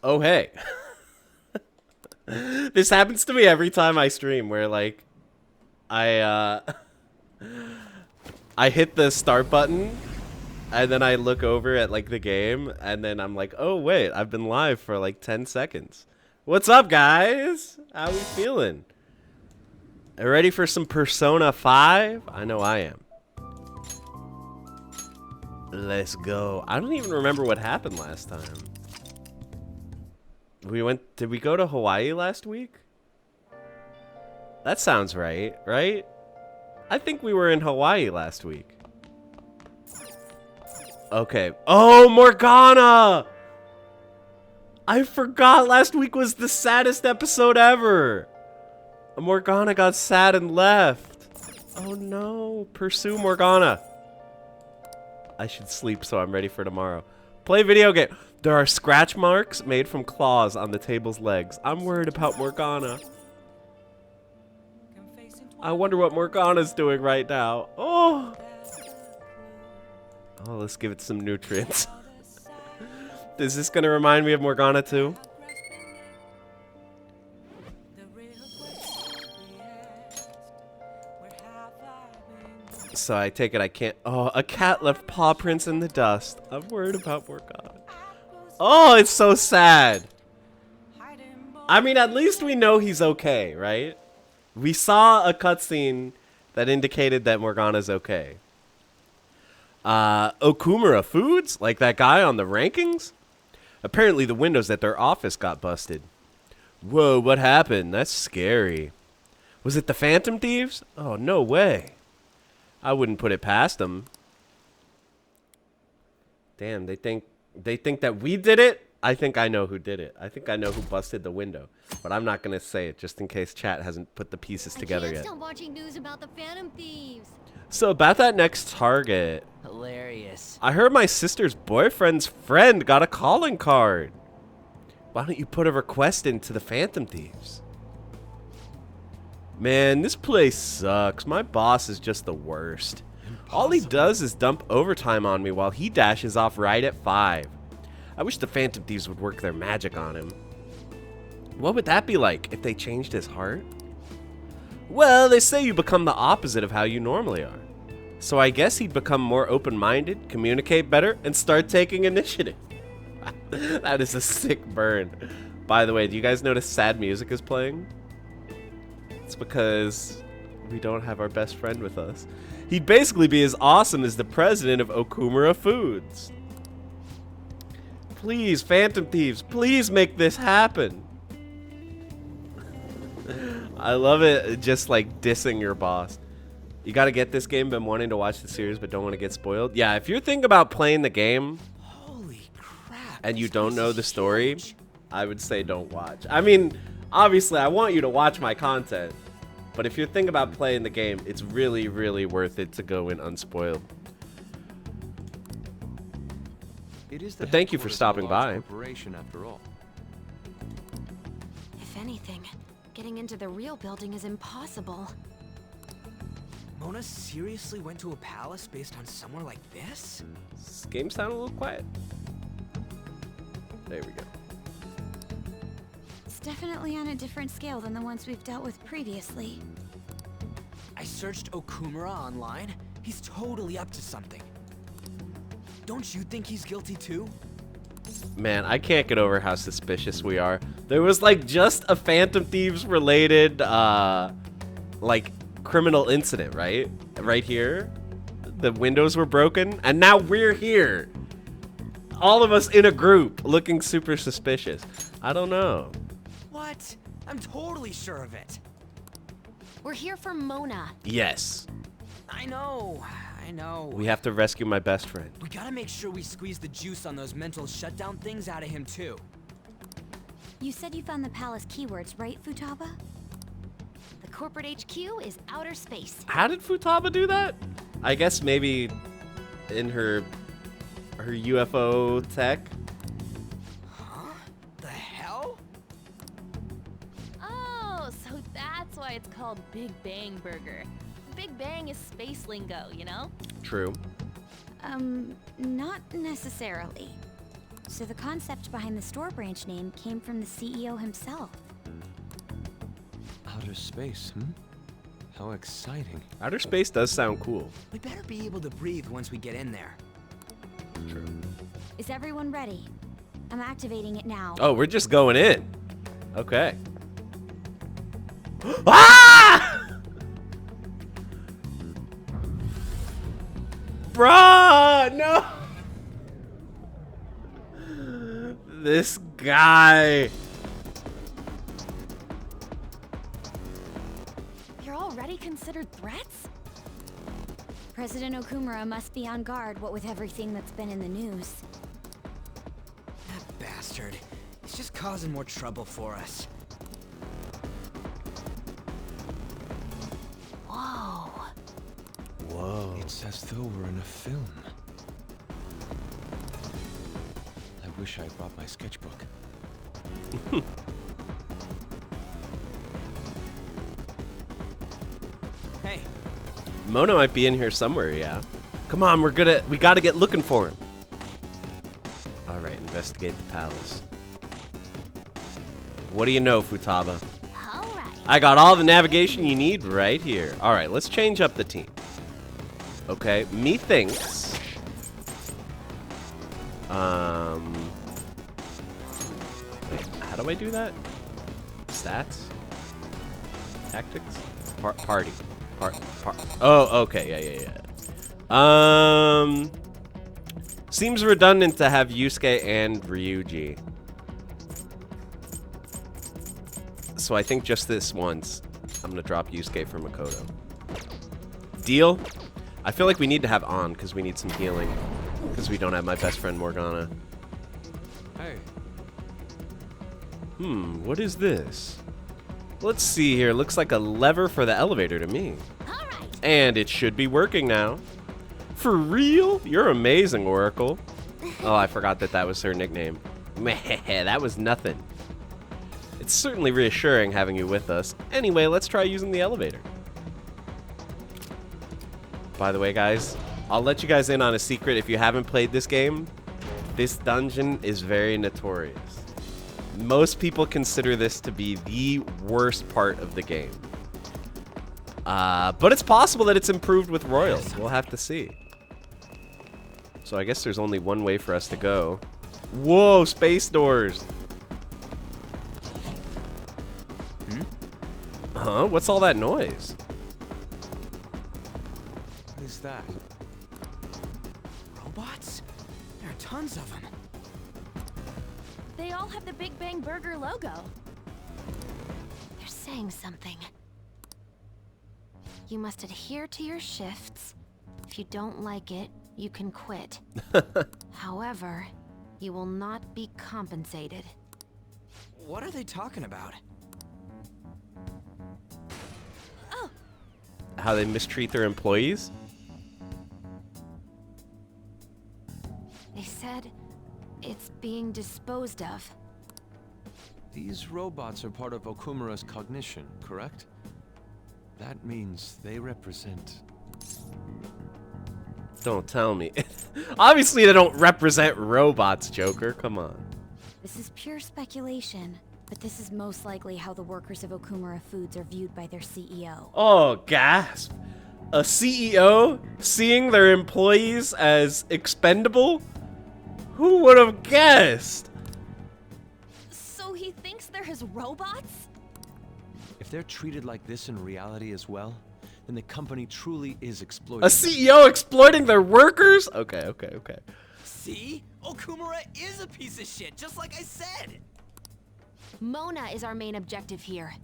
Oh, hey. This happens to me every time I stream where, like, I I hit the start button and then I look over at, like, the game and then I'm like, oh, wait, I've been live for, like, 10 seconds. What's up, guys? How we feeling? Ready for some Persona 5? I know I am. Let's go. I don't even remember what happened last time. Did we go to Hawaii last week? That sounds right, right? I think we were in Hawaii last week. Okay. Oh, Morgana! I forgot last week was the saddest episode ever. Morgana got sad and left. Oh no, pursue Morgana. I should sleep so I'm ready for tomorrow. Play video game. There are scratch marks made from claws on the table's legs. I'm worried about Morgana. I wonder what Morgana's doing right now. Oh. Oh, let's give it some nutrients. Is this gonna remind me of Morgana too? So I take it I can't. Oh, a cat left paw prints in the dust. I'm worried about Morgana. Oh, it's so sad. I mean, at least we know he's okay, right? We saw a cutscene that indicated that Morgana's okay. Okumura Foods? Like that guy on the rankings? Apparently the windows at their office got busted. Whoa, what happened? That's scary. Was it the Phantom Thieves? Oh, no way. I wouldn't put it past them. Damn, they think that we did it? I think I know who did it. I think I know who busted the window. But I'm not going to say it just in case chat hasn't put the pieces together yet. I can't stop watching news about the Phantom Thieves. So about that next target. Hilarious. I heard my sister's boyfriend's friend got a calling card. Why don't you put a request into the Phantom Thieves? Man, this place sucks. My boss is just the worst. All he does is dump overtime on me while he dashes off right at 5. I wish the Phantom Thieves would work their magic on him. What would that be like if they changed his heart? Well, they say you become the opposite of how you normally are. So I guess he'd become more open-minded, communicate better, and start taking initiative. That is a sick burn. By the way, do you guys notice sad music is playing? It's because we don't have our best friend with us. He'd basically be as awesome as the president of Okumura Foods. Please, Phantom Thieves, please make this happen. I love it, just like dissing your boss. You gotta get this game, been wanting to watch the series but don't want to get spoiled. Yeah, if you're thinking about playing the game Holy crap, and you don't know the story, I would say don't watch. I mean, obviously I want you to watch my content, but if you're thinking about playing the game, it's really, really worth it to go in unspoiled. But thank you for stopping by. After all. If anything, getting into the real building is impossible. Mona seriously went to a palace based on somewhere like this? This game sounded a little quiet. There we go. It's definitely on a different scale than the ones we've dealt with previously. I searched Okumura online. He's totally up to something. Don't you think he's guilty too? Man, I can't get over how suspicious we are. There was like just a Phantom Thieves related like criminal incident, right? Right here. The windows were broken and now we're here. All of us in a group looking super suspicious. I don't know. What? I'm totally sure of it. We're here for Mona. Yes. I know. We have to rescue my best friend. We gotta make sure we squeeze the juice on those mental shutdown things out of him too. You said you found the palace keywords, right, Futaba? The corporate HQ is outer space. How did Futaba do that? I guess maybe in her UFO tech. Huh? The hell? Oh, so that's why it's called Big Bang Burger. Big Bang is space lingo, you know? True. Not necessarily. So the concept behind the store branch name came from the CEO himself. Outer space, hmm? How exciting. Outer space does sound cool. We better be able to breathe once we get in there. True. Is everyone ready? I'm activating it now. Oh, we're just going in. Okay. Ah! Bruh, no. This guy. You're already considered threats? President Okumura must be on guard, what with everything that's been in the news. That bastard. He's just causing more trouble for us. Whoa. Whoa. It's as though we're in a film. I wish I brought my sketchbook. Hey, Mona might be in here somewhere, yeah. Come on, we gotta get looking for him. Alright, investigate the palace. What do you know, Futaba? Alright. I got all the navigation you need right here. Alright, let's change up the team. Okay, methinks. Wait, how do I do that? Stats? Tactics? Party. Oh, okay, yeah. Seems redundant to have Yusuke and Ryuji. So I think just this once, I'm gonna drop Yusuke for Makoto. Deal? I feel like we need to have On because we need some healing. Because we don't have my best friend Morgana. Hey. What is this? Let's see here. Looks like a lever for the elevator to me. Alright. And it should be working now. For real? You're amazing, Oracle. Oh, I forgot that was her nickname. Meh, that was nothing. It's certainly reassuring having you with us. Anyway, let's try using the elevator. By the way, guys, I'll let you guys in on a secret. If you haven't played this game, this dungeon is very notorious. Most people consider this to be the worst part of the game. But it's possible that it's improved with Royals. We'll have to see. So I guess there's only one way for us to go. Whoa, space doors. Huh? What's all that noise? What is that? robots? There are tons of them. They all have the Big Bang Burger logo. They're saying something. You must adhere to your shifts. If you don't like it, you can quit. However, you will not be compensated. What are they talking about? How they mistreat their employees? They said it's being disposed of. These robots are part of Okumura's cognition, correct? That means they represent... Don't tell me. Obviously they don't represent robots, Joker. Come on. This is pure speculation, but this is most likely how the workers of Okumura Foods are viewed by their CEO. Oh, gasp. A CEO seeing their employees as expendable? Who would have guessed? So he thinks they're his robots? If they're treated like this in reality as well, then the company truly is exploiting A CEO exploiting their workers? Okay. See? Okumura is a piece of shit, just like I said! Mona is our main objective here.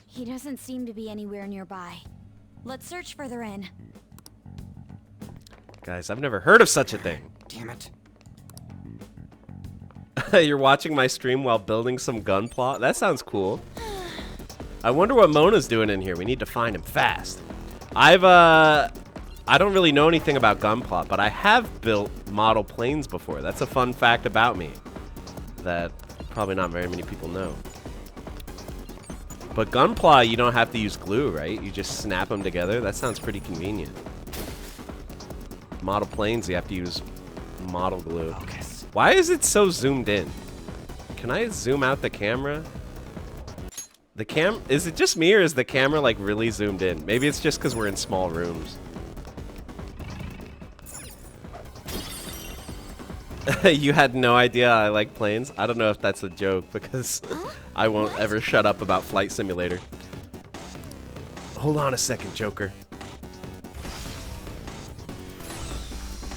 He doesn't seem to be anywhere nearby. Let's search further in. Guys, I've never heard of such a thing. Damn it. You're watching my stream while building some gun plot? That sounds cool. I wonder what Mona's doing in here. We need to find him fast. I don't really know anything about gunplot, but I have built model planes before. That's a fun fact about me that probably not very many people know. But gunpla, you don't have to use glue, right? You just snap them together. That sounds pretty convenient. Model planes, you have to use model glue. Focus. Why is it so zoomed in? Can I zoom out the camera? Is it just me, or is the camera like really zoomed in? Maybe it's just because we're in small rooms. You had no idea I like planes? I don't know if that's a joke, because I won't ever shut up about Flight Simulator. Hold on a second, Joker.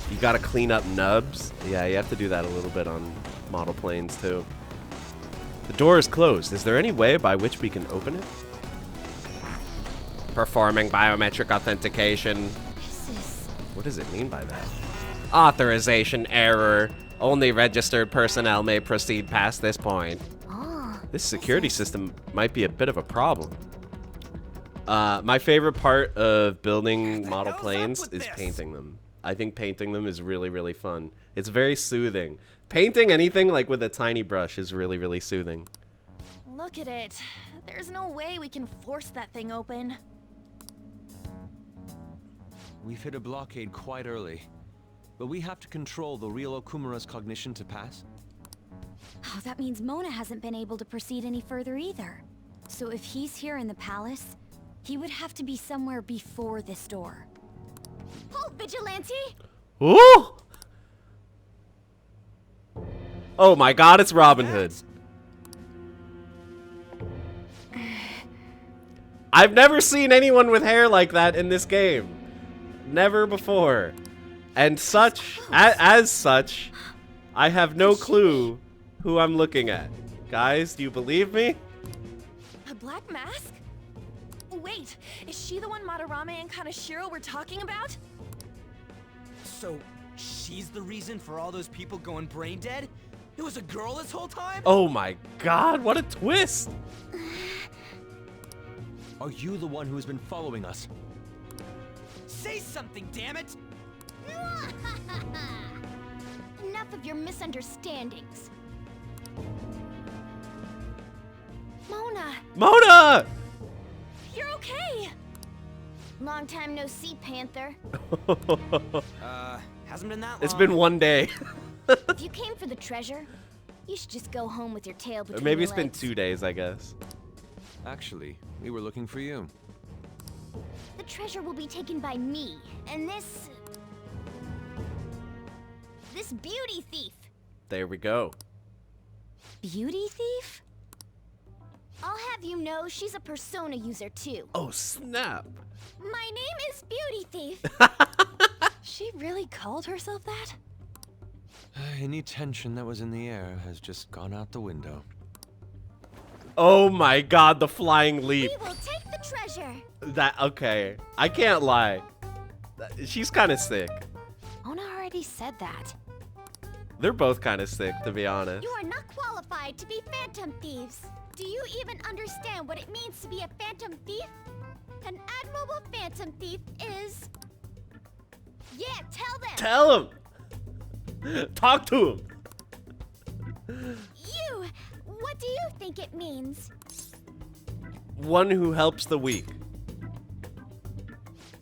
You gotta clean up nubs? Yeah, you have to do that a little bit on model planes, too. The door is closed. Is there any way by which we can open it? Performing biometric authentication. What does it mean by that? Authorization error. Only registered personnel may proceed past this point. This security system might be a bit of a problem. My favorite part of building model planes is painting them. I think painting them is really, really fun. It's very soothing. Painting anything like with a tiny brush is really, really soothing. Look at it. There's no way we can force that thing open. We've hit a blockade quite early, but we have to control the real Okumura's cognition to pass. Oh, that means Mona hasn't been able to proceed any further either. So if he's here in the palace, he would have to be somewhere before this door. Halt, Vigilante! Ooh! Oh my god, it's Robin Hood. I've never seen anyone with hair like that in this game. Never before. And such, as such, I have no clue who I'm looking at. Guys, do you believe me? A black mask? Wait, is she the one Madarame and Kaneshiro were talking about? So, she's the reason for all those people going brain dead? It was a girl this whole time? Oh my god, what a twist! Are you the one who has been following us? Say something, damn it! Enough of your misunderstandings. Mona, Mona! You're okay! Long time no see, Panther. Hasn't been that long. It's been one day. If you came for the treasure, you should just go home with your tail between Maybe your it's been legs. 2 days, I guess. Actually, we were looking for you. The treasure will be taken by me, and this beauty thief. There we go. Beauty thief? I'll have you know she's a Persona user too. Oh, snap. My name is Beauty Thief. She really called herself that? Any tension that was in the air has just gone out the window. Oh my god, the flying leap. We will take the treasure. Okay. I can't lie. She's kind of sick. Mona already said that. They're both kind of sick, to be honest. You are not qualified to be phantom thieves. Do you even understand what it means to be a phantom thief? An admirable phantom thief is... Yeah, tell them! Tell him! Talk to him! You! What do you think it means? One who helps the weak.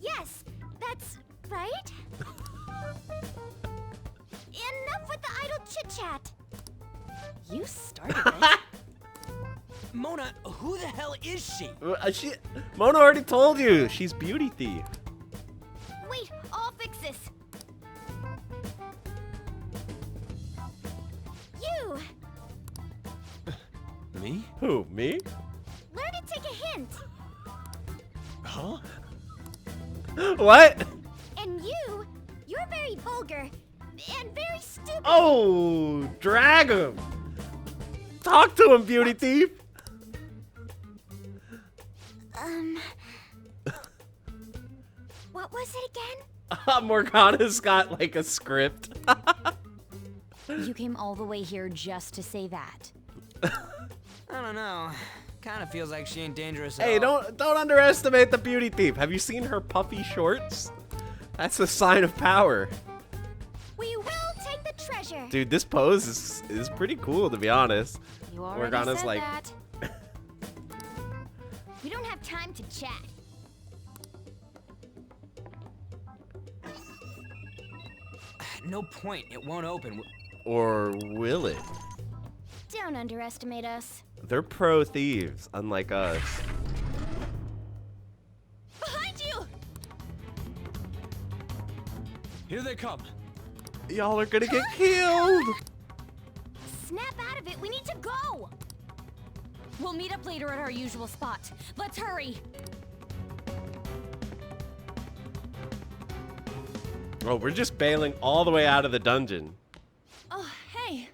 Yes, that's right. Enough with the idle chit-chat. You started it. Mona, who the hell is she? Mona already told you. She's Beauty Thief. Wait, I'll fix this. You! Me? Who, me? Learn to take a hint. Huh? What? And you're very vulgar and very stupid. Oh, drag him. Talk to him, Beauty Thief. What was it again? Morgana's got like a script. You came all the way here just to say that. I don't know. Kind of feels like she ain't dangerous at Hey, all. don't underestimate the Beauty Thief. Have you seen her puffy shorts? That's a sign of power. We will take the treasure. Dude, this pose is pretty cool, to be honest. You already Morgana's said like, that. We don't have time to chat. No point. It won't open. Or will it? Don't underestimate us. They're pro thieves, unlike us. Behind you! Here they come. Y'all are gonna get killed! Snap out of it. We need to go. We'll meet up later at our usual spot. Let's hurry. Oh, we're just bailing all the way out of the dungeon. Oh, hey.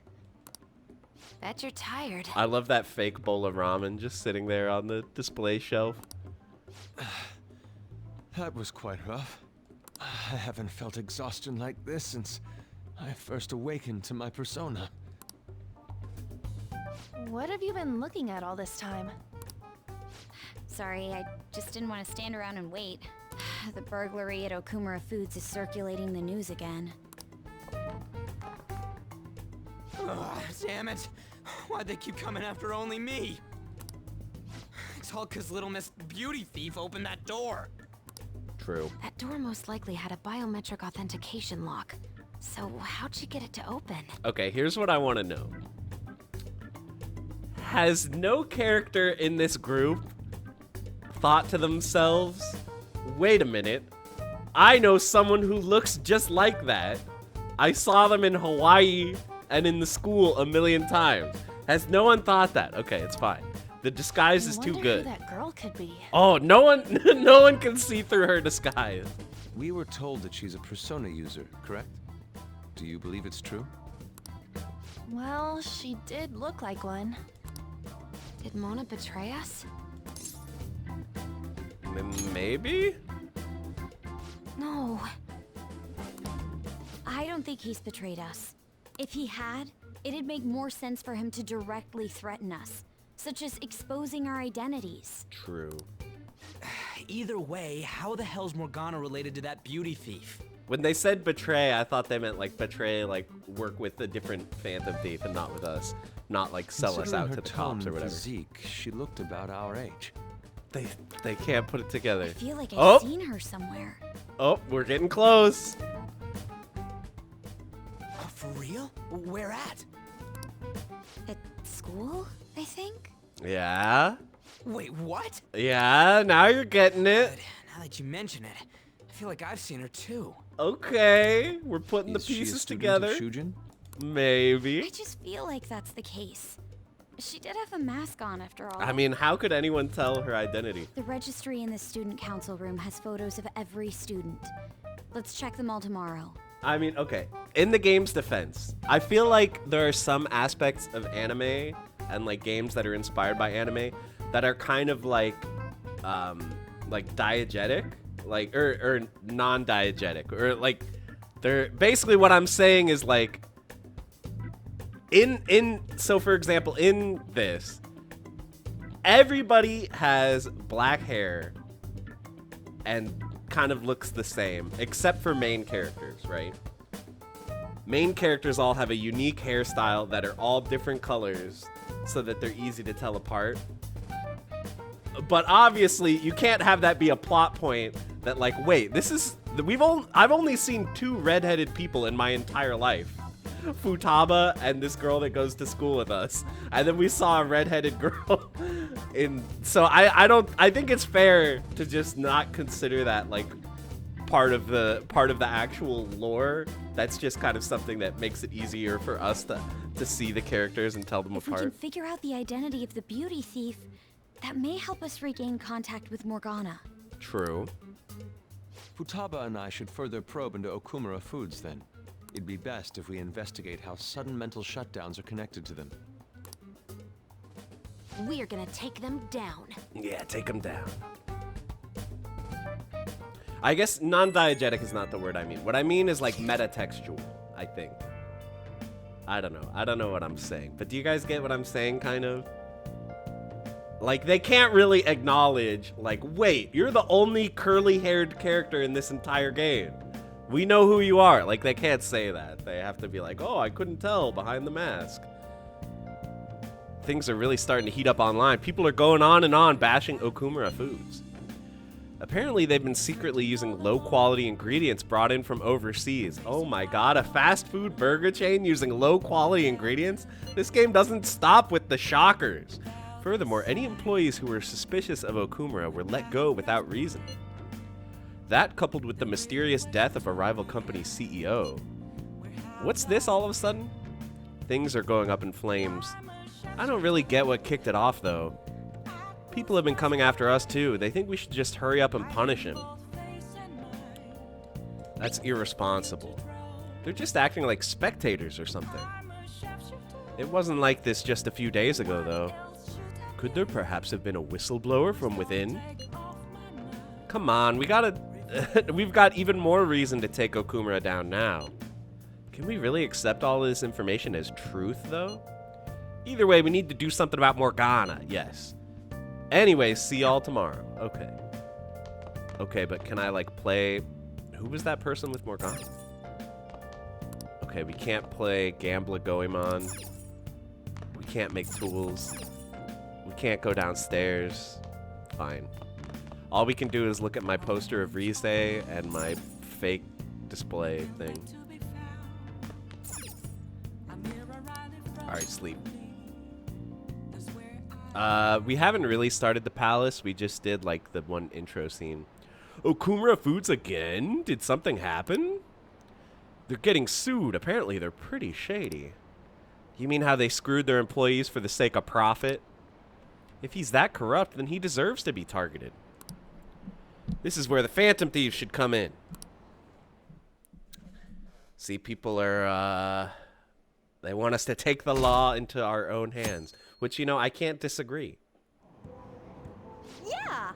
Bet you're tired. I love that fake bowl of ramen just sitting there on the display shelf. That was quite rough. I haven't felt exhaustion like this since I first awakened to my persona. What have you been looking at all this time? Sorry, I just didn't want to stand around and wait. The burglary at Okumura Foods is circulating the news again. Ugh, damn it. Why'd they keep coming after only me? It's all 'cause little Miss Beauty Thief opened that door. True. That door most likely had a biometric authentication lock. So how'd she get it to open? Okay, here's what I want to know. Has no character in this group thought to themselves, wait a minute, I know someone who looks just like that. I saw them in Hawaii and in the school a million times. Has no one thought that? Okay, it's fine. The disguise is too Wonder good. Who that girl could be. Oh, no one can see through her disguise. We were told that she's a persona user, correct? Do you believe it's true? Well, she did look like one. Did Mona betray us? Maybe? No. I don't think he's betrayed us. If he had, it'd make more sense for him to directly threaten us, such as exposing our identities. True. Either way, how the hell's Morgana related to that beauty thief? When they said betray, I thought they meant like betray, like work with a different Phantom Thief and not with us. Not like sell us Considering out her to the tone cops or and whatever. physique, she looked about our age. They can't put it together. I feel like Oh! I've seen her somewhere. Oh, we're getting close. Oh, for real? Where at? At school, I think? Yeah. Wait, what? Yeah, now you're getting it. Good. Now that you mention it, I feel like I've seen her too. Okay, we're putting Is the she a pieces student together. of Shujin? Maybe. I just feel like that's the case. She did have a mask on after all. I mean, how could anyone tell her identity? The registry in the student council room has photos of every student. Let's check them all tomorrow. I mean, okay. In the game's defense, I feel like there are some aspects of anime and like games that are inspired by anime that are kind of like diegetic, like or non-diegetic, or like they're basically what I'm saying is like so for example in this, everybody has black hair and kind of looks the same except for main characters, right? Main characters all have a unique hairstyle that are all different colors so that they're easy to tell apart. But obviously, you can't have that be a plot point that like, wait, I've only seen 2 redheaded people in my entire life. Futaba and this girl that goes to school with us. And then we saw a redheaded girl so I think it's fair to just not consider that like part of the actual lore. That's just kind of something that makes it easier for us to see the characters and tell them If we apart. can figure out the identity of the beauty thief, that may help us regain contact with Morgana. True. Futaba and I should further probe into Okumura Foods then. It'd be best if we investigate how sudden mental shutdowns are connected to them. We are gonna take them down. Yeah, take them down. I guess non-diegetic is not the word I mean. What I mean is like metatextual, I think. I don't know. I don't know what I'm saying. But do you guys get what I'm saying, kind of? Like, they can't really acknowledge, like, wait, you're the only curly-haired character in this entire game. We know who you are. Like, they can't say that. They have to be like, oh, I couldn't tell behind the mask. Things are really starting to heat up online. People are going on and on bashing Okumura Foods. Apparently, they've been secretly using low-quality ingredients brought in from overseas. Oh my god, a fast food burger chain using low-quality ingredients? This game doesn't stop with the shockers. Furthermore, any employees who were suspicious of Okumura were let go without reason. That, coupled with the mysterious death of a rival company's CEO. What's this all of a sudden? Things are going up in flames. I don't really get what kicked it off, though. People have been coming after us, too. They think we should just hurry up and punish him. That's irresponsible. They're just acting like spectators or something. It wasn't like this just a few days ago, though. Could there perhaps have been a whistleblower from within? Come on, we've got even more reason to take Okumura down now. Can we really accept all of this information as truth, though? Either way, we need to do something about Morgana, yes. Anyways, see y'all tomorrow. Okay. Okay, but can I, like, play... Who was that person with Morgana? Okay, we can't play Gambler Goemon. We can't make tools. We can't go downstairs. Fine. All we can do is look at my poster of Rise and my fake display thing. Alright, sleep. We haven't really started the palace. We just did, like, the one intro scene. Okumura Foods again? Did something happen? They're getting sued. Apparently, they're pretty shady. You mean how they screwed their employees for the sake of profit? If he's that corrupt, then he deserves to be targeted. This is where the Phantom Thieves should come in. See, people are, they want us to take the law into our own hands. Which, you know, I can't disagree. Yeah!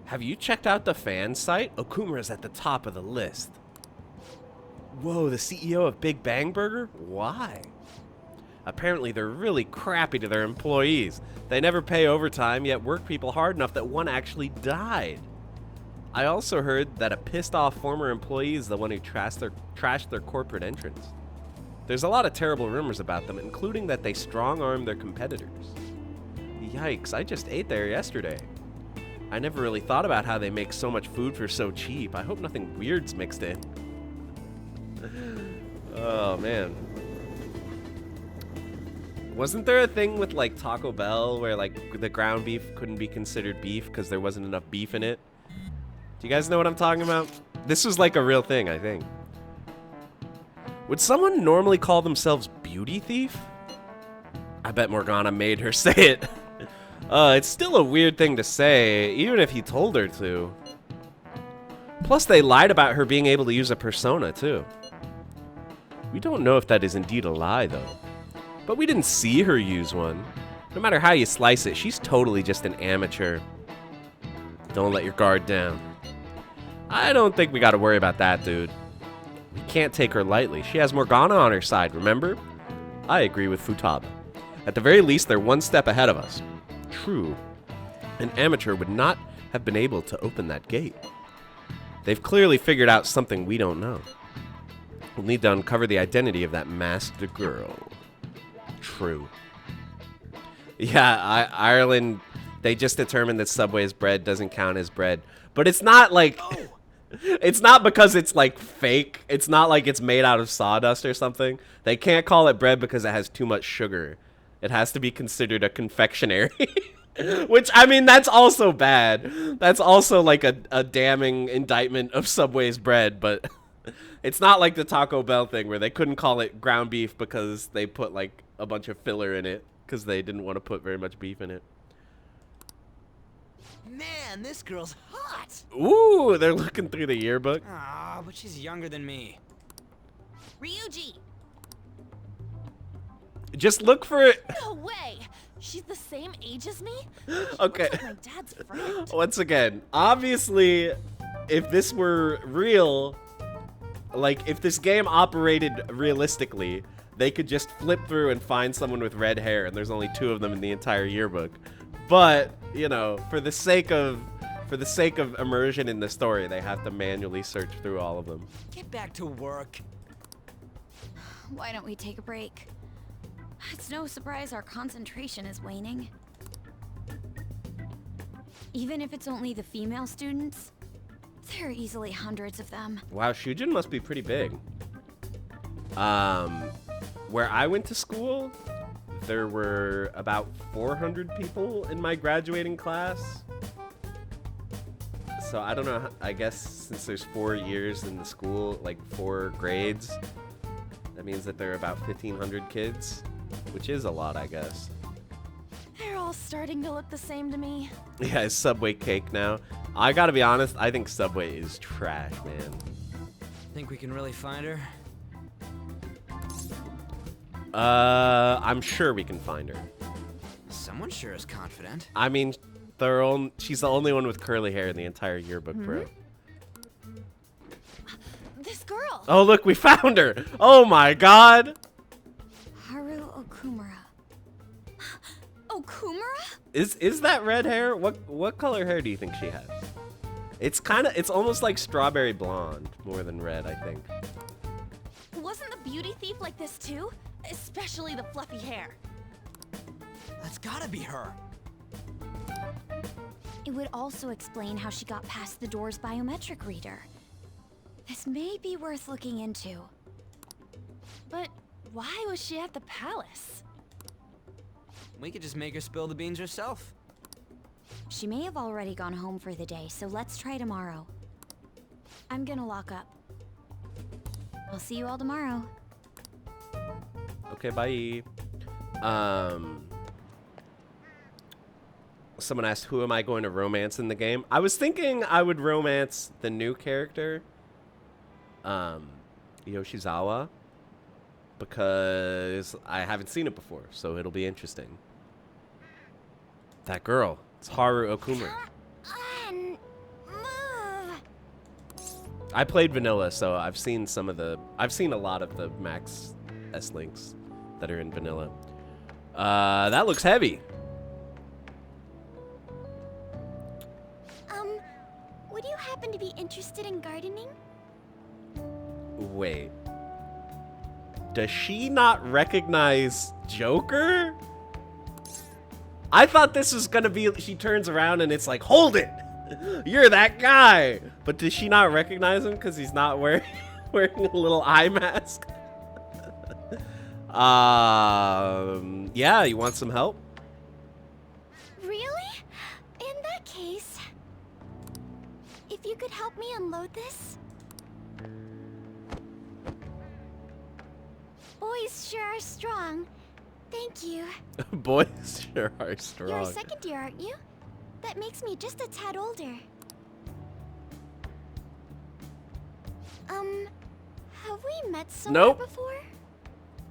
Have you checked out the fan site? Okumura's at the top of the list. Whoa, the CEO of Big Bang Burger? Why? Apparently they're really crappy to their employees. They never pay overtime, yet work people hard enough that one actually died. I also heard that a pissed-off former employee is the one who trashed their corporate entrance. There's a lot of terrible rumors about them, including that they strong-arm their competitors. Yikes, I just ate there yesterday. I never really thought about how they make so much food for so cheap. I hope nothing weird's mixed in. Oh, man. Wasn't there a thing with, like, Taco Bell where, like, the ground beef couldn't be considered beef because there wasn't enough beef in it? Do you guys know what I'm talking about? This was, like, a real thing, I think. Would someone normally call themselves Beauty Thief? I bet Morgana made her say it. It's still a weird thing to say, even if he told her to. Plus, they lied about her being able to use a persona, too. We don't know if that is indeed a lie, though. But we didn't see her use one. No matter how you slice it, she's totally just an amateur. Don't let your guard down. I don't think we gotta worry about that, dude. We can't take her lightly. She has Morgana on her side, remember? I agree with Futaba. At the very least, they're one step ahead of us. True. An amateur would not have been able to open that gate. They've clearly figured out something we don't know. We'll need to uncover the identity of that masked girl. True. Yeah, Ireland, they just determined that Subway's bread doesn't count as bread. But it's not like... It's not because it's, like, fake. It's not like it's made out of sawdust or something. They can't call it bread because it has too much sugar. It has to be considered a confectionery. Which, I mean, that's also bad. That's also, like, a damning indictment of Subway's bread. But it's not like the Taco Bell thing where they couldn't call it ground beef because they put, like, a bunch of filler in it. Because they didn't want to put very much beef in it. Man, this girl's hot! Ooh, they're looking through the yearbook. Ah, but she's younger than me. Ryuji! Just look for it. No way! She's the same age as me? Okay. Looks like my dad's friend. Once again, obviously, if this were real, like, if this game operated realistically, they could just flip through and find someone with red hair, and there's only 2 of them in the entire yearbook. But, you know, for the sake of immersion in the story, they have to manually search through all of them. Get back to work. Why don't we take a break? It's no surprise our concentration is waning. Even if it's only the female students, There are easily hundreds of them. Wow, Shujin must be pretty big. Where I went to school, there were about 400 people in my graduating class. So I don't know, I guess since there's 4 years in the school, like 4 grades, that means that there are about 1,500 kids, which is a lot, I guess. They're all starting to look the same to me. Yeah, it's Subway cake now. I gotta be honest, I think Subway is trash, man. Think we can really find her? I'm sure we can find her. Someone sure is confident. I mean, she's the only one with curly hair in the entire yearbook, bro. This girl. Oh, look, we found her. Oh my god. Haru Okumura. Okumura? Is that red hair? What color hair do you think she has? It's almost like strawberry blonde more than red, I think. Wasn't the beauty thief like this too? Especially the fluffy hair. That's gotta be her. It would also explain how she got past the door's biometric reader. This may be worth looking into. But why was she at the palace? We could just make her spill the beans herself. She may have already gone home for the day, so let's try tomorrow. I'm gonna lock up. I'll see you all tomorrow. Okay, bye. Someone asked, who am I going to romance in the game? I was thinking I would romance the new character, Yoshizawa, because I haven't seen it before, so it'll be interesting. That girl, it's Haru Okumura. Move! I played vanilla, so I've seen a lot of the Max S links that are in vanilla. That looks heavy. Would you happen to be interested in gardening? Wait. Does she not recognize Joker? I thought this was gonna be, she turns around and it's like, hold it! You're that guy! But does she not recognize him because he's not wearing a little eye mask? Yeah, you want some help? Really? In that case, if you could help me unload this? Boys sure are strong. Thank you. Boys sure are You're strong. a second year, aren't you? That makes me just a tad older. Have we met somewhere Nope. before?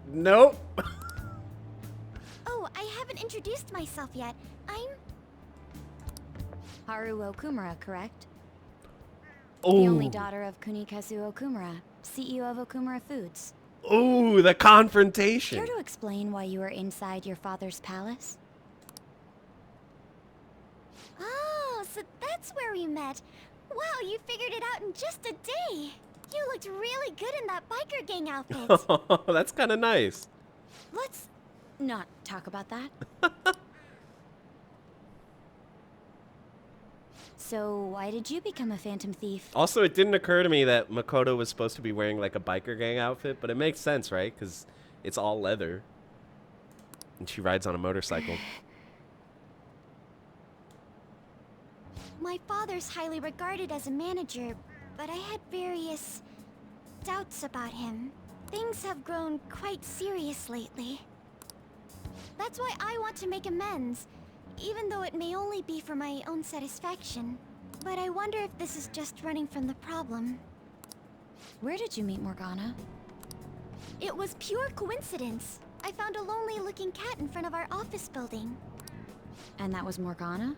Nope. Oh, I haven't introduced myself yet. I'm Haru Okumura, correct? The only daughter of Kunikazu Okumura, CEO of Okumura Foods. Ooh, the confrontation. Care to explain why you were inside your father's palace? Oh, so that's where we met. Wow, you figured it out in just a day. You looked really good in that biker gang outfit. That's kind of nice. Let's not talk about that. So, why did you become a phantom thief? Also, it didn't occur to me that Makoto was supposed to be wearing like a biker gang outfit, but it makes sense, right? Because it's all leather. And she rides on a motorcycle. My father's highly regarded as a manager, but I had various doubts about him. Things have grown quite serious lately. That's why I want to make amends, even though it may only be for my own satisfaction. But I wonder if this is just running from the problem. Where did you meet Morgana? It was pure coincidence. I found a lonely-looking cat in front of our office building. And that was Morgana?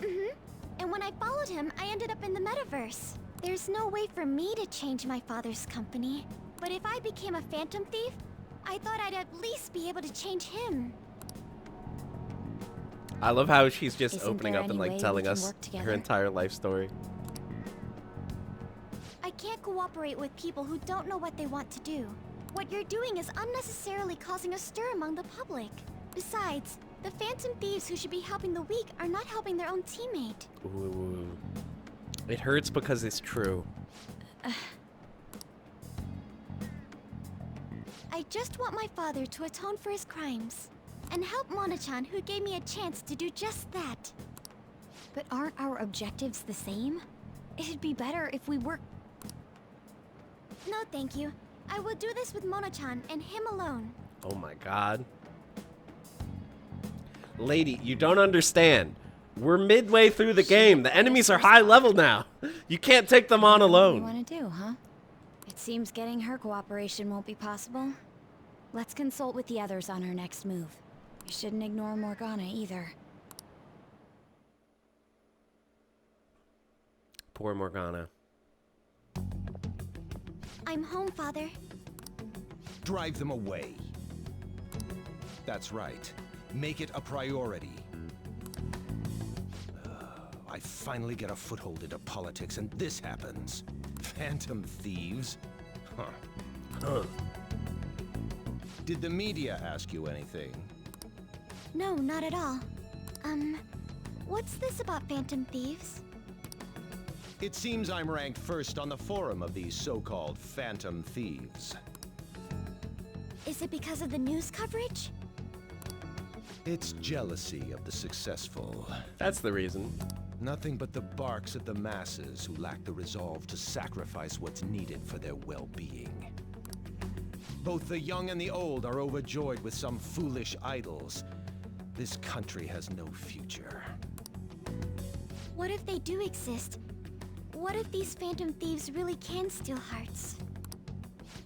Mm-hmm. And when I followed him, I ended up in the metaverse. There's no way for me to change my father's company. But if I became a phantom thief, I thought I'd at least be able to change him. I love how she's just Isn't opening there up and any way like we telling can us work her together? entire life story. I can't cooperate with people who don't know what they want to do. What you're doing is unnecessarily causing a stir among the public. Besides, the phantom thieves who should be helping the weak are not helping their own teammate. Ooh. It hurts because it's true. I just want my father to atone for his crimes. And help Mona-chan, who gave me a chance to do just that. But aren't our objectives the same? It'd be better if we work... No, thank you. I will do this with Mona-chan and him alone. Oh my god. Lady, you don't understand. We're midway through the game. The enemies are high level now. You can't take them on What alone. do you want to do, huh? It seems getting her cooperation won't be possible. Let's consult with the others on our next move. We shouldn't ignore Morgana either. Poor Morgana. I'm home, Father. Drive them away. That's right. Make it a priority. I finally get a foothold into politics, and this happens. Phantom thieves? Huh. Did the media ask you anything? No, not at all. What's this about Phantom Thieves? It seems I'm ranked first on the forum of these so-called Phantom Thieves. Is it because of the news coverage? It's jealousy of the successful. That's the reason. Nothing but the barks of the masses who lack the resolve to sacrifice what's needed for their well-being. Both the young and the old are overjoyed with some foolish idols. This country has no future. What if they do exist? What if these Phantom Thieves really can steal hearts?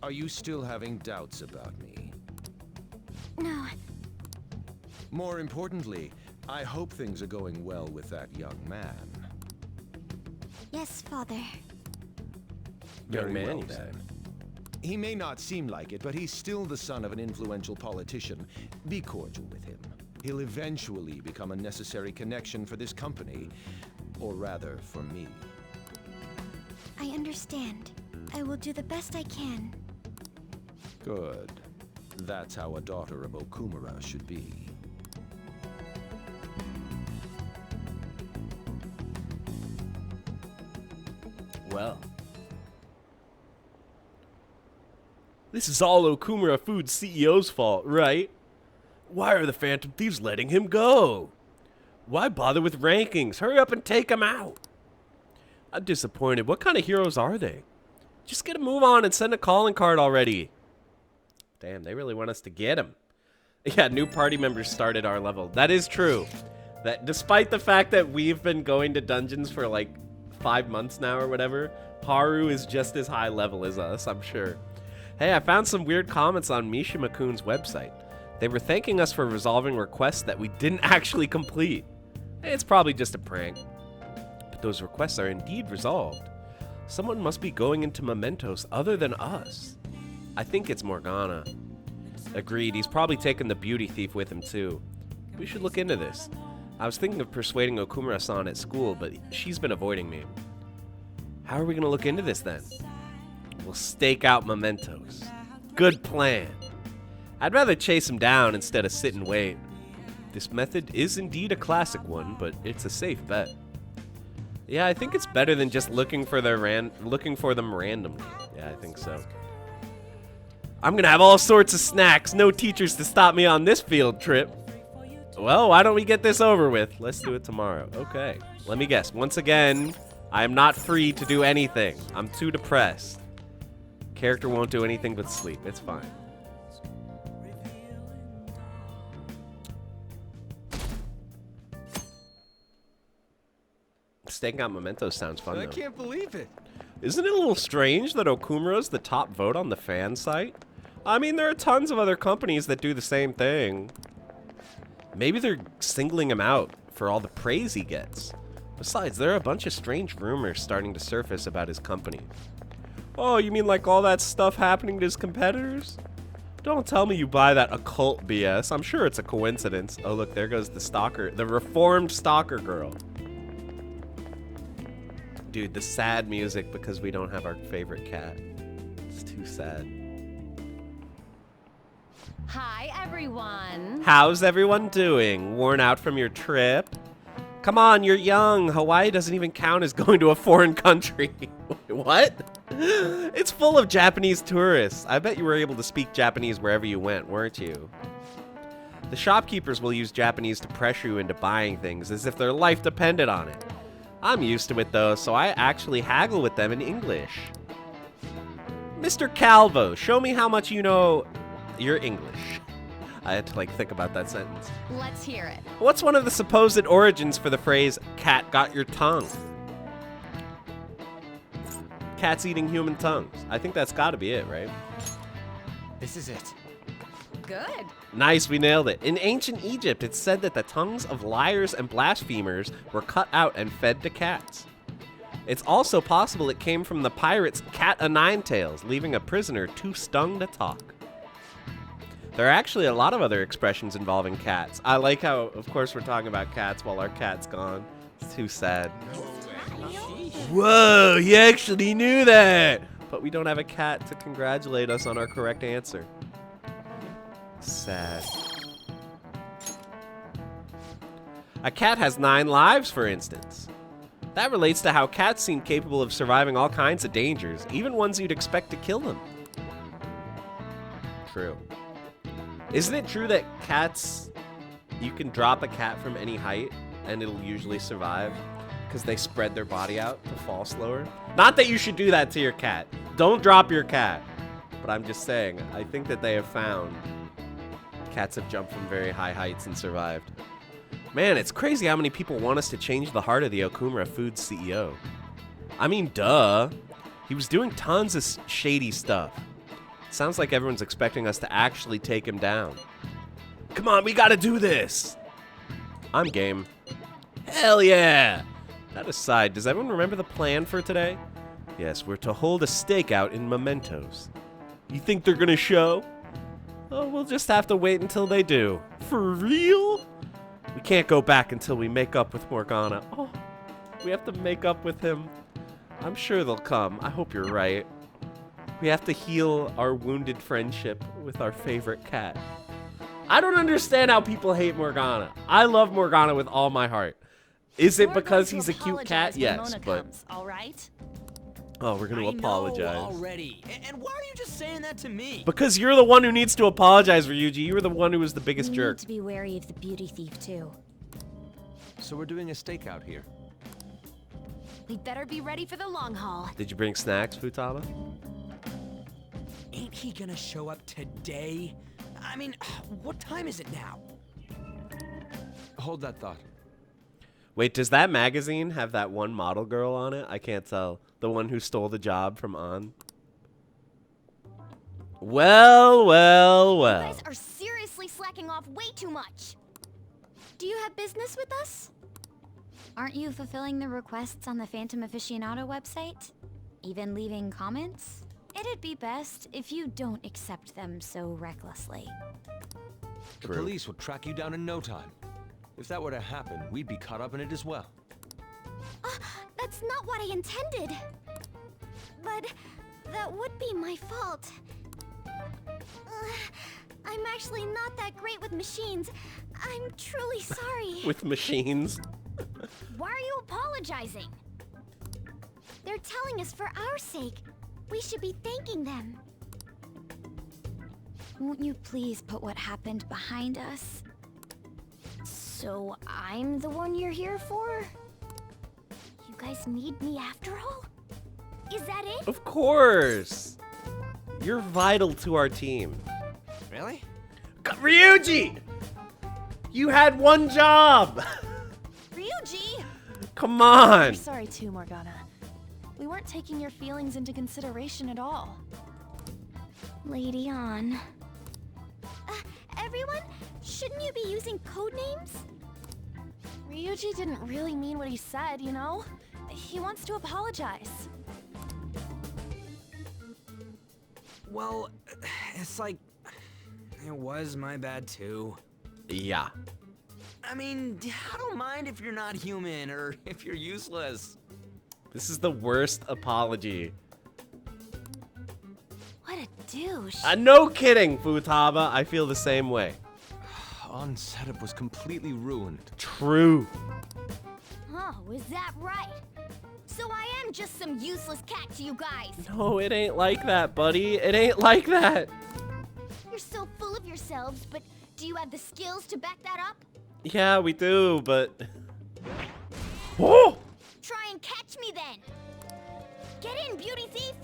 Are you still having doubts about me? No. More importantly, I hope things are going well with that young man. Yes, Father. Young Very man, well, you then. said. He may not seem like it, but he's still the son of an influential politician. Be cordial with him. He'll eventually become a necessary connection for this company. Or rather, for me. I understand. I will do the best I can. Good. That's how a daughter of Okumura should be. Well. This is all Okumura Foods CEO's fault, right? Why are the Phantom Thieves letting him go? Why bother with rankings? Hurry up and take him out. I'm disappointed. What kind of heroes are they? Just get a move on and send a calling card already. Damn, they really want us to get him. Yeah, new party members started our level. That is true. That despite the fact that we've been going to dungeons for like 5 months now or whatever, Haru is just as high level as us, I'm sure. Hey, I found some weird comments on Mishima-kun's website. They were thanking us for resolving requests that we didn't actually complete. Hey, it's probably just a prank. But those requests are indeed resolved. Someone must be going into mementos other than us. I think it's Morgana. Agreed, he's probably taken the beauty thief with him too. We should look into this. I was thinking of persuading Okumura-san at school, but she's been avoiding me. How are we gonna look into this then? We'll stake out mementos. Good plan. I'd rather chase him down instead of sit and wait. This method is indeed a classic one, but it's a safe bet. Yeah, I think it's better than just looking for them randomly. Yeah, I think so. I'm gonna have all sorts of snacks, no teachers to stop me on this field trip. Well, why don't we get this over with? Let's do it tomorrow. Okay, let me guess. Once again, I am not free to do anything. I'm too depressed. Character won't do anything but sleep. It's fine. Staking out mementos sounds fun, I though. can't believe it. Isn't it a little strange that Okumura's the top vote on the fan site? I mean, there are tons of other companies that do the same thing. Maybe they're singling him out for all the praise he gets. Besides, there are a bunch of strange rumors starting to surface about his company. Oh, you mean like all that stuff happening to his competitors? Don't tell me you buy that occult BS. I'm sure it's a coincidence. Oh, look, there goes the stalker, the reformed stalker girl. Dude, the sad music because we don't have our favorite cat. It's too sad. Hi, everyone. How's everyone doing? Worn out from your trip? Come on, you're young. Hawaii doesn't even count as going to a foreign country. What? It's full of Japanese tourists. I bet you were able to speak Japanese wherever you went, weren't you? The shopkeepers will use Japanese to pressure you into buying things as if their life depended on it. I'm used to it though, so I actually haggle with them in English. Mr. Calvo, show me how much you know your English. I had to like think about that sentence. Let's hear it. What's one of the supposed origins for the phrase, cat got your tongue? Cats eating human tongues. I think that's gotta be it, right? This is it. Good. Nice, we nailed it. In ancient Egypt, it's said that the tongues of liars and blasphemers were cut out and fed to cats. It's also possible it came from the pirates' cat o' nine tails, leaving a prisoner too stung to talk. There are actually a lot of other expressions involving cats. I like how, of course, we're talking about cats while our cat's gone. It's too sad. Whoa, he actually knew that! But we don't have a cat to congratulate us on our correct answer. Sad. A cat has 9 lives, for instance. That relates to how cats seem capable of surviving all kinds of dangers, even ones you'd expect to kill them. True. Isn't it true that cats, you can drop a cat from any height and it'll usually survive because they spread their body out to fall slower? Not that you should do that to your cat. Don't drop your cat. But I'm just saying, I think that they have found cats have jumped from very high heights and survived. Man, it's crazy how many people want us to change the heart of the Okumura Foods CEO. I mean, duh. He was doing tons of shady stuff. Sounds like everyone's expecting us to actually take him down. Come on, we gotta do this! I'm game. Hell yeah! That aside, does everyone remember the plan for today? Yes, we're to hold a stakeout in Mementos. You think they're gonna show? Oh, we'll just have to wait until they do. For real? We can't go back until we make up with Morgana. Oh, we have to make up with him. I'm sure they'll come. I hope you're right. We have to heal our wounded friendship with our favorite cat. I don't understand how people hate Morgana. I love Morgana with all my heart. Is it because he's a cute cat? Yes, but... all right? Oh, we're going to apologize. I know already. And why are you just saying that to me? Because you're the one who needs to apologize, Ryuji. You were the one who was the biggest We jerk. need to be wary of the beauty thief, too. So we're doing a stakeout here. We'd better be ready for the long haul. Did you bring snacks, Futaba? Ain't he gonna show up today? I mean, what time is it now? Hold that thought. Wait, does that magazine have that one model girl on it? I can't tell. The one who stole the job from On. Well, well, You well. guys are seriously slacking off way too much. Do you have business with us? Aren't you fulfilling the requests on the Phantom Aficionado website? Even leaving comments? It'd be best if you don't accept them so recklessly. The True. police would track you down in no time. If that were to happen, we'd be caught up in it as well. That's not what I intended. But that would be my fault. I'm actually not that great with machines. I'm truly sorry. With machines. Why are you apologizing? They're telling us for our sake. We should be thanking them. Won't you please put what happened behind us? So I'm the one you're here for? You guys need me after all? Is that it? Of course. You're vital to our team. Really? Ryuji! You had one job! Ryuji! Come on! We're sorry too, Morgana. We weren't taking your feelings into consideration at all. Lady on. Everyone, shouldn't you be using code names? Ryuji didn't really mean what he said, you know? He wants to apologize. Well, it's like... It was my bad too. Yeah. I mean, I don't mind if you're not human or if you're useless. This is the worst apology. What a douche. No kidding, Futaba. I feel the same way. On setup was completely ruined. True. Oh, is that right? So I am just some useless cat to you guys. No, it ain't like that, buddy. It ain't like that. You're so full of yourselves, but do you have the skills to back that up? Yeah, we do, but... Oh! Try and catch me then. Get in, beauty thief.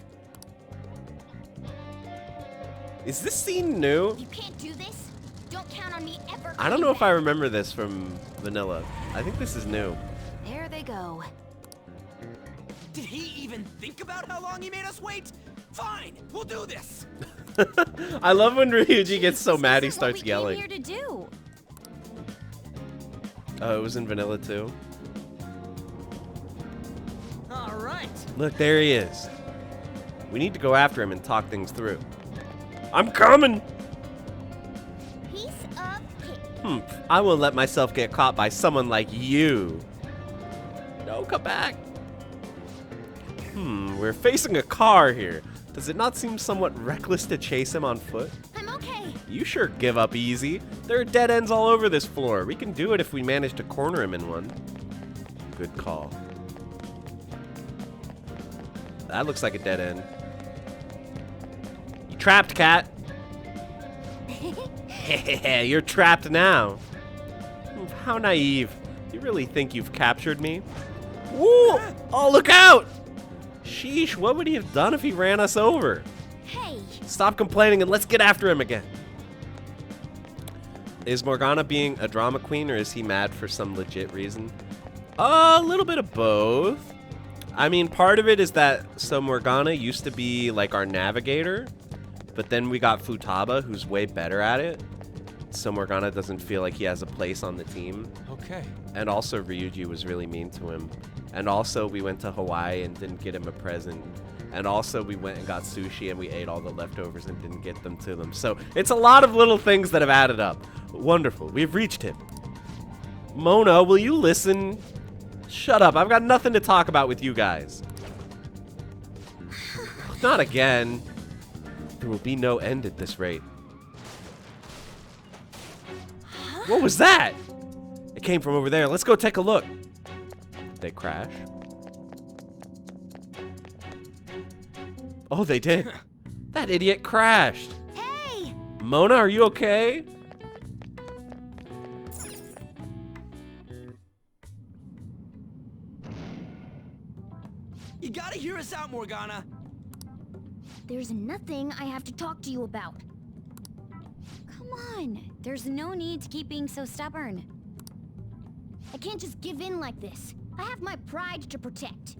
Is this scene new? If you can't do this, don't count on me ever. I don't know if I remember this from Vanilla. I think this is new. There they go. Did he even think about how long he made us wait? Fine, we'll do this. I love when Ryuji gets so This mad he isn't what starts we yelling. Came here to do. Oh, it was in Vanilla too? All right. Look, there he is. We need to go after him and talk things through. I'm coming! Piece of cake. I won't let myself get caught by someone like you. No, come back. We're facing a car here. Does it not seem somewhat reckless to chase him on foot? I'm okay. You sure give up easy. There are dead ends all over this floor. We can do it if we manage to corner him in one. Good call. That looks like a dead end. You trapped, cat. You're trapped now. How naive. You really think you've captured me? Woo! Oh, look out! Sheesh, what would he have done if he ran us over? Hey. Stop complaining and let's get after him again. Is Morgana being a drama queen or is he mad for some legit reason? A little bit of both. I mean, part of it is that so Morgana used to be like our navigator, but then we got Futaba who's way better at it. So Morgana doesn't feel like he has a place on the team. Okay. And also Ryuji was really mean to him. And also we went to Hawaii and didn't get him a present. And also we went and got sushi and we ate all the leftovers and didn't get them to them. So it's a lot of little things that have added up. Wonderful. We've reached him. Mona, will you listen? Shut up. I've got nothing to talk about with you guys. Not again. There will be no end at this rate. What was that? It came from over there. Let's go take a look. They crash? Oh, they did. That idiot crashed. Hey. Mona, are you okay? You gotta hear us out, Morgana. There's nothing I have to talk to you about. Come on. There's no need to keep being so stubborn. I can't just give in like this. I have my pride to protect.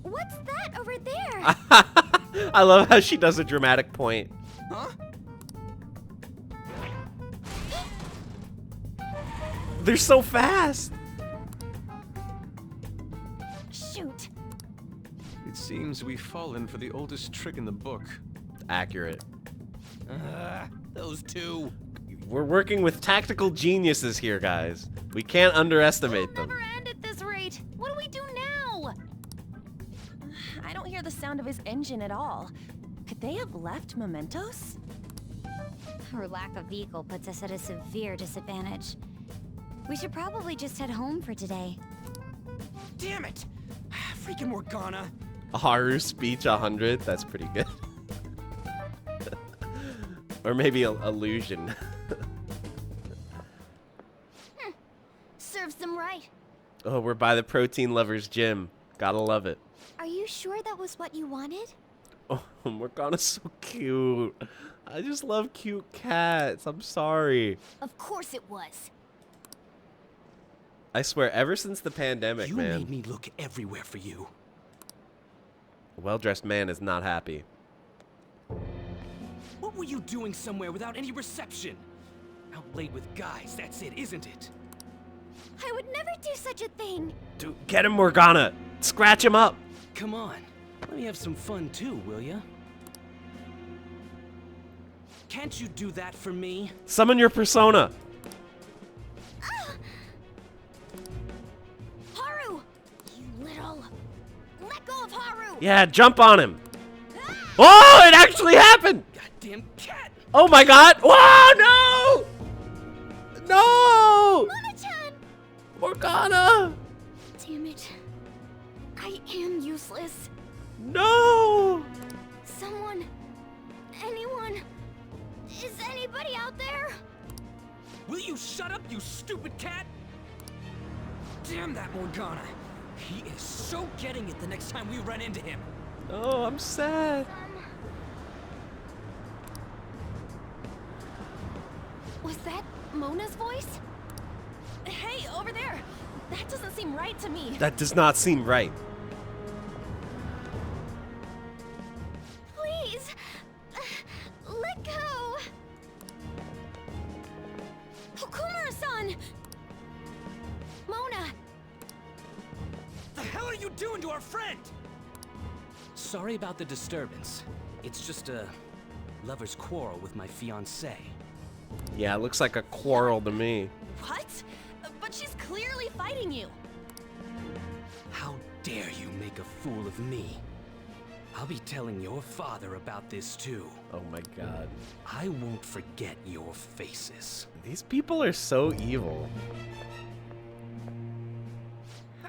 What's that over there? I love how she does a dramatic point. Huh? They're so fast. Shoot. It seems we've fallen for the oldest trick in the book. Accurate. Those two. We're working with tactical geniuses here, guys. We can't underestimate It'll them. never end at this rate. What do we do now? I don't hear the sound of his engine at all. Could they have left mementos? Our lack of vehicle puts us at a severe disadvantage. We should probably just head home for today. Damn it! Freaking Morgana. Haru speech 100. That's pretty good. Or maybe illusion. Serves them right. Oh, we're by the protein lovers gym. Gotta love it. Are you sure that was what you wanted? Oh, Morgana's so cute. I just love cute cats. I'm sorry. Of course it was. I swear, ever since the pandemic, You man, made me look everywhere for you. a well-dressed man is not happy. What were you doing somewhere without any reception? Out late with guys, that's it, isn't it? I would never do such a thing. Dude, get him, Morgana. Scratch him up. Come on, let me have some fun too, will ya? Can't you do that for me? Summon your persona. Haru! You little... Let go of Haru! Yeah, jump on him. Oh, it actually happened. Goddamn cat! Oh my god. Whoa, no. No. Mona-chan! Morgana! Damn it. I am useless. No! Someone... anyone... is anybody out there? Will you shut up, you stupid cat? Damn that Morgana. He is so getting it the next time we run into him. Oh, I'm sad. Was that Mona's voice? Hey, over there! That doesn't seem right to me. That does not seem right. Please! Let go! Okumura-san! Mona! The hell are you doing to our friend? Sorry about the disturbance. It's just a lover's quarrel with my fiancée. Yeah, it looks like a quarrel to me. What? But she's clearly fighting you. How dare you make a fool of me? I'll be telling your father about this too. Oh my god. I won't forget your faces. These people are so evil.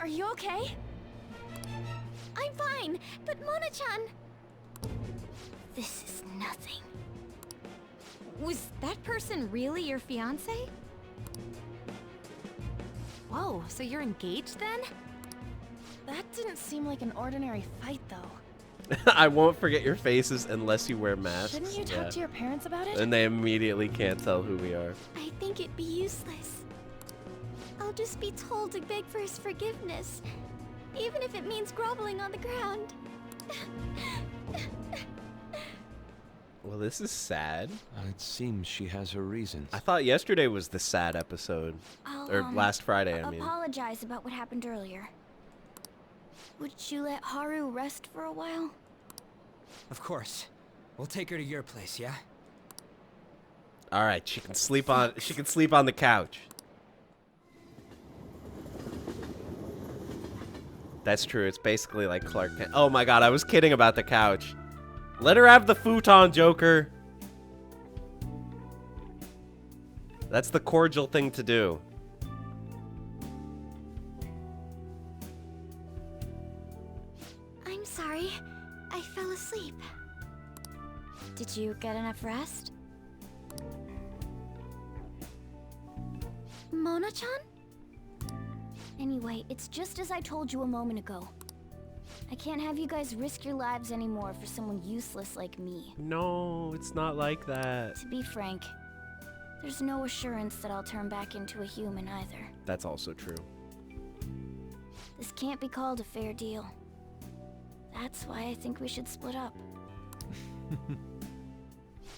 Are you okay? I'm fine, but Mona-chan... This is nothing. Was that person really your fiance? Whoa, so you're engaged then? That didn't seem like an ordinary fight, though. I won't forget your faces unless you wear masks. Shouldn't you talk to your parents about it? And they immediately can't tell who we are. I think it'd be useless. I'll just be told to beg for his forgiveness, even if it means groveling on the ground. Well, this is sad. It seems she has her reasons. I thought yesterday was the sad episode. Or last Friday, I mean. Apologize about what happened earlier. Would you let Haru rest for a while? Of course. We'll take her to your place, yeah? All right, she can sleep on the couch. That's true. It's basically like Clark Kent. Oh my god, I was kidding about the couch. Let her have the futon, Joker. That's the cordial thing to do. I'm sorry. I fell asleep. Did you get enough rest? Mona-chan? Anyway, it's just as I told you a moment ago. I can't have you guys risk your lives anymore for someone useless like me. No, it's not like that. To be frank, there's no assurance that I'll turn back into a human either. That's also true. This can't be called a fair deal. That's why I think we should split up.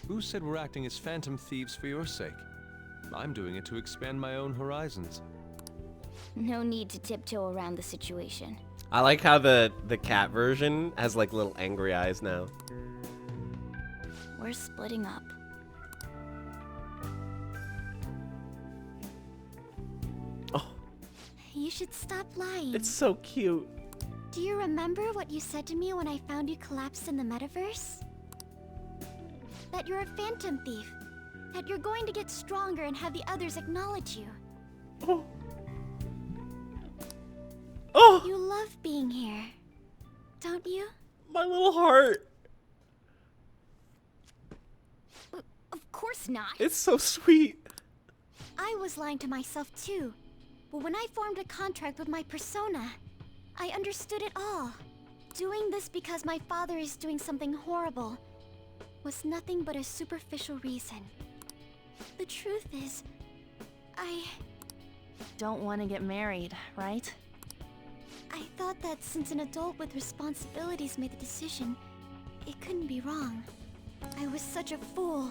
Who said we're acting as phantom thieves for your sake? I'm doing it to expand my own horizons. No need to tiptoe around the situation. I like how the cat version has like little angry eyes now. We're splitting up. Oh, You should stop lying. it's so cute. Do you remember what you said to me when I found you collapsed in the metaverse? That you're a phantom thief. That you're going to get stronger and have the others acknowledge you. Oh. Oh, You love being here, don't you? my little heart. Of course not. It's so sweet. I was lying to myself too. But when I formed a contract with my persona, I understood it all. Doing this because my father is doing something horrible was nothing but a superficial reason. The truth is, I Don't want to get married, right? thought that since an adult with responsibilities made the decision, it couldn't be wrong. I was such a fool,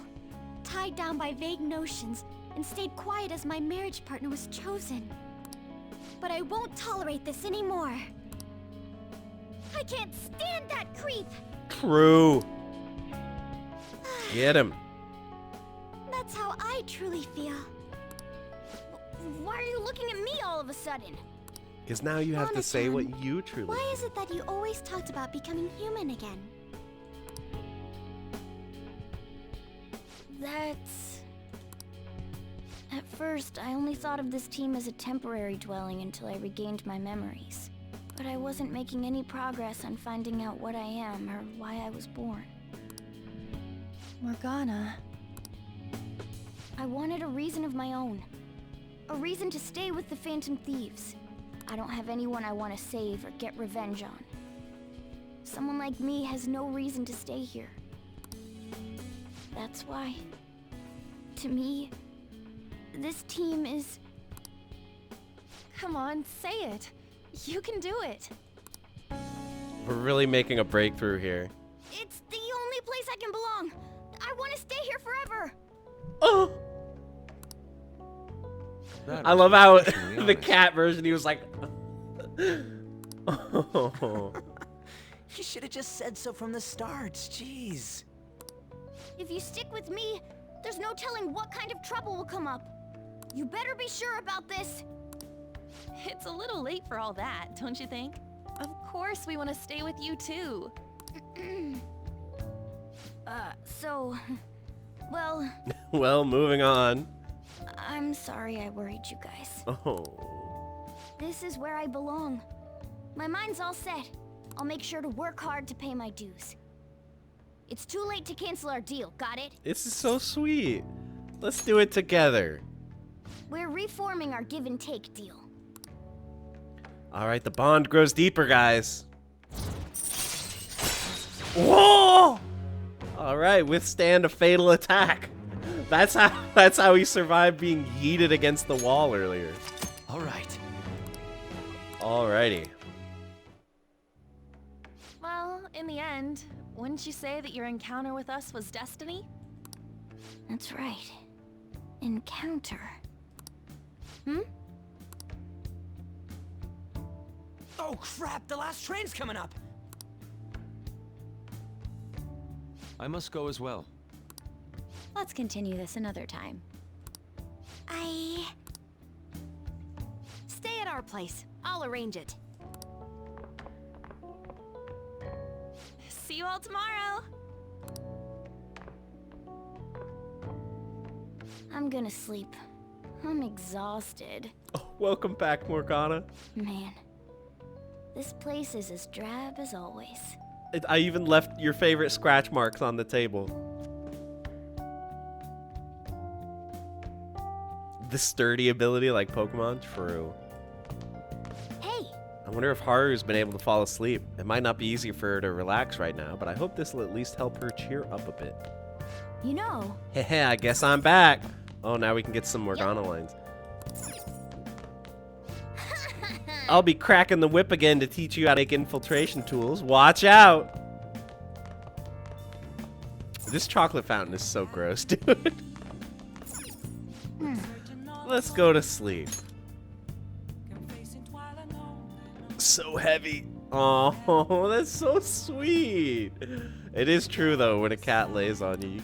tied down by vague notions, and stayed quiet as my marriage partner was chosen. But I won't tolerate this anymore. I can't stand that creep! True. Get him. That's how I truly feel. Why are you looking at me all of a sudden? Because now you have to say Mona-chan, what you truly Why is it that you always talked about becoming human again? At first, I only thought of this team as a temporary dwelling until I regained my memories. But I wasn't making any progress on finding out what I am or why I was born. Morgana. I wanted a reason of my own. A reason to stay with the Phantom Thieves. I don't have anyone I want to save or get revenge on. Someone like me has no reason to stay here. That's why, to me, this team is... Come on, say it. You can do it. We're really making a breakthrough here. It's the only place I can belong. I want to stay here forever. Oh! That I was love how extremely the honest. cat version, he was like... Oh. You should have just said so from the start. Jeez. If you stick with me, there's no telling what kind of trouble will come up. You better be sure about this. It's a little late for all that, don't you think? Of course we want to stay with you too. Well, Well, moving on. I'm sorry I worried you guys. Oh. This is where I belong. My mind's all set. I'll make sure to work hard to pay my dues. It's too late to cancel our deal, got it? This is so sweet. Let's do it together. We're reforming our give and take deal. All right, the bond grows deeper, guys. Whoa! All right, withstand a fatal attack. That's how he survived being yeeted against the wall earlier. All right. Alrighty. Well, in the end, wouldn't you say that your encounter with us was destiny? That's right. Encounter. Oh crap! The last train's coming up. I must go as well. Let's continue this another time. Stay at our place. I'll arrange it. See you all tomorrow. I'm gonna sleep. I'm exhausted. Oh, welcome back, Morgana. Man, this place is as drab as always. I even left your favorite scratch marks on the table. The sturdy ability like Pokemon? True. Hey, I wonder if Haru's been able to fall asleep. It might not be easy for her to relax right now, but I hope this will at least help her cheer up a bit. you know, Heh, I guess I'm back. Oh, now we can get some Morgana lines. I'll be cracking the whip again to teach you how to make infiltration tools. Watch out! This chocolate fountain is so gross, dude. Let's go to sleep. So heavy. Oh, that's so sweet. It is true though, when a cat lays on you,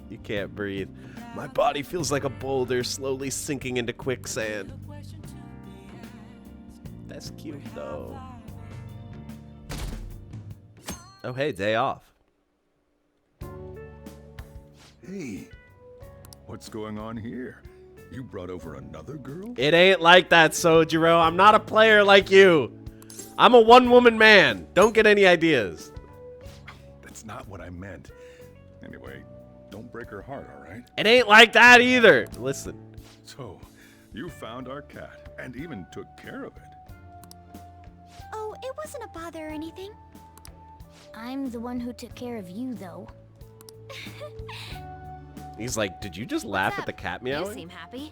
you can't breathe. My body feels like a boulder slowly sinking into quicksand. That's cute though. Oh hey, day off. Hey, what's going on here? You brought over another girl? It ain't like that, Sojiro. I'm not a player like you. I'm a one-woman man. Don't get any ideas. That's not what I meant. Anyway, don't break her heart, all right? It ain't like that either. Listen. So, you found our cat and even took care of it. oh, it wasn't a bother or anything. I'm the one who took care of you, though. He's like, did you just laugh at up? the cat You meowing? seem happy.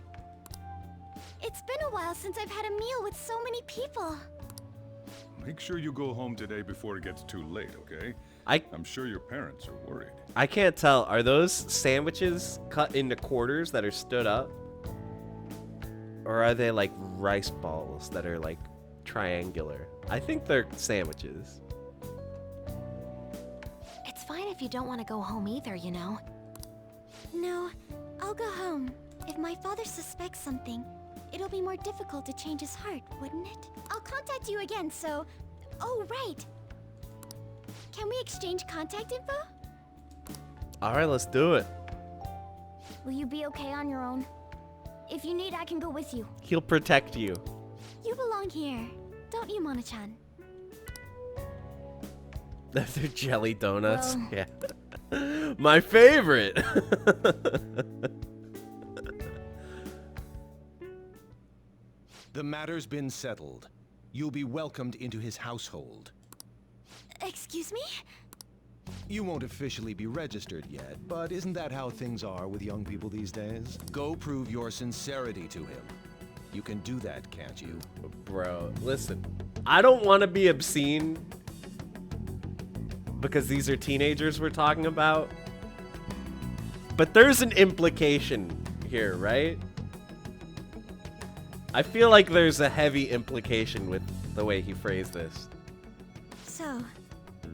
It's been a while since I've had a meal with so many people. Make sure you go home today before it gets too late, okay? I'm sure your parents are worried. I can't tell. Are those sandwiches cut into quarters that are stood up? Or are they like rice balls that are like triangular? I think they're sandwiches. It's fine if you don't want to go home either, you know. No, I'll go home. If my father suspects something, it'll be more difficult to change his heart, wouldn't it? I'll contact you again, so... Oh, right. Can we exchange contact info? All right, let's do it. Will you be okay on your own? If you need, I can go with you. He'll protect you. You belong here, don't you, Mona-chan? Those are jelly donuts. Well- Yeah. My favorite. The matter's been settled. You'll be welcomed into his household. Excuse me? You won't officially be registered yet, but isn't that how things are with young people these days? Go prove your sincerity to him. You can do that, can't you? Bro, listen. I don't want to be obscene because these are teenagers we're talking about. But there's an implication here, right? I feel like there's a heavy implication with the way he phrased this. So,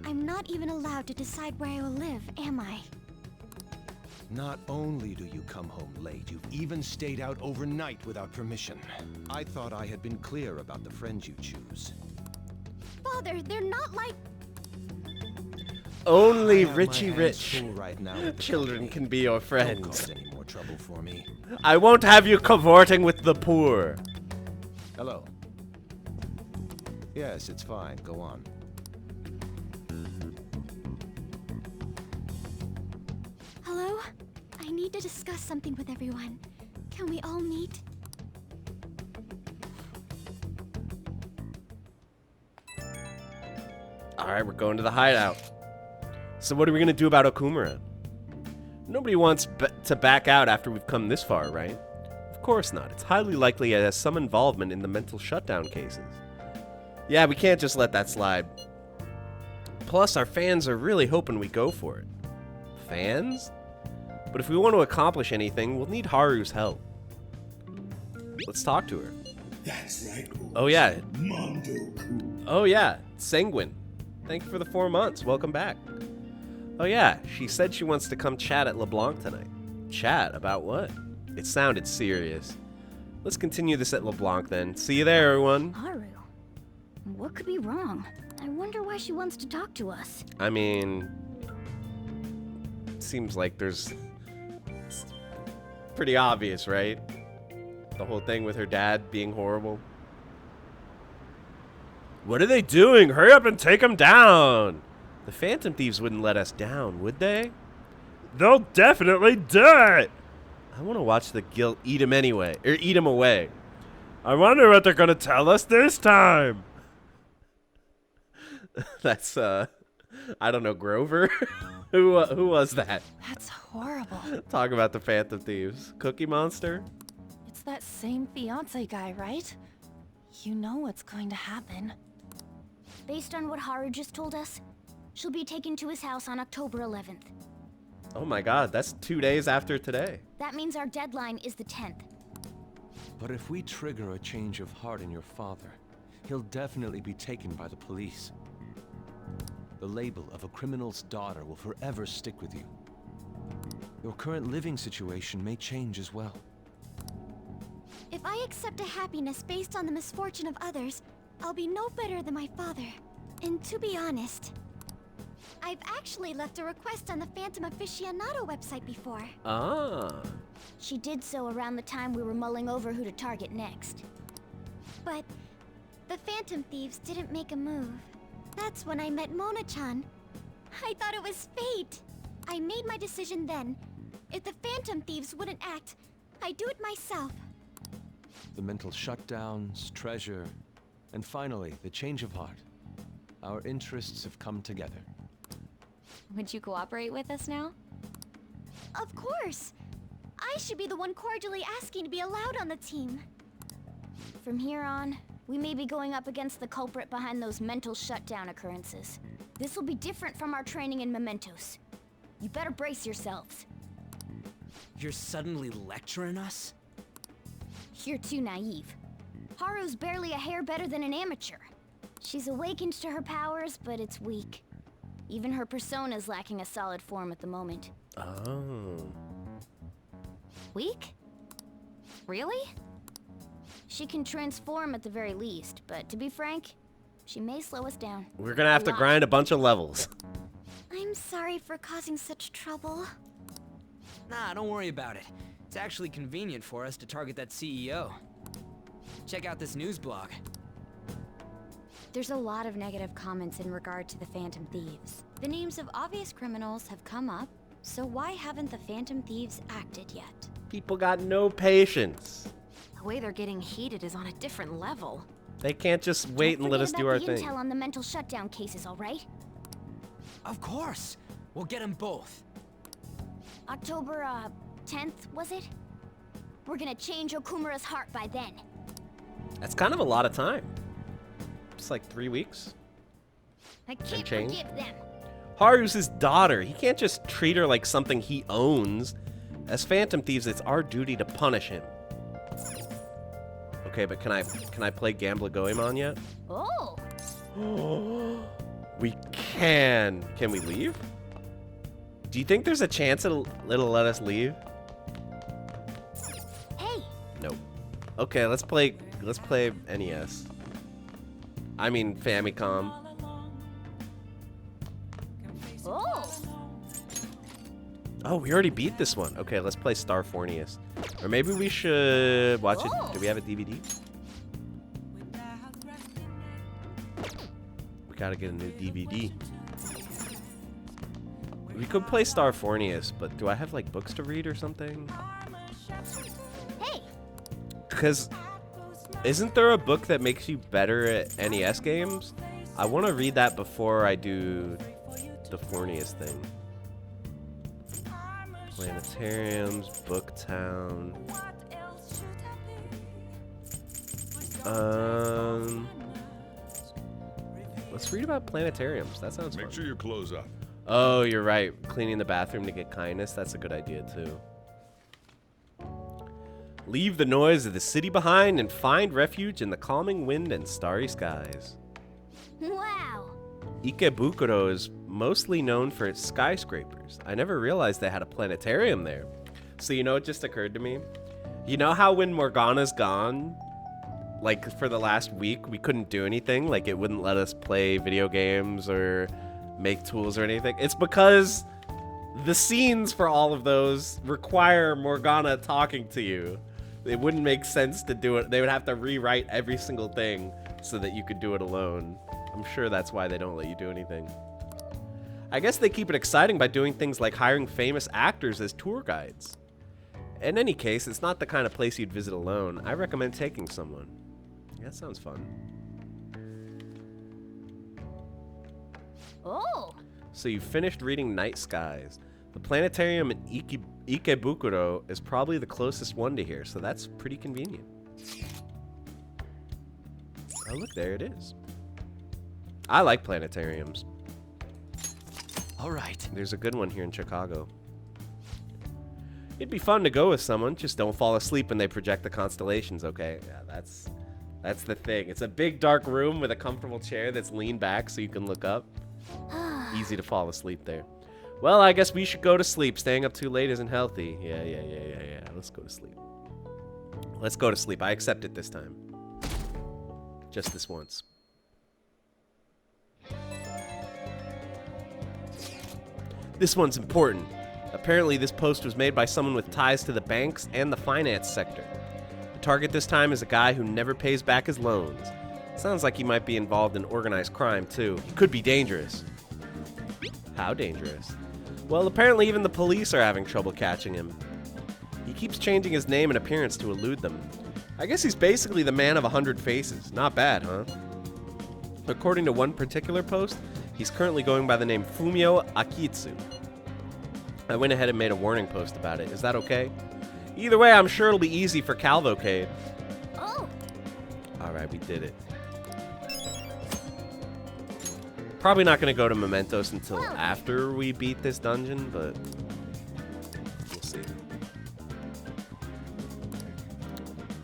I'm not even allowed to decide where I will live, am I? Not only do you come home late, you've even stayed out overnight without permission. I thought I had been clear about the friends you choose. Father, they're not like... Only I have my Richie hands Rich full right now with the children company. can be your Don't friends. cause any more trouble for me. I won't have you cavorting with the poor. Hello. Yes, it's fine. Go on. Hello? I need to discuss something with everyone. Can we all meet? Alright, we're going to the hideout. So what are we going to do about Okumura? Nobody wants to back out after we've come this far, right? Of course not. It's highly likely it has some involvement in the mental shutdown cases. Yeah, we can't just let that slide. Plus, our fans are really hoping we go for it. Fans? But if we want to accomplish anything, we'll need Haru's help. Let's talk to her. That's right. Oh yeah. Mondo-kun. Oh yeah, Sanguine. Thank you for the 4 months. Welcome back. Oh yeah, she said she wants to come chat at LeBlanc tonight. Chat? About what? It sounded serious. Let's continue this at LeBlanc then. See you there, everyone. Haru? What could be wrong? I wonder why she wants to talk to us. I mean, seems like it's pretty obvious, right? The whole thing with her dad being horrible. What are they doing? Hurry up and take them down! The Phantom Thieves wouldn't let us down, would they? They'll definitely do it! I want to watch the guild eat him anyway, or eat him away. I wonder what they're gonna tell us this time. That's I don't know, Grover. who was that? That's horrible. Talk about the Phantom Thieves. Cookie Monster. It's that same fiance guy, right? You know what's going to happen. Based on what Haru just told us, she'll be taken to his house on October 11th. Oh my God, that's 2 days after today. That means our deadline is the 10th. But if we trigger a change of heart in your father, he'll definitely be taken by the police. The label of a criminal's daughter will forever stick with you. Your current living situation may change as well. If I accept a happiness based on the misfortune of others, I'll be no better than my father. And to be honest, I've actually left a request on the Phantom Aficionado website before. Ah. She did so around the time we were mulling over who to target next. But the Phantom Thieves didn't make a move. That's when I met Mona-chan. I thought it was fate. I made my decision then. If the Phantom Thieves wouldn't act, I'd do it myself. The mental shutdowns, treasure, and finally, the change of heart. Our interests have come together. Would you cooperate with us now? Of course! I should be the one cordially asking to be allowed on the team. From here on, we may be going up against the culprit behind those mental shutdown occurrences. This will be different from our training in Mementos. You better brace yourselves. You're suddenly lecturing us? You're too naive. Haru's barely a hair better than an amateur. She's awakened to her powers, but it's weak. Even her persona's lacking a solid form at the moment. Oh. Weak? Really? She can transform at the very least, but to be frank, she may slow us down. We're gonna have to lot. grind a bunch of levels. I'm sorry for causing such trouble. Nah, don't worry about it. It's actually convenient for us to target that CEO. Check out this news blog. There's a lot of negative comments in regard to the Phantom Thieves. The names of obvious criminals have come up, so why haven't the Phantom Thieves acted yet? People got no patience. The way they're getting heated is on a different level. They can't just wait and let us do our thing. Intel on the mental shutdown cases, all right? Of course! We'll get them both. October, 10th, was it? We're gonna change Okumura's heart by then. That's kind of a lot of time. It's like 3 weeks. I can't change. forgive them. Haru's his daughter. He can't just treat her like something he owns. As Phantom Thieves, it's our duty to punish him. Okay, but can I play Gambler Goemon yet? Oh! We can. Can we leave? Do you think there's a chance it'll let us leave? Hey! Nope. Okay, let's play NES. I mean Famicom. Oh! Oh, we already beat this one. Okay, let's play Star Fornius. Or maybe we should watch it. Do we have a DVD? We gotta get a new DVD. We could play Star Fornius, but do I have like books to read or something? Hey! Because isn't there a book that makes you better at NES games? I want to read that before I do the Fornius thing. Planetariums, Booktown. Let's read about planetariums. That sounds fun. Make sure you close up. Oh, you're right. Cleaning the bathroom to get kindness. That's a good idea, too. Leave the noise of the city behind and find refuge in the calming wind and starry skies. Wow! Ikebukuro is mostly known for its skyscrapers. I never realized they had a planetarium there. So you know, it just occurred to me. You know how when Morgana's gone, like for the last week, we couldn't do anything? Like it wouldn't let us play video games or make tools or anything? It's because the scenes for all of those require Morgana talking to you. It wouldn't make sense to do it. They would have to rewrite every single thing so that you could do it alone. I'm sure that's why they don't let you do anything. I guess they keep it exciting by doing things like hiring famous actors as tour guides. In any case, it's not the kind of place you'd visit alone. I recommend taking someone. Yeah, that sounds fun. Oh! So you finished reading Night Skies. The planetarium in Ikebukuro is probably the closest one to here, so that's pretty convenient. Oh, look, there it is. I like planetariums. All right. There's a good one here in Chicago. It'd be fun to go with someone, just don't fall asleep when they project the constellations, okay? Yeah, that's the thing. It's a big dark room with a comfortable chair that's leaned back so you can look up. Easy to fall asleep there. Well, I guess we should go to sleep. Staying up too late isn't healthy. Yeah. Let's go to sleep. Let's go to sleep. I accept it this time. Just this once. This one's important. Apparently, this post was made by someone with ties to the banks and the finance sector. The target this time is a guy who never pays back his loans. Sounds like he might be involved in organized crime, too. He could be dangerous. How dangerous? Well, apparently even the police are having trouble catching him. He keeps changing his name and appearance to elude them. I guess he's basically the man of 100 faces. Not bad, huh? According to one particular post, he's currently going by the name Fumio Akitsu. I went ahead and made a warning post about it. Is that okay? Either way, I'm sure it'll be easy for Calvocade. Oh! Alright, we did it. Probably not going to go to Mementos until after we beat this dungeon, but we'll see.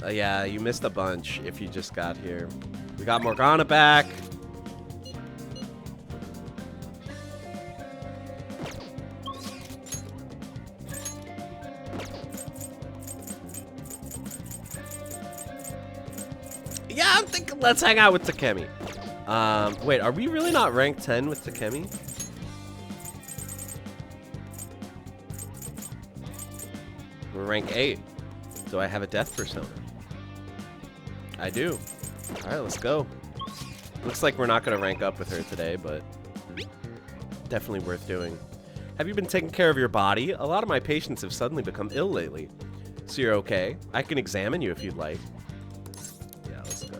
Yeah, you missed a bunch if you just got here. We got Morgana back. Yeah, I'm thinking let's hang out with Takemi. Wait, are we really not ranked 10 with Takemi? We're rank 8. Do I have a death persona? I do. Alright, let's go. Looks like we're not going to rank up with her today, but definitely worth doing. Have you been taking care of your body? A lot of my patients have suddenly become ill lately. So you're okay? I can examine you if you'd like. Yeah, let's go.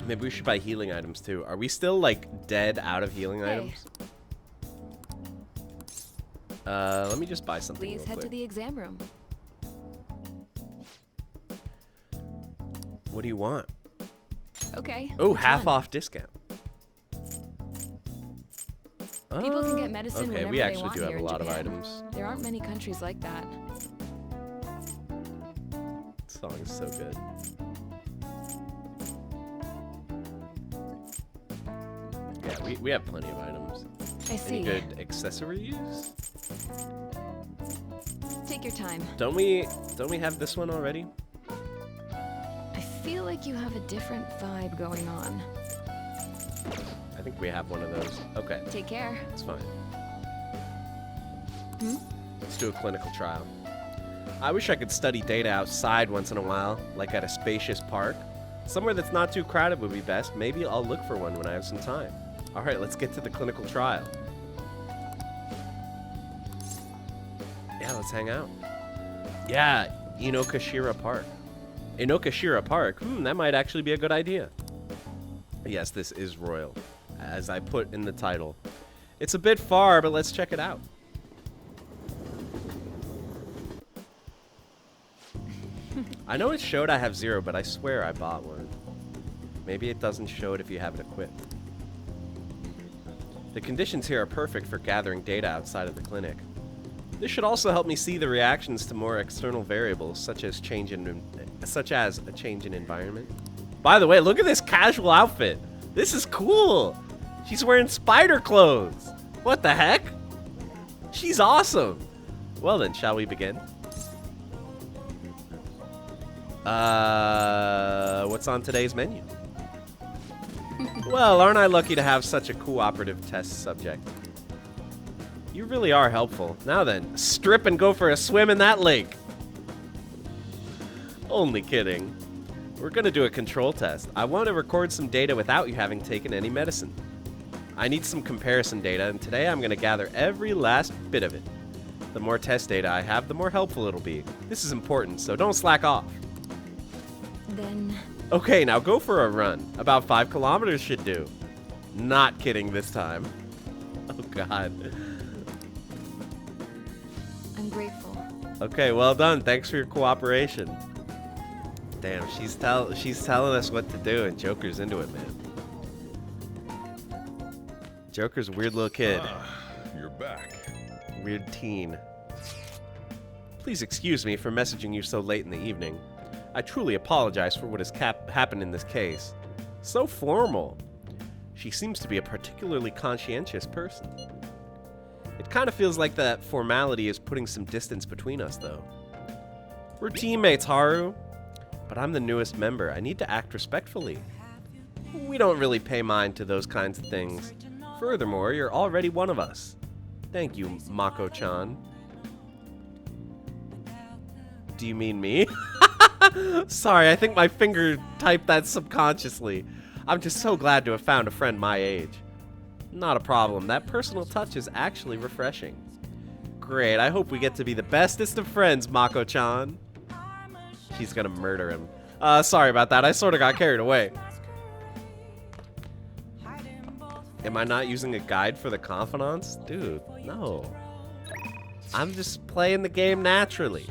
Maybe we should buy healing items too. Are we still like dead out of healing items? Let me just buy something real Please head quick. to the exam room. What do you want? Okay. Oh, which half one? off discount. People can get medicine okay, whenever we they actually want do have here a in lot of Japan. items. There aren't many countries like that. This song is so good. Yeah, we have plenty of items. I see. Any good accessories? Take your time. Don't we have this one already? I feel like you have a different vibe going on. I think we have one of those. Okay, Take care. it's fine. Hmm? Let's do a clinical trial. I wish I could study data outside once in a while, like at a spacious park. Somewhere that's not too crowded would be best. Maybe I'll look for one when I have some time. All right, let's get to the clinical trial. Yeah, let's hang out. Yeah, Inokashira Park. Inokashira Park. That might actually be a good idea. Yes, this is royal, as I put in the title. It's a bit far, but let's check it out. I know it showed I have 0, but I swear I bought one. Maybe it doesn't show it if you have it equipped. The conditions here are perfect for gathering data outside of the clinic. This should also help me see the reactions to more external variables, such as a change in environment. By the way, look at this casual outfit. This is cool. She's wearing spider clothes. What the heck? She's awesome. Well then, shall we begin? What's on today's menu? Well, aren't I lucky to have such a cooperative test subject? You really are helpful. Now then, strip and go for a swim in that lake. Only kidding. We're gonna do a control test. I want to record some data without you having taken any medicine. I need some comparison data, and today I'm gonna gather every last bit of it. The more test data I have, the more helpful it'll be. This is important, so don't slack off. Then... Okay, now go for a run. About 5 kilometers should do. Not kidding this time. Oh, God. I'm grateful. Okay, well done. Thanks for your cooperation. Damn, she's telling us what to do, and Joker's into it, man. Joker's a weird little kid. You're back. Weird teen. Please excuse me for messaging you so late in the evening. I truly apologize for what has happened in this case. So formal. She seems to be a particularly conscientious person. It kind of feels like that formality is putting some distance between us, though. We're teammates, Haru. But I'm the newest member. I need to act respectfully. We don't really pay mind to those kinds of things. Furthermore, you're already one of us. Thank you, Mako-chan. Do you mean me? Sorry, I think my finger typed that subconsciously. I'm just so glad to have found a friend my age. Not a problem. That personal touch is actually refreshing. Great. I hope we get to be the bestest of friends, Mako-chan. She's gonna murder him. Sorry about that. I sort of got carried away. Am I not using a guide for the confidants? Dude, no. I'm just playing the game naturally.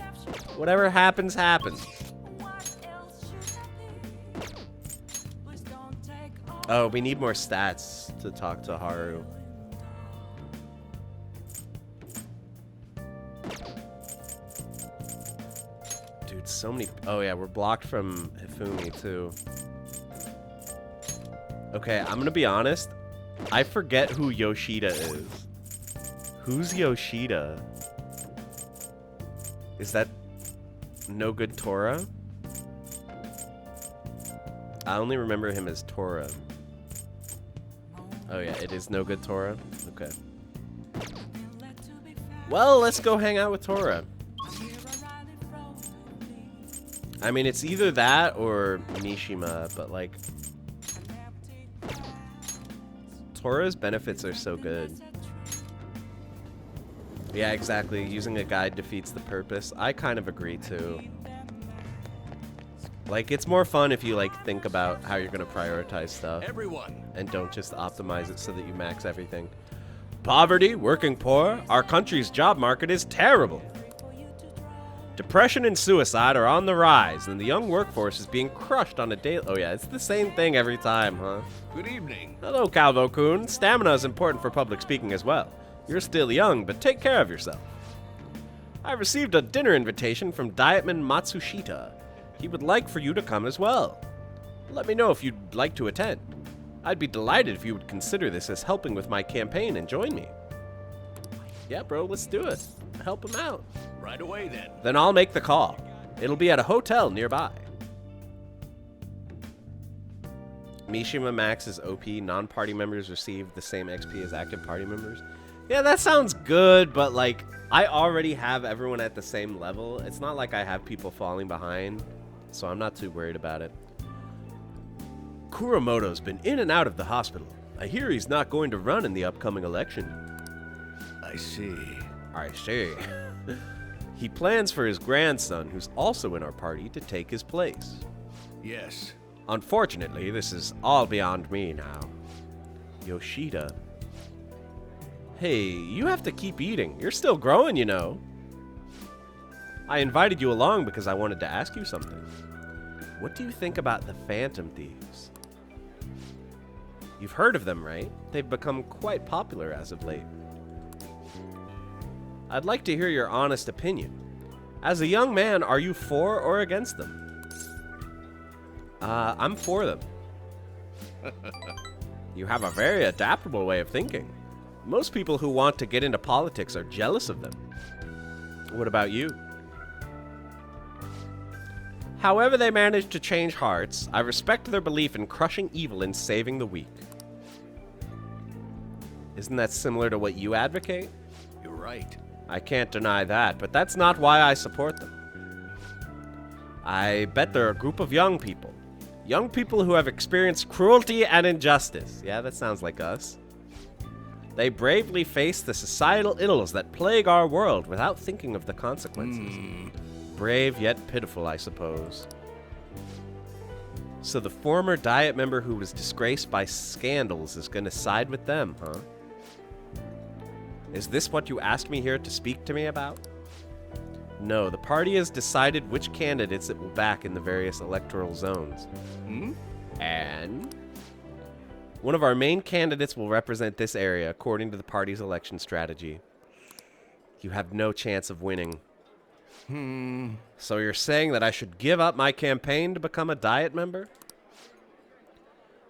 Whatever happens, happens. Oh, we need more stats to talk to Haru. Dude, so many... Oh, yeah, we're blocked from Hifumi, too. Okay, I'm gonna be honest. I forget who Yoshida is. Who's Yoshida? Is that No Good Tora? I only remember him as Tora. Oh yeah, it is No Good Tora? Okay. Well, let's go hang out with Tora. I mean, it's either that or Mishima, but like... Tora's benefits are so good. Yeah, exactly. Using a guide defeats the purpose. I kind of agree, too. Like, it's more fun if you, like, think about how you're going to prioritize stuff. Everyone. And don't just optimize it so that you max everything. Poverty, working poor, our country's job market is terrible. Depression and suicide are on the rise, and the young workforce is being crushed on a daily... Oh, yeah, it's the same thing every time, huh? Good evening. Hello, Calvo-kun. Stamina is important for public speaking as well. You're still young, but take care of yourself. I received a dinner invitation from Dietman Matsushita. He would like for you to come as well. Let me know if you'd like to attend. I'd be delighted if you would consider this as helping with my campaign and join me. Yeah, bro, let's do it. Help him out. Right away, then. Then I'll make the call. It'll be at a hotel nearby. Mishima Max is OP. Non-party members receive the same XP as active party members. Yeah, that sounds good, but like, I already have everyone at the same level. It's not like I have people falling behind, so I'm not too worried about it. Kuramoto's been in and out of the hospital. I hear he's not going to run in the upcoming election. I see. I see. He plans for his grandson, who's also in our party, to take his place. Yes. Unfortunately, this is all beyond me now. Yoshida. Hey, you have to keep eating. You're still growing, you know. I invited you along because I wanted to ask you something. What do you think about the Phantom Thieves? You've heard of them, right? They've become quite popular as of late. I'd like to hear your honest opinion. As a young man, are you for or against them? I'm for them. You have a very adaptable way of thinking. Most people who want to get into politics are jealous of them. What about you? However they manage to change hearts, I respect their belief in crushing evil and saving the weak. Isn't that similar to what you advocate? You're right. I can't deny that, but that's not why I support them. I bet they're a group of young people. Young people who have experienced cruelty and injustice. Yeah, that sounds like us. They bravely face the societal ills that plague our world without thinking of the consequences. Brave yet pitiful, I suppose. So the former Diet member who was disgraced by scandals is going to side with them, huh? Is this what you asked me here to speak to me about? No, the party has decided which candidates it will back in the various electoral zones. And one of our main candidates will represent this area according to the party's election strategy. You have no chance of winning. So you're saying that I should give up my campaign to become a Diet member?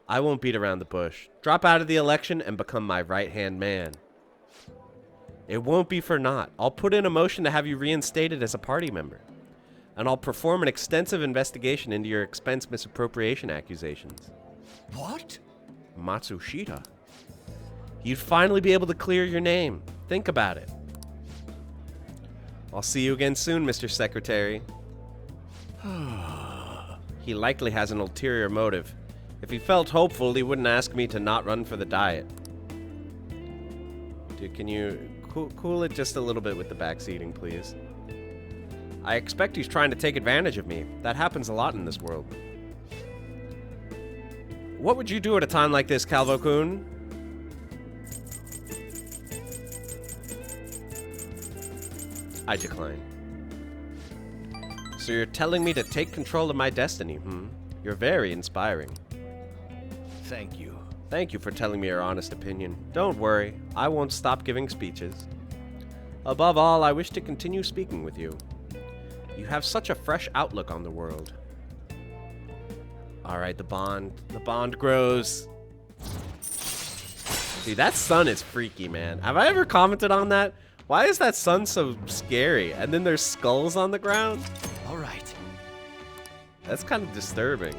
I won't beat around the bush. Drop out of the election and become my right-hand man. It won't be for naught. I'll put in a motion to have you reinstated as a party member. And I'll perform an extensive investigation into your expense misappropriation accusations. What? Matsushita. You'd finally be able to clear your name. Think about it. I'll see you again soon, Mr. Secretary. He likely has an ulterior motive. If he felt hopeful, he wouldn't ask me to not run for the Diet. Dude, can you cool it just a little bit with the backseating, please? I expect he's trying to take advantage of me. That happens a lot in this world. What would you do at a time like this, Calvo-kun? I decline. So you're telling me to take control of my destiny, You're very inspiring. Thank you. Thank you for telling me your honest opinion. Don't worry, I won't stop giving speeches. Above all, I wish to continue speaking with you. You have such a fresh outlook on the world. Alright, the bond grows. Dude, that sun is freaky, man. Have I ever commented on that? Why is that sun so scary? And then there's skulls on the ground? All right. That's kind of disturbing.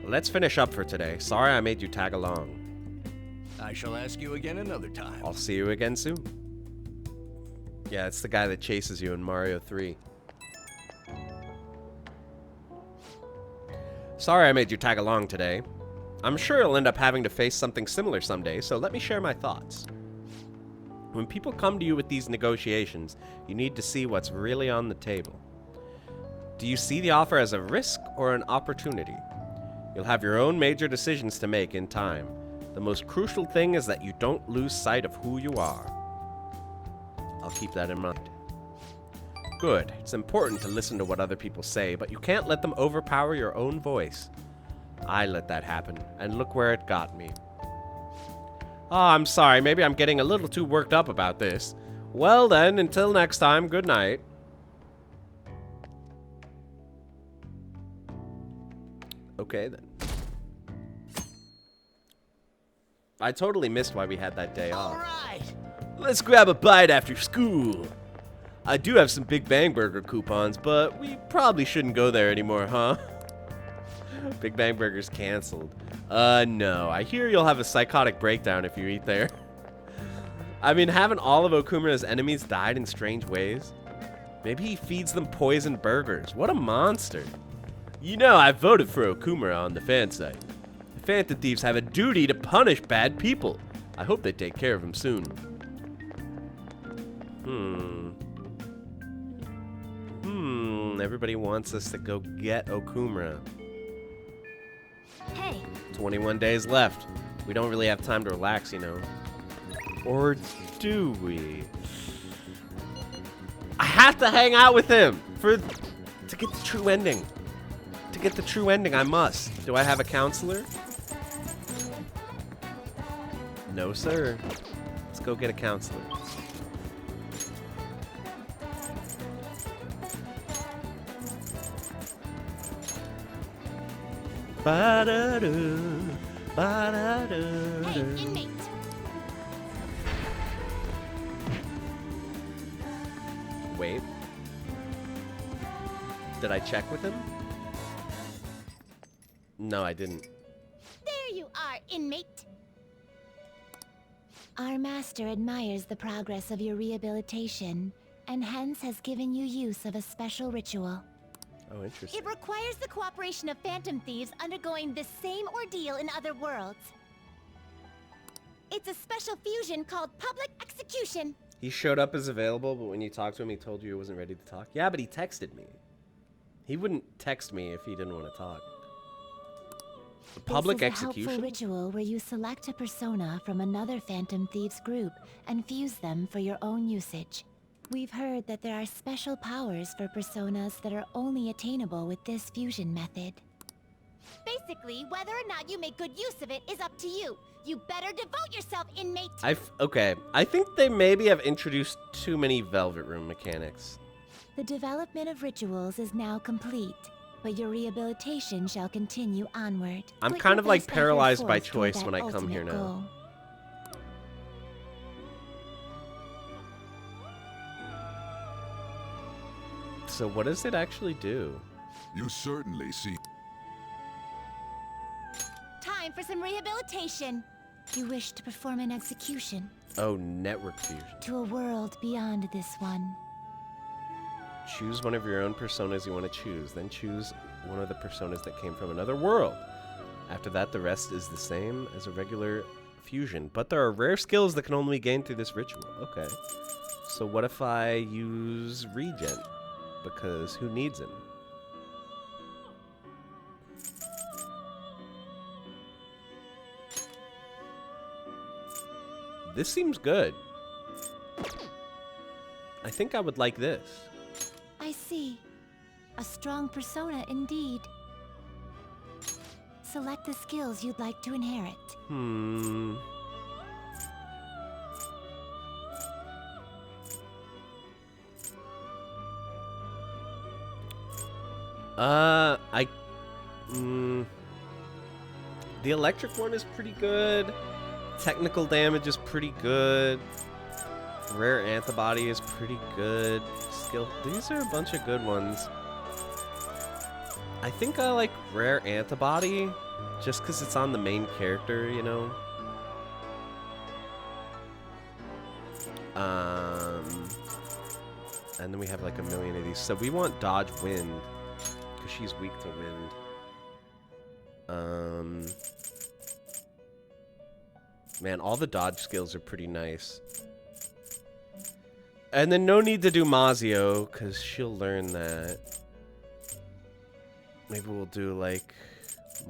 Let's finish up for today. Sorry I made you tag along. I shall ask you again another time. I'll see you again soon. Yeah, it's the guy that chases you in Mario 3. Sorry I made you tag along today. I'm sure you'll end up having to face something similar someday, so let me share my thoughts. When people come to you with these negotiations, you need to see what's really on the table. Do you see the offer as a risk or an opportunity? You'll have your own major decisions to make in time. The most crucial thing is that you don't lose sight of who you are. I'll keep that in mind. Good. It's important to listen to what other people say, but you can't let them overpower your own voice. I let that happen, and look where it got me. Oh, I'm sorry. Maybe I'm getting a little too worked up about this. Well then, until next time, good night. Okay, then. I totally missed why we had that day off. All right. Let's grab a bite after school. I do have some Big Bang Burger coupons, but we probably shouldn't go there anymore, huh? Big Bang Burger's canceled. No. I hear you'll have a psychotic breakdown if you eat there. I mean, haven't all of Okumura's enemies died in strange ways? Maybe he feeds them poisoned burgers. What a monster. You know, I voted for Okumura on the fan site. The Phantom Thieves have a duty to punish bad people. I hope they take care of him soon. Everybody wants us to go get Okumura. Hey. 21 days left. We don't really have time to relax, you know. Or do we? I have to hang out with him to get the true ending. To get the true ending, I must. Do I have a counselor? No, sir. Let's go get a counselor. Ba-da-doo, ba-da-doo. Hey, inmate. Wait. Did I check with him? No, I didn't. There you are, inmate. Our master admires the progress of your rehabilitation, and hence has given you use of a special ritual. Oh, interesting. It requires the cooperation of Phantom Thieves undergoing the same ordeal in other worlds. It's a special fusion called Public Execution. He showed up as available, but when you talked to him, he told you he wasn't ready to talk. Yeah, but he texted me. He wouldn't text me if he didn't want to talk. The Public Execution? This is a helpful ritual where you select a persona from another Phantom Thieves group and fuse them for your own usage. We've heard that there are special powers for personas that are only attainable with this fusion method. Basically, whether or not you make good use of it is up to you. You better devote yourself, inmate! Okay, I think they maybe have introduced too many Velvet Room mechanics. The development of rituals is now complete, but your rehabilitation shall continue onward. I'm Put kind your of like best paralyzed effort by forth toward choice that when I come here ultimate now. goal. So what does it actually do? You certainly see. Time for some rehabilitation. You wish to perform an execution Oh, network fusion. to a world beyond this one. Choose one of your own personas you want to choose. Then choose one of the personas that came from another world. After that, the rest is the same as a regular fusion. But there are rare skills that can only be gained through this ritual. Okay. So what if I use Regen? Because who needs him? This seems good. I think I would like this. I see. A strong persona indeed. Select the skills you'd like to inherit. The electric one is pretty good. Technical damage is pretty good. Rare antibody is pretty good. Skill. These are a bunch of good ones. I think I like rare antibody just because it's on the main character, you know. And then we have like a million of these. So we want dodge wind because she's weak to wind. Man, all the dodge skills are pretty nice. And then no need to do Mazio because she'll learn that. Maybe we'll do like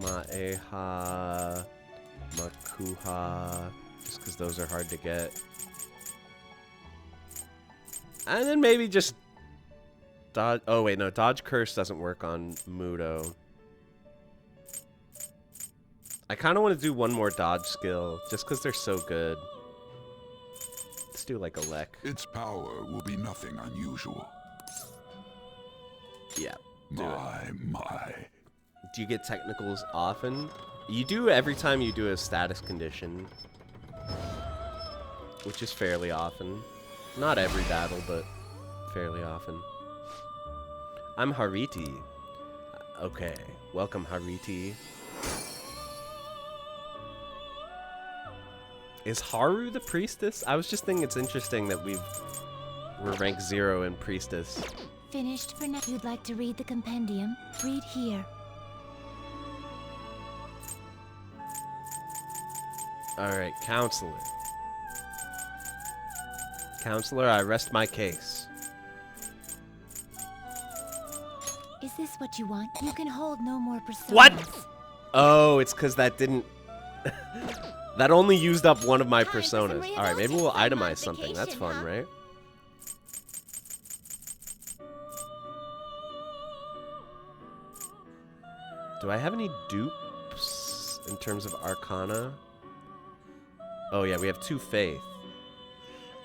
Maeha, Makuha, just because those are hard to get. And then maybe just dodge. Oh wait, no, dodge curse doesn't work on Mudo. I kind of want to do one more dodge skill just because they're so good. Let's do like a Lek. Its power will be nothing unusual. Yeah. My. Do you get technicals often? You do every time you do a status condition, which is fairly often. Not every battle, but fairly often. I'm Hariti. Okay, welcome Hariti. Is Haru the priestess? I was just thinking it's interesting that we're ranked 0 in priestess. Finished for now. If you'd like to read the compendium, read here. Alright, counselor. Counselor, I rest my case. Is this what you want? You can hold no more personas. What? Oh, it's because that didn't... that only used up one of my personas. Alright, maybe we'll itemize something. That's fun, right? Do I have any dupes in terms of Arcana? Oh yeah, we have 2 Faith.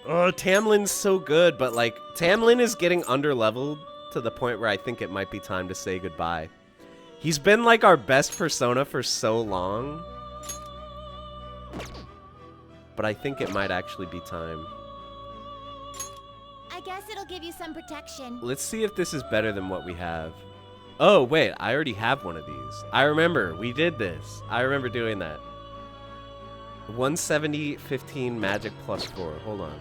Oh, Tamlin's so good, but like, Tamlin is getting under-leveled to the point where I think it might be time to say goodbye. He's been like our best persona for so long. But I think it might actually be time. I guess it'll give you some protection. Let's see if this is better than what we have. Oh, wait, I already have one of these. I remember, we did this. I remember doing that. 170, 15, magic plus 4. Hold on.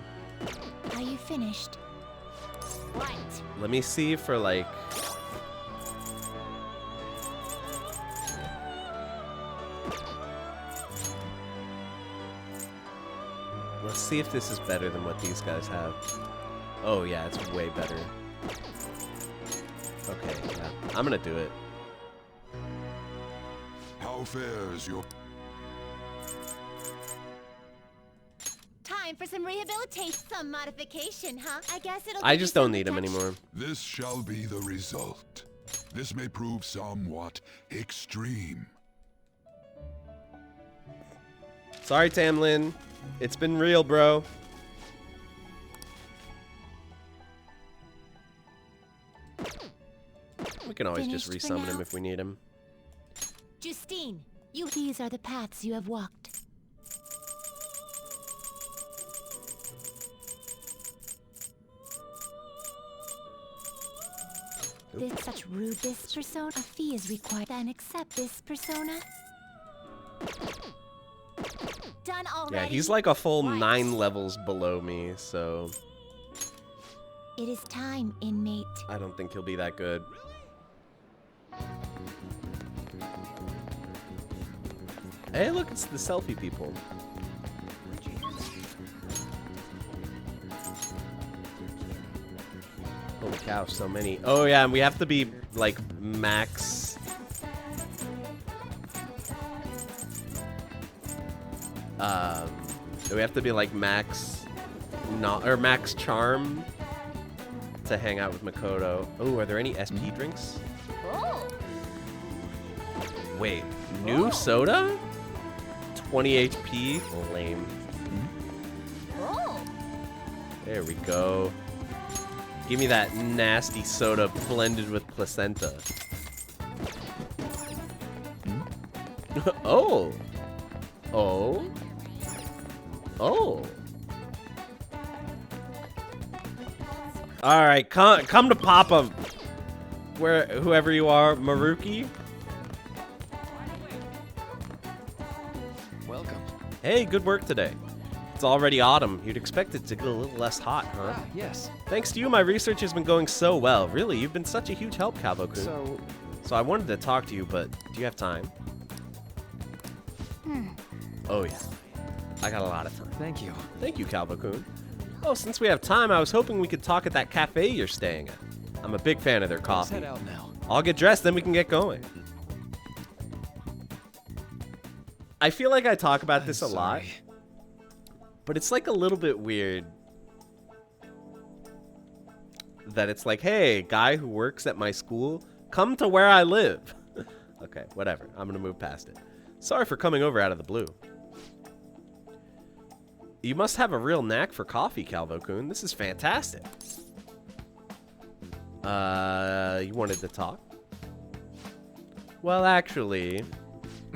Are you finished? What? Let me see for like... Let's see if this is better than what these guys have. Oh yeah, it's way better. Okay, yeah. I'm gonna do it. How fares your... Time for some rehabilitation, some modification, huh? I guess it'll. I just don't need him anymore. This shall be the result. This may prove somewhat extreme. Sorry, Tamlin. It's been real, bro. We can always just resummon him if we need him. Justine, these are the paths you have walked. Such rude. This persona, a fee is required. Then accept this persona. Done already. Yeah, he's like a full 9 levels below me, so... It is time, inmate. I don't think he'll be that good. Hey, look, it's the selfie people. Holy cow, so many. Oh yeah, and we have to be like max. We have to be like max, max charm to hang out with Makoto. Oh, are there any SP drinks? Oh. Wait, new soda? 20 HP? Lame. Oh. There we go. Give me that nasty soda blended with placenta. Oh. Oh. Oh. All right, come to Papa. Whoever you are, Maruki. Welcome. Hey, good work today. It's It's already autumn. You'd expect it to get a little less hot, huh? Yes. Thanks to you, my research has been going so well. Really, you've been such a huge help, Calvo-kun. So I wanted to talk to you, but do you have time? Oh, yeah. I got a lot of time. Thank you. Thank you, Calvo-kun. Oh, since we have time, I was hoping we could talk at that cafe you're staying at. I'm a big fan of their coffee. Let's head out now. I'll get dressed, then we can get going. I feel like I talk about this a lot, but it's like a little bit weird that it's like, hey, guy who works at my school, come to where I live. Okay, whatever. I'm going to move past it. Sorry for coming over out of the blue. You must have a real knack for coffee, Calvo-kun. This is fantastic. You wanted to talk? Well, actually,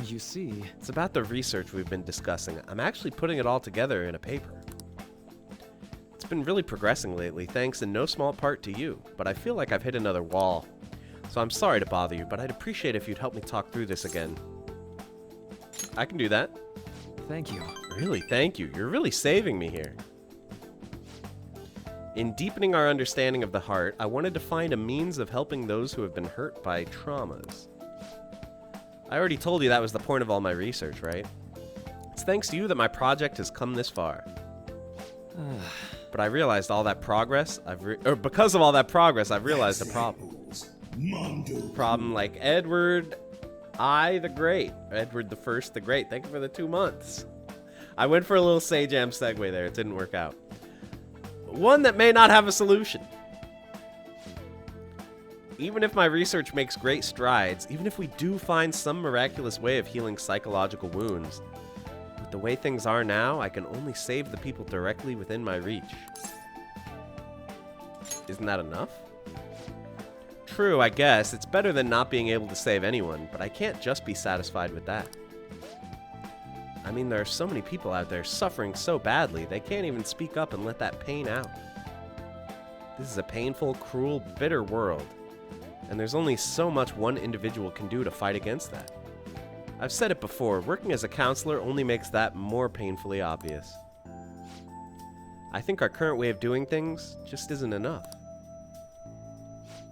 you see, it's about the research we've been discussing. I'm actually putting it all together in a paper. It's been really progressing lately, thanks in no small part to you, but I feel like I've hit another wall. So I'm sorry to bother you, but I'd appreciate if you'd help me talk through this again. I can do that. Thank you. Really, thank you. You're really saving me here. In deepening our understanding of the heart, I wanted to find a means of helping those who have been hurt by traumas. I already told you that was the point of all my research, right? It's thanks to you that my project has come this far. But I realized all that progress, because of all that progress, I've realized a problem. Problem like Edward the Great. Edward the First the Great. Thank you for the 2 months. I went for a little Sajam segue there. It didn't work out. One that may not have a solution. Even if my research makes great strides, even if we do find some miraculous way of healing psychological wounds, with the way things are now, I can only save the people directly within my reach. Isn't that enough? True, I guess. It's better than not being able to save anyone, but I can't just be satisfied with that. I mean, there are so many people out there suffering so badly, they can't even speak up and let that pain out. This is a painful, cruel, bitter world, and there's only so much one individual can do to fight against that. I've said it before, working as a counselor only makes that more painfully obvious. I think our current way of doing things just isn't enough.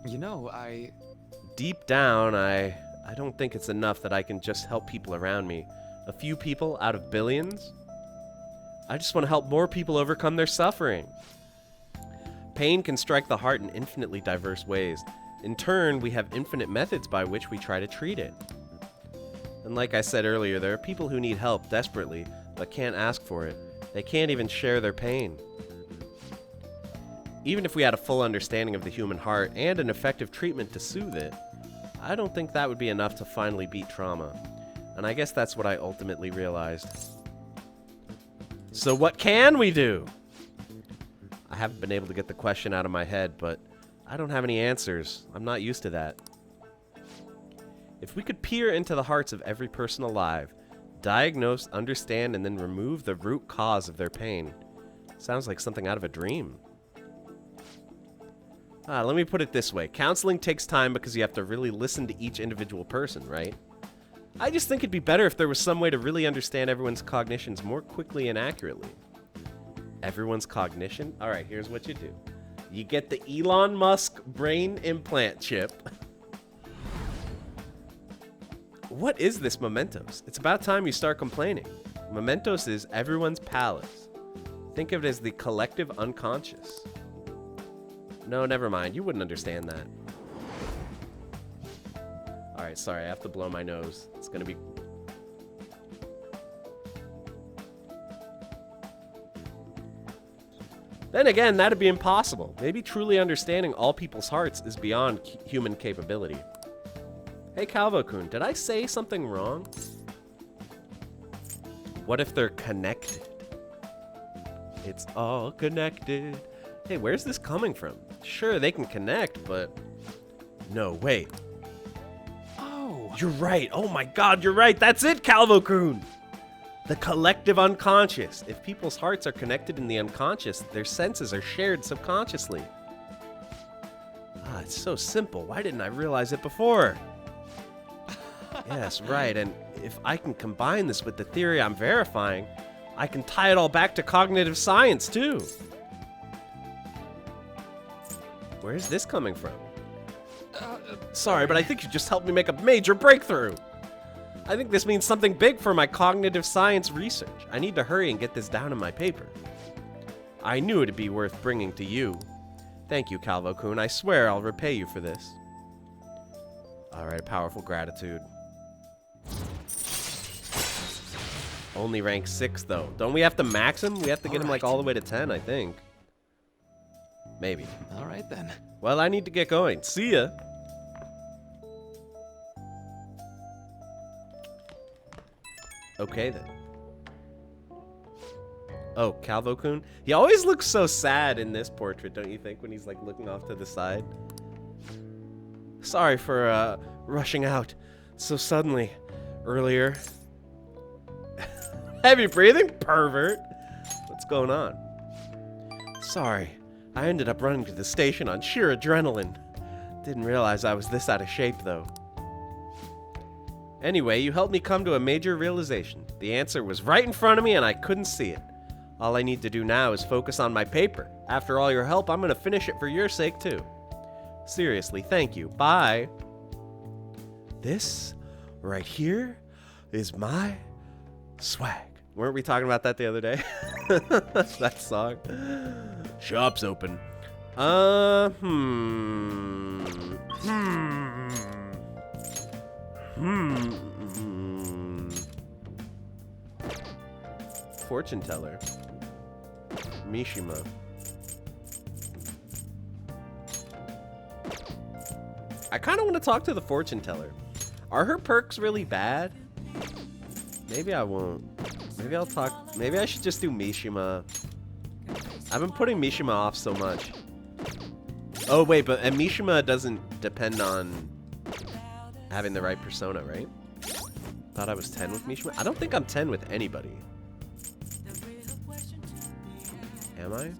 You know, Deep down, I don't think it's enough that I can just help people around me. A few people out of billions? I just want to help more people overcome their suffering. Pain can strike the heart in infinitely diverse ways. In turn, we have infinite methods by which we try to treat it. And like I said earlier, there are people who need help desperately, but can't ask for it. They can't even share their pain. Even if we had a full understanding of the human heart and an effective treatment to soothe it, I don't think that would be enough to finally beat trauma. And I guess that's what I ultimately realized. So what can we do? I haven't been able to get the question out of my head, but I don't have any answers. I'm not used to that. If we could peer into the hearts of every person alive, diagnose, understand, and then remove the root cause of their pain, sounds like something out of a dream. Let me put it this way. Counseling takes time because you have to really listen to each individual person, right? I just think it'd be better if there was some way to really understand everyone's cognitions more quickly and accurately. Everyone's cognition? Alright, here's what you do. You get the Elon Musk brain implant chip. What is this Mementos? It's about time you start complaining. Mementos is everyone's palace. Think of it as the collective unconscious. No, never mind. You wouldn't understand that. Alright, sorry. I have to blow my nose. It's gonna be... Then again, that'd be impossible. Maybe truly understanding all people's hearts is beyond human capability. Hey, Calvo-kun, did I say something wrong? What if they're connected? It's all connected. Hey, where's this coming from? Sure, they can connect, but... No, wait. Oh! You're right. Oh my god, you're right. That's it, Calvo-kun! The collective unconscious. If people's hearts are connected in the unconscious, their senses are shared subconsciously. Ah, it's so simple. Why didn't I realize it before? Yes, right, and if I can combine this with the theory I'm verifying, I can tie it all back to cognitive science, too. Where is this coming from? Sorry, but I think you just helped me make a major breakthrough. I think this means something big for my cognitive science research. I need to hurry and get this down in my paper. I knew it'd be worth bringing to you. Thank you, Calvo-kun. I swear I'll repay you for this. Alright, powerful gratitude. Only rank 6, though. Don't we have to max him? We have to get him, like, all the way to 10, I think. Maybe. Alright, then. Well, I need to get going. See ya. Okay, then. Oh, Calvo-kun? He always looks so sad in this portrait, don't you think, when he's, like, looking off to the side? Sorry for, rushing out so suddenly earlier. Heavy breathing? Pervert. What's going on? Sorry. I ended up running to the station on sheer adrenaline. Didn't realize I was this out of shape, though. Anyway, you helped me come to a major realization. The answer was right in front of me and I couldn't see it. All I need to do now is focus on my paper. After all your help, I'm going to finish it for your sake, too. Seriously, thank you. Bye. This right here is my swag. Weren't we talking about that the other day? That song. Shop's open. Fortune teller. Mishima. I kind of want to talk to the fortune teller. Are her perks really bad? Maybe I won't. Maybe I'll talk. Maybe I should just do Mishima. I've been putting Mishima off so much. Oh, wait, but Mishima doesn't depend on having the right persona, right? Thought I was 10 with Mishima. I don't think I'm 10 with anybody. Am I?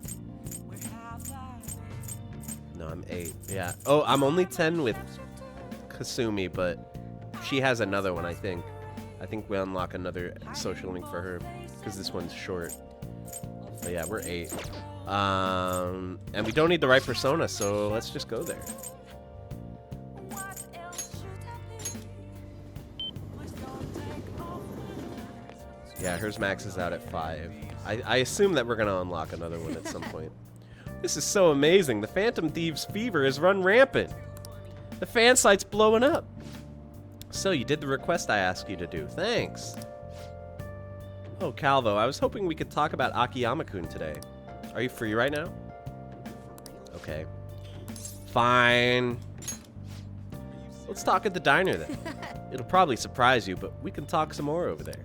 No, I'm 8. Yeah. Oh, I'm only 10 with Kasumi, but she has another one, I think. I think we unlock another social link for her because this one's short. But yeah, we're 8. And we don't need the right persona, so let's just go there. Yeah, hers maxes out at 5. I assume that we're going to unlock another one at some point. This is so amazing. The Phantom Thieves fever has run rampant. The fan site's blowing up. So, you did the request I asked you to do. Thanks. Oh, Calvo, I was hoping we could talk about Akiyama-kun today. Are you free right now? Okay. Fine. Let's talk at the diner then. It'll probably surprise you, but we can talk some more over there.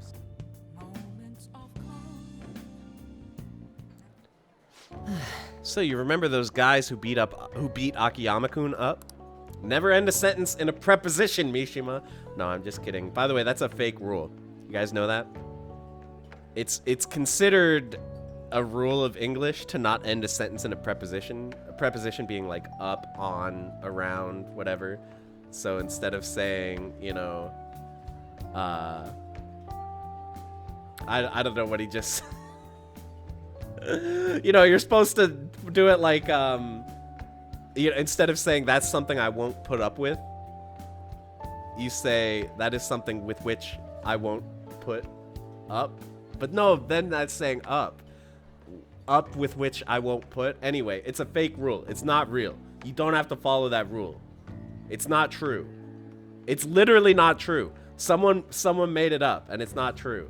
So you remember those guys who beat Akiyama-kun up? Never end a sentence in a preposition, Mishima. No, I'm just kidding. By the way, that's a fake rule. You guys know that? It's considered a rule of English to not end a sentence in a preposition. A preposition being like up, on, around, whatever. So instead of saying, you know, I don't know what he just you know, you're supposed to do it like, you know, instead of saying that's something I won't put up with, you say that is something with which I won't put up. But no, then that's saying up. Up with which I won't put. Anyway, it's a fake rule. It's not real. You don't have to follow that rule. It's not true. It's literally not true. Someone made it up, and it's not true.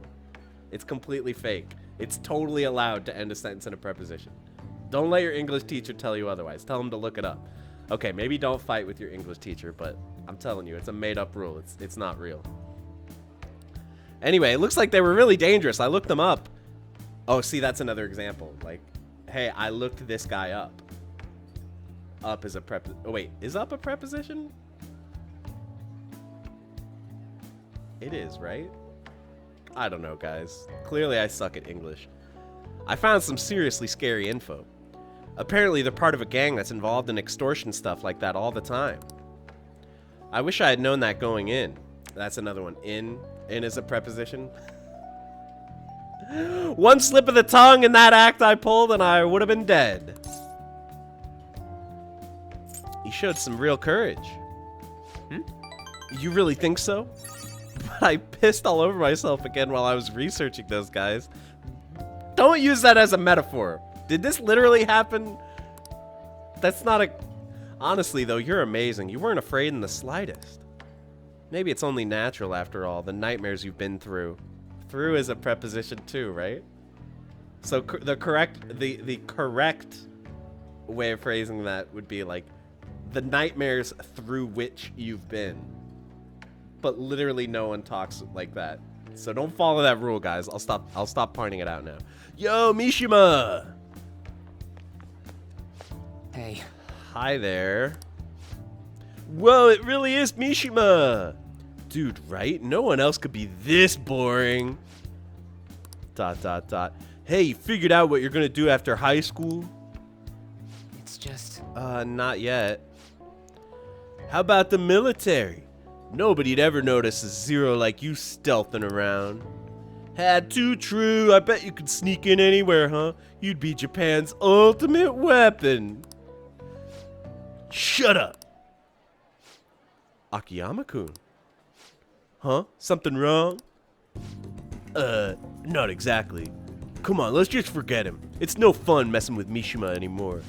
It's completely fake. It's totally allowed to end a sentence in a preposition. Don't let your English teacher tell you otherwise. Tell them to look it up. Okay, maybe don't fight with your English teacher, but I'm telling you, it's a made-up rule. It's not real. Anyway, it looks like they were really dangerous. I looked them up. Oh, see, that's another example. Like, hey, I looked this guy up. Up is a oh, wait, is up a preposition? It is, right? I don't know, guys. Clearly, I suck at English. I found some seriously scary info. Apparently, they're part of a gang that's involved in extortion stuff like that all the time. I wish I had known that going in. That's another one. In is a preposition. One slip of the tongue in that act I pulled and I would have been dead. You showed some real courage. You really think so? But I pissed all over myself again while I was researching those guys. Don't use that as a metaphor. Did this literally happen? That's not a... Honestly, though, you're amazing. You weren't afraid in the slightest. Maybe it's only natural, after all, the nightmares you've been through. Through is a preposition, too, right? So the correct way of phrasing that would be like, the nightmares through which you've been. But literally no one talks like that. So don't follow that rule, guys. I'll stop pointing it out now. Yo, Mishima! Hey. Hi there. Whoa, it really is Mishima! Dude, right? No one else could be this boring. ... Hey, you figured out what you're gonna do after high school? It's just... Not yet. How about the military? Nobody'd ever notice a zero like you stealthing around. Had too true. I bet you could sneak in anywhere, huh? You'd be Japan's ultimate weapon. Shut up. Akiyama-kun. Huh? Something wrong? Not exactly. Come on, let's just forget him. It's no fun messing with Mishima anymore.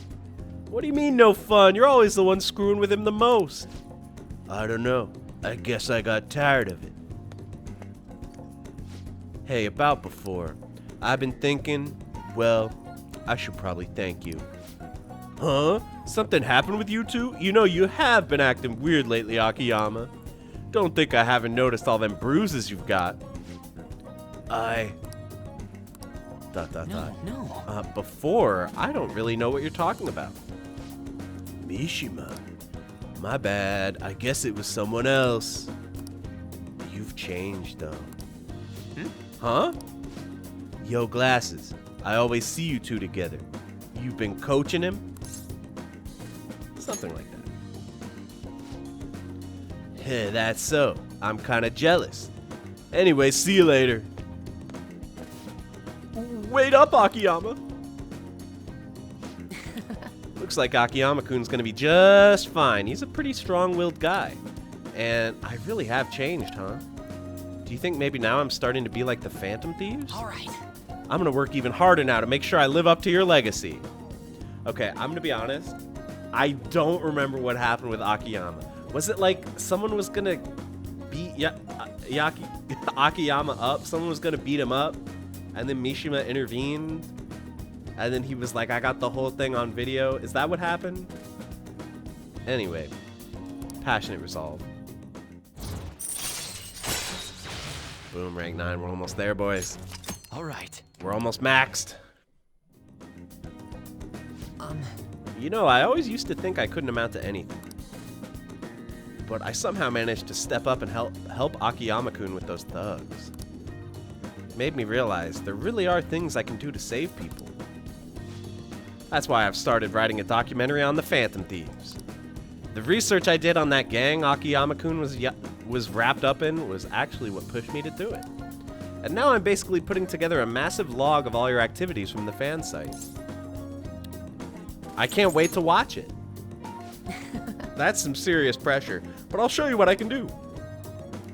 What do you mean no fun? You're always the one screwing with him the most. I don't know. I guess I got tired of it. Hey, about before. I've been thinking, well, I should probably thank you. Huh? Something happened with you two? You know you have been acting weird lately, Akiyama. Don't think I haven't noticed all them bruises you've got. No. Before, I don't really know what you're talking about. Mishima. My bad. I guess it was someone else. You've changed, though. Huh? Yo, Glasses. I always see you two together. You've been coaching him? Something like that. Hey, that's so. I'm kind of jealous. Anyway, see you later. Wait up, Akiyama. Looks like Akiyama-kun's gonna be just fine. He's a pretty strong-willed guy. And I really have changed, huh? Do you think maybe now I'm starting to be like the Phantom Thieves? All right. I'm gonna work even harder now to make sure I live up to your legacy. Okay, I'm gonna be honest. I don't remember what happened with Akiyama. Was it like someone was gonna beat Akiyama up? Someone was gonna beat him up? And then Mishima intervened? And then he was like, I got the whole thing on video. Is that what happened? Anyway, passionate resolve. Boom, rank 9. We're almost there, boys. All right. We're almost maxed. You know, I always used to think I couldn't amount to anything. But I somehow managed to step up and help Akiyama-kun with those thugs. It made me realize there really are things I can do to save people. That's why I've started writing a documentary on the Phantom Thieves. The research I did on that gang Akiyama-kun was wrapped up in was actually what pushed me to do it. And now I'm basically putting together a massive log of all your activities from the fan site. I can't wait to watch it. That's some serious pressure, but I'll show you what I can do.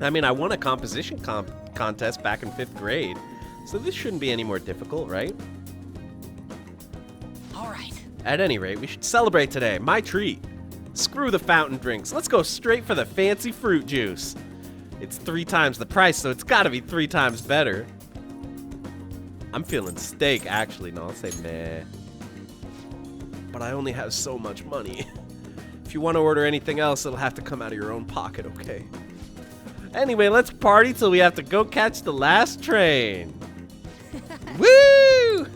I mean, I won a composition contest back in 5th grade, so this shouldn't be any more difficult, right? All right. At any rate, we should celebrate today. My treat. Screw the fountain drinks. Let's go straight for the fancy fruit juice. It's 3 times the price, so it's gotta be 3 times better. I'm feeling steak, actually. No, I'll say meh. But I only have so much money. If you want to order anything else, it'll have to come out of your own pocket, okay? Anyway, let's party till we have to go catch the last train. Woo!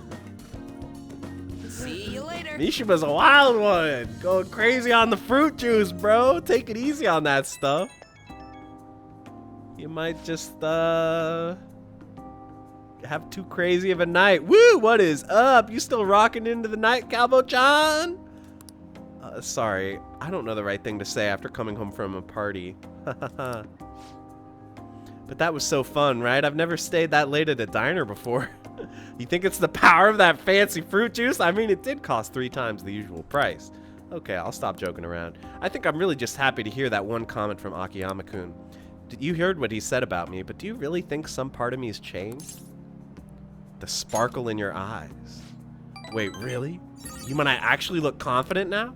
See you later. Mishima's a wild one. Going crazy on the fruit juice, bro. Take it easy on that stuff. You might just, have too crazy of a night. Woo! What is up? You still rocking into the night, Cowboy-chan? Sorry. I don't know the right thing to say after coming home from a party. But that was so fun, right? I've never stayed that late at a diner before. You think it's the power of that fancy fruit juice? I mean, it did cost 3 times the usual price. Okay, I'll stop joking around. I think I'm really just happy to hear that one comment from Akiyama-kun. You heard what he said about me, but do you really think some part of me has changed? The sparkle in your eyes. Wait, really? You mean I actually look confident now?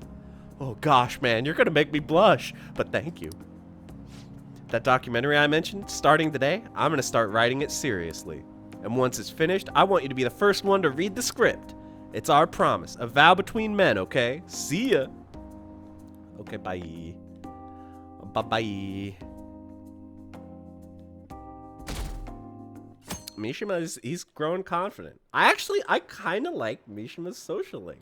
Oh gosh, man, you're gonna make me blush, but thank you. That documentary I mentioned, starting today, I'm gonna start writing it seriously. And once it's finished, I want you to be the first one to read the script. It's our promise, a vow between men, okay? See ya. Okay, bye. Bye-bye. Mishima he's growing confident. I kind of like Mishima's social link.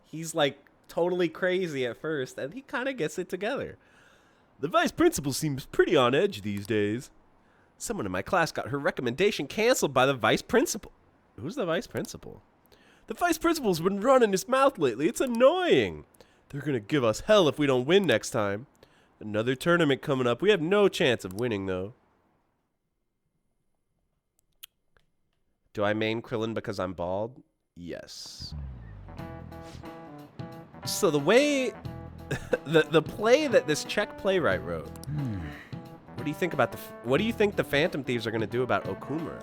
He's like totally crazy at first, and he kind of gets it together. The vice principal seems pretty on edge these days. Someone in my class got her recommendation canceled by the vice principal. Who's the vice principal? The vice principal's been running his mouth lately. It's annoying. They're gonna give us hell if we don't win next time. Another tournament coming up. We have no chance of winning, though. Do I main Krillin because I'm bald? Yes. So the way... the play that this Czech playwright wrote... What do you think about what do you think the Phantom Thieves are going to do about Okumura?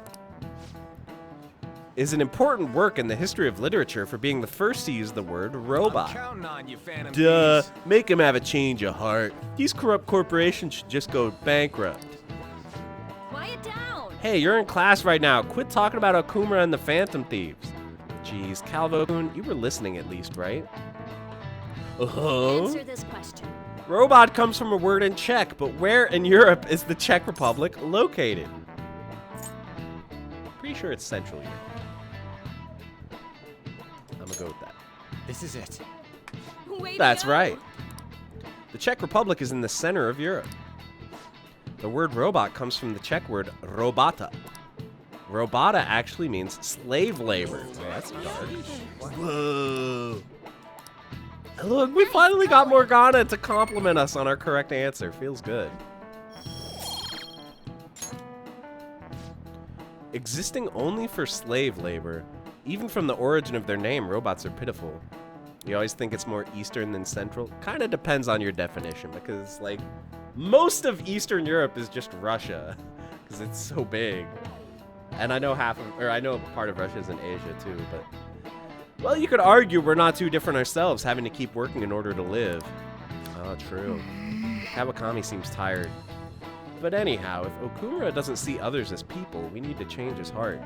Is an important work in the history of literature for being the first to use the word robot. I'm counting on you, Phantom Duh, Thieves. make him have a change of heart. These corrupt corporations should just go bankrupt. Quiet down. Hey, you're in class right now. Quit talking about Okumura and the Phantom Thieves. Jeez, Calvo-kun, you were listening at least, right? Answer this question. Robot comes from a word in Czech, but where in Europe is the Czech Republic located? Pretty sure it's Central Europe. I'm gonna go with that. This is it. That's right. The Czech Republic is in the center of Europe. The word robot comes from the Czech word robota. Robota actually means slave labor. Oh, that's dark. Whoa. Look, we finally got Morgana to compliment us on our correct answer. Feels good. Existing only for slave labor. Even from the origin of their name, robots are pitiful. You always think it's more Eastern than Central? Kind of depends on your definition, because, like, most of Eastern Europe is just Russia, because it's so big. And I know I know part of Russia is in Asia, too, but... Well, you could argue we're not too different ourselves, having to keep working in order to live. Oh, true. Kawakami seems tired. But anyhow, if Okumura doesn't see others as people, we need to change his heart.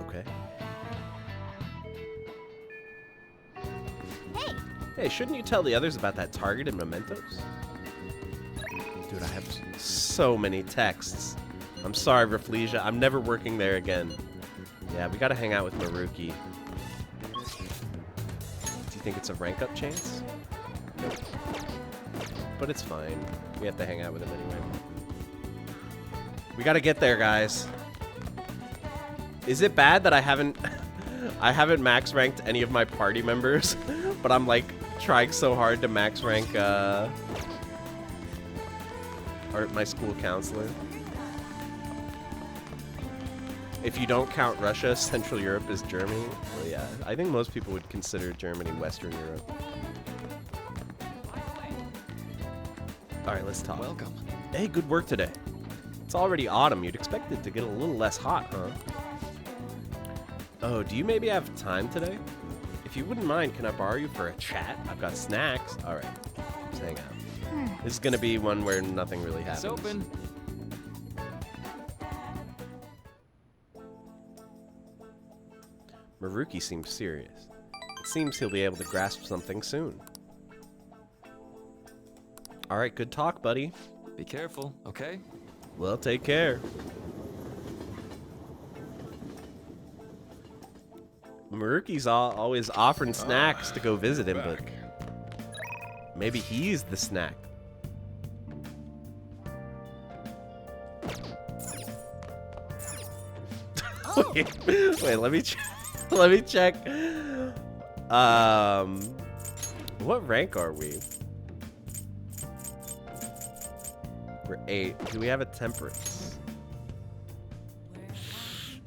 Okay. Hey, shouldn't you tell the others about that target in Mementos? Dude, I have so many texts. I'm sorry, Rafflesia. I'm never working there again. Yeah, we gotta hang out with Maruki. Do you think it's a rank-up chance? Nope. But it's fine. We have to hang out with him anyway. We gotta get there, guys. Is it bad that I haven't max ranked any of my party members, but I'm like trying so hard to max rank my school counselor? If you don't count Russia, Central Europe is Germany. Well, yeah, I think most people would consider Germany Western Europe. All right, let's talk. Welcome. Hey, good work today. It's already autumn. You'd expect it to get a little less hot, huh? Oh, do you maybe have time today? If you wouldn't mind, can I borrow you for a chat? I've got snacks. All right, let's hang out. This is gonna be one where nothing really happens. It's open. Maruki seems serious. It seems he'll be able to grasp something soon. All right, good talk, buddy. Be careful, okay? Well, take care. Maruki's always offering snacks to go visit him, but maybe he's the snack. Wait, let me check. What rank are we? We're 8. Do we have a temperance?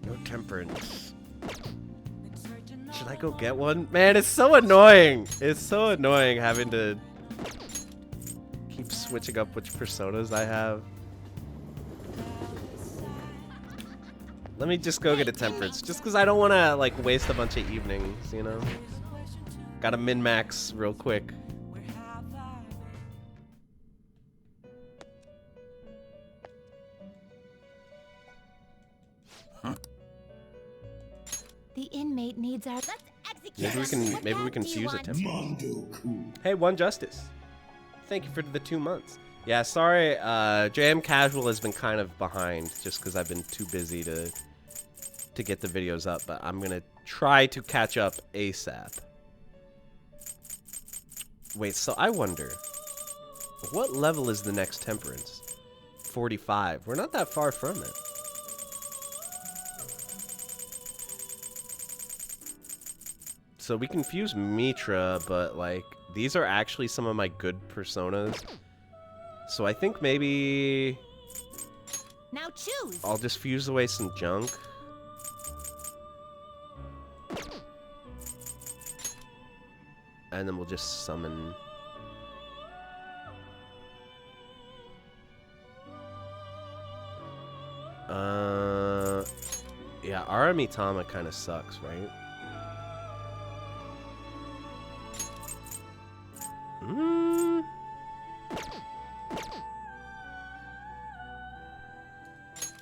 No temperance. Should I go get one? Man, it's so annoying. It's so annoying having to keep switching up which personas I have. Let me just go get a temperance, just because I don't want to like waste a bunch of evenings, you know? Gotta min-max real quick. The inmate needs our... Let's execute. Maybe we can fuse a temperance. Hey, One Justice. Thank you for the 2 months. Yeah, sorry, jmcasual has been kind of behind just because I've been too busy to get the videos up, but I'm gonna try to catch up ASAP. Wait, so I wonder, what level is the next temperance? 45. We're not that far from it. So we can fuse Mitra, but like these are actually some of my good personas. So I think maybe Now choose. I'll just fuse away some junk. And then we'll just summon. Yeah, Aramitama kind of sucks, right?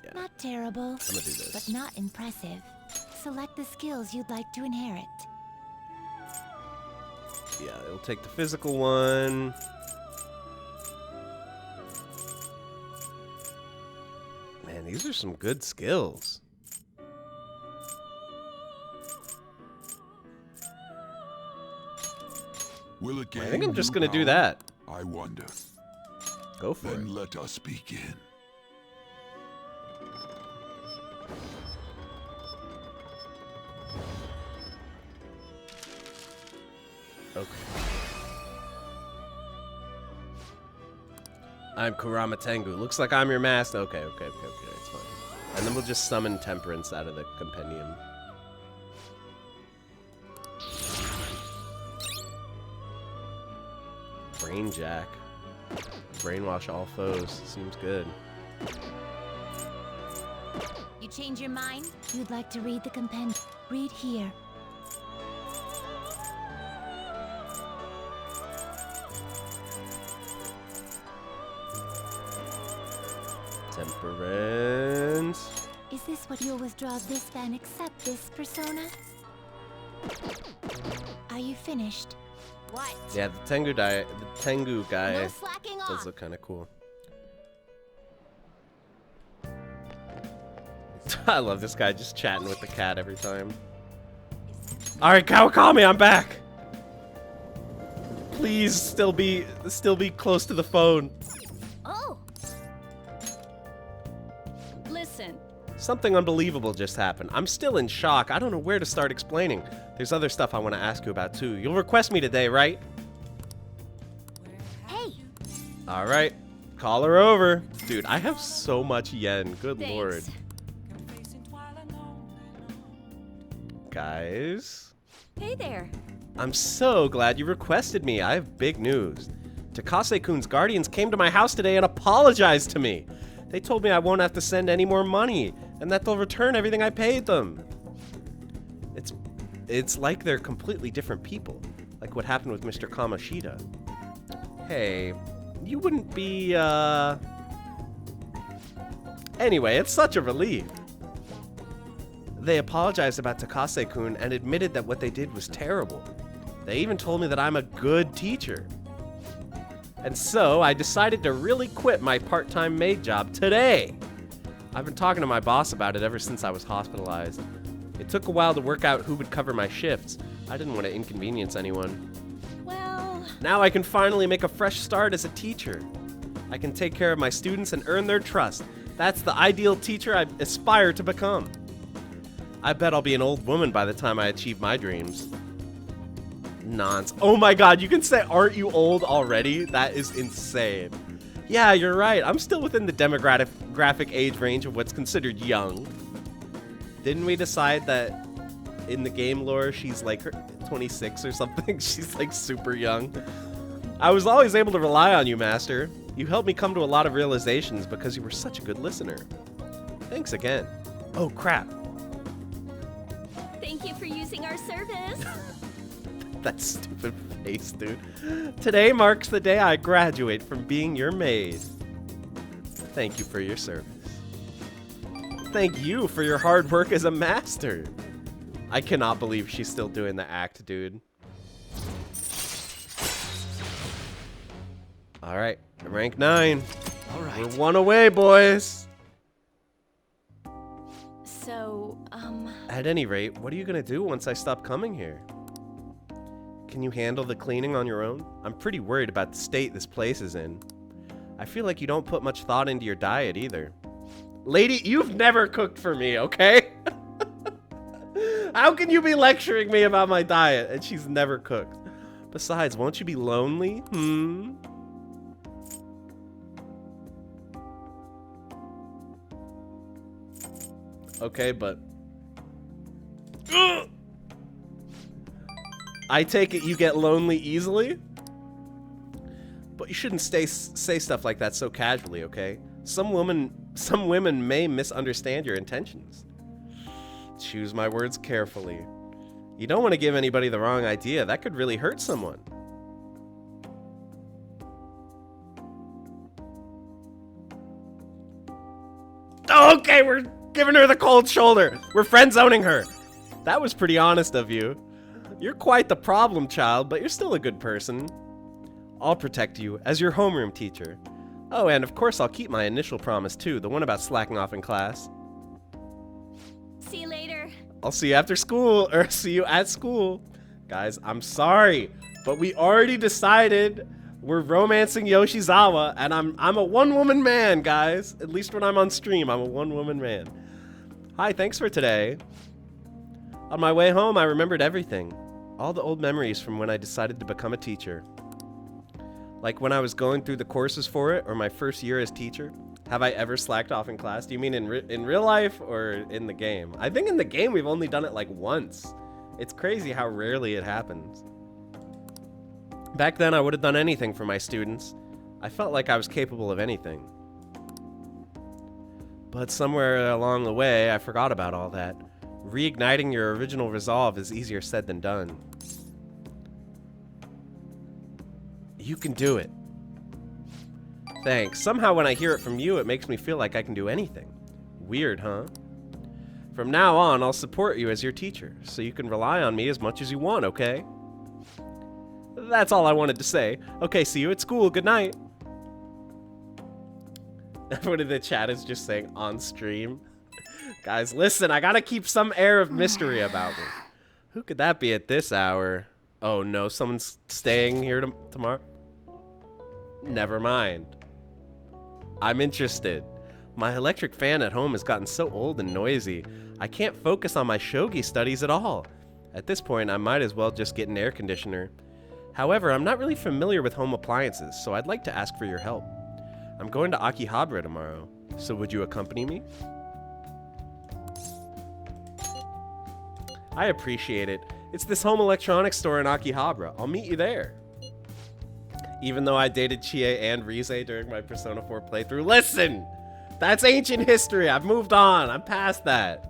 Yeah. Not terrible, I'm gonna do this. but not impressive. Select the skills you'd like to inherit. Yeah, it'll take the physical one. Man, these are some good skills. Will it I think I'm just gonna do that. I wonder. Go for it. Then let us begin. Okay. I'm Kurama Tengu. Looks like I'm your master. Okay, it's fine. And then we'll just summon Temperance out of the compendium. Brain Jack. Brainwash all foes. Seems good. You change your mind? You'd like to read the compendium? Read here. Temperance. Is this what you'll withdraw this and accept this persona? Are you finished? What? Yeah, the Tengu guy No slacking does off. look kind of cool. I love this guy just chatting with the cat every time. All right, Kawakami, I'm back. Please still be close to the phone. Oh. Listen. Something unbelievable just happened. I'm still in shock. I don't know where to start explaining. There's other stuff I want to ask you about too. You'll request me today, right? Hey. All right. Call her over. Dude, I have so much yen. Good Thanks. lord. Guys. Hey there. I'm so glad you requested me. I have big news. Takase-kun's guardians came to my house today and apologized to me. They told me I won't have to send any more money and that they'll return everything I paid them. It's like they're completely different people, like what happened with Mr. Kamoshida. Hey, you wouldn't be, Anyway, it's such a relief. They apologized about Takase-kun and admitted that what they did was terrible. They even told me that I'm a good teacher. And so, I decided to really quit my part-time maid job today. I've been talking to my boss about it ever since I was hospitalized. It took a while to work out who would cover my shifts. I didn't want to inconvenience anyone. Well, Now I can finally make a fresh start as a teacher. I can take care of my students and earn their trust. That's the ideal teacher I aspire to become. I bet I'll be an old woman by the time I achieve my dreams. Nonsense. Oh my god, you can say, aren't you old already? That is insane. Yeah, you're right. I'm still within the demographic age range of what's considered young. Didn't we decide that in the game lore she's like 26 or something? She's like super young. I was always able to rely on you, Master. You helped me come to a lot of realizations because you were such a good listener. Thanks again. Oh, crap. Thank you for using our service. That stupid face, dude. Today marks the day I graduate from being your maid. Thank you for your service. Thank you for your hard work as a master. I cannot believe she's still doing the act, dude. All right, rank 9. All right. We're 1 away, boys. So, At any rate, what are you gonna do once I stop coming here? Can you handle the cleaning on your own? I'm pretty worried about the state this place is in. I feel like you don't put much thought into your diet either. Lady, you've never cooked for me, okay? How can you be lecturing me about my diet and she's never cooked? Besides, won't you be lonely? Okay, but... I take it you get lonely easily? But you shouldn't say stuff like that so casually, okay? Some women may misunderstand your intentions. Choose my words carefully. You don't want to give anybody the wrong idea. That could really hurt someone. Okay, we're giving her the cold shoulder. We're friend-zoning her. That was pretty honest of you. You're quite the problem child, but you're still a good person. I'll protect you as your homeroom teacher. Oh, and of course I'll keep my initial promise too, the one about slacking off in class. see you later. I'll see you after school, or see you at school. Guys, I'm sorry, but we already decided we're romancing Yoshizawa, and I'm a one-woman man, guys. At least when I'm on stream, I'm a one-woman man. Hi, thanks for today. On my way home, I remembered everything. All the old memories from when I decided to become a teacher. Like when I was going through the courses for it, or my first year as teacher. Have I ever slacked off in class? Do you mean in real life or in the game? I think in the game we've only done it like once. It's crazy how rarely it happens. Back then I would have done anything for my students. I felt like I was capable of anything. But somewhere along the way I forgot about all that. Reigniting your original resolve is easier said than done. You can do it. Thanks. Somehow when I hear it from you, it makes me feel like I can do anything. Weird, huh? From now on, I'll support you as your teacher, so you can rely on me as much as you want, okay? That's all I wanted to say. Okay, see you at school. Good night. Everyone in the chat is just saying on stream. Guys, listen, I gotta keep some air of mystery about me. Who could that be at this hour? Oh no, someone's staying here tomorrow? Never mind. I'm interested. My electric fan at home has gotten so old and noisy, I can't focus on my shogi studies at all. At this point, I might as well just get an air conditioner. However, I'm not really familiar with home appliances, so I'd like to ask for your help. I'm going to Akihabara tomorrow, so would you accompany me? I appreciate it. It's this home electronics store in Akihabara. I'll meet you there. Even though I dated Chie and Rize during my Persona 4 playthrough. Listen! That's ancient history. I've moved on. I'm past that.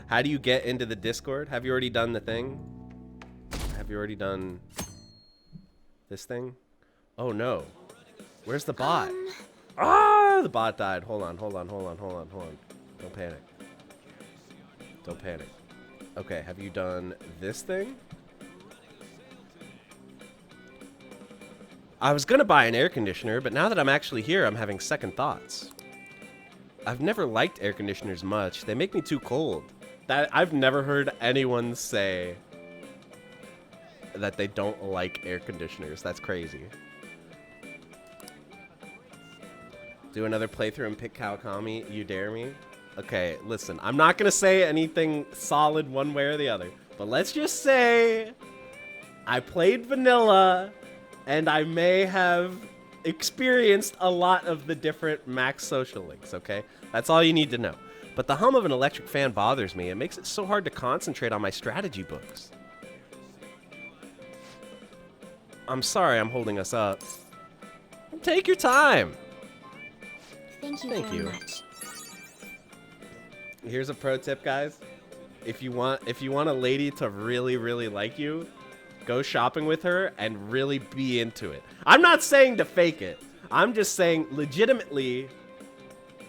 How do you get into the Discord? Have you already done the thing? Have you already done this thing? Oh no. Where's the bot? Ah, the bot died. Hold on. Don't panic. Don't panic. Okay, have you done this thing? I was gonna buy an air conditioner, but now that I'm actually here, I'm having second thoughts. I've never liked air conditioners much. They make me too cold. I've never heard anyone say that they don't like air conditioners. That's crazy. Do another playthrough and pick Kawakami? You dare me? Okay, listen. I'm not going to say anything solid one way or the other. But let's just say I played vanilla and I may have experienced a lot of the different max social links, okay? That's all you need to know. But the hum of an electric fan bothers me. It makes it so hard to concentrate on my strategy books. I'm sorry I'm holding us up. Take your time. Thank you Thank very you. much. Here's a pro tip, guys. If you want a lady to really, really like you, go shopping with her and really be into it. I'm not saying to fake it. I'm just saying legitimately,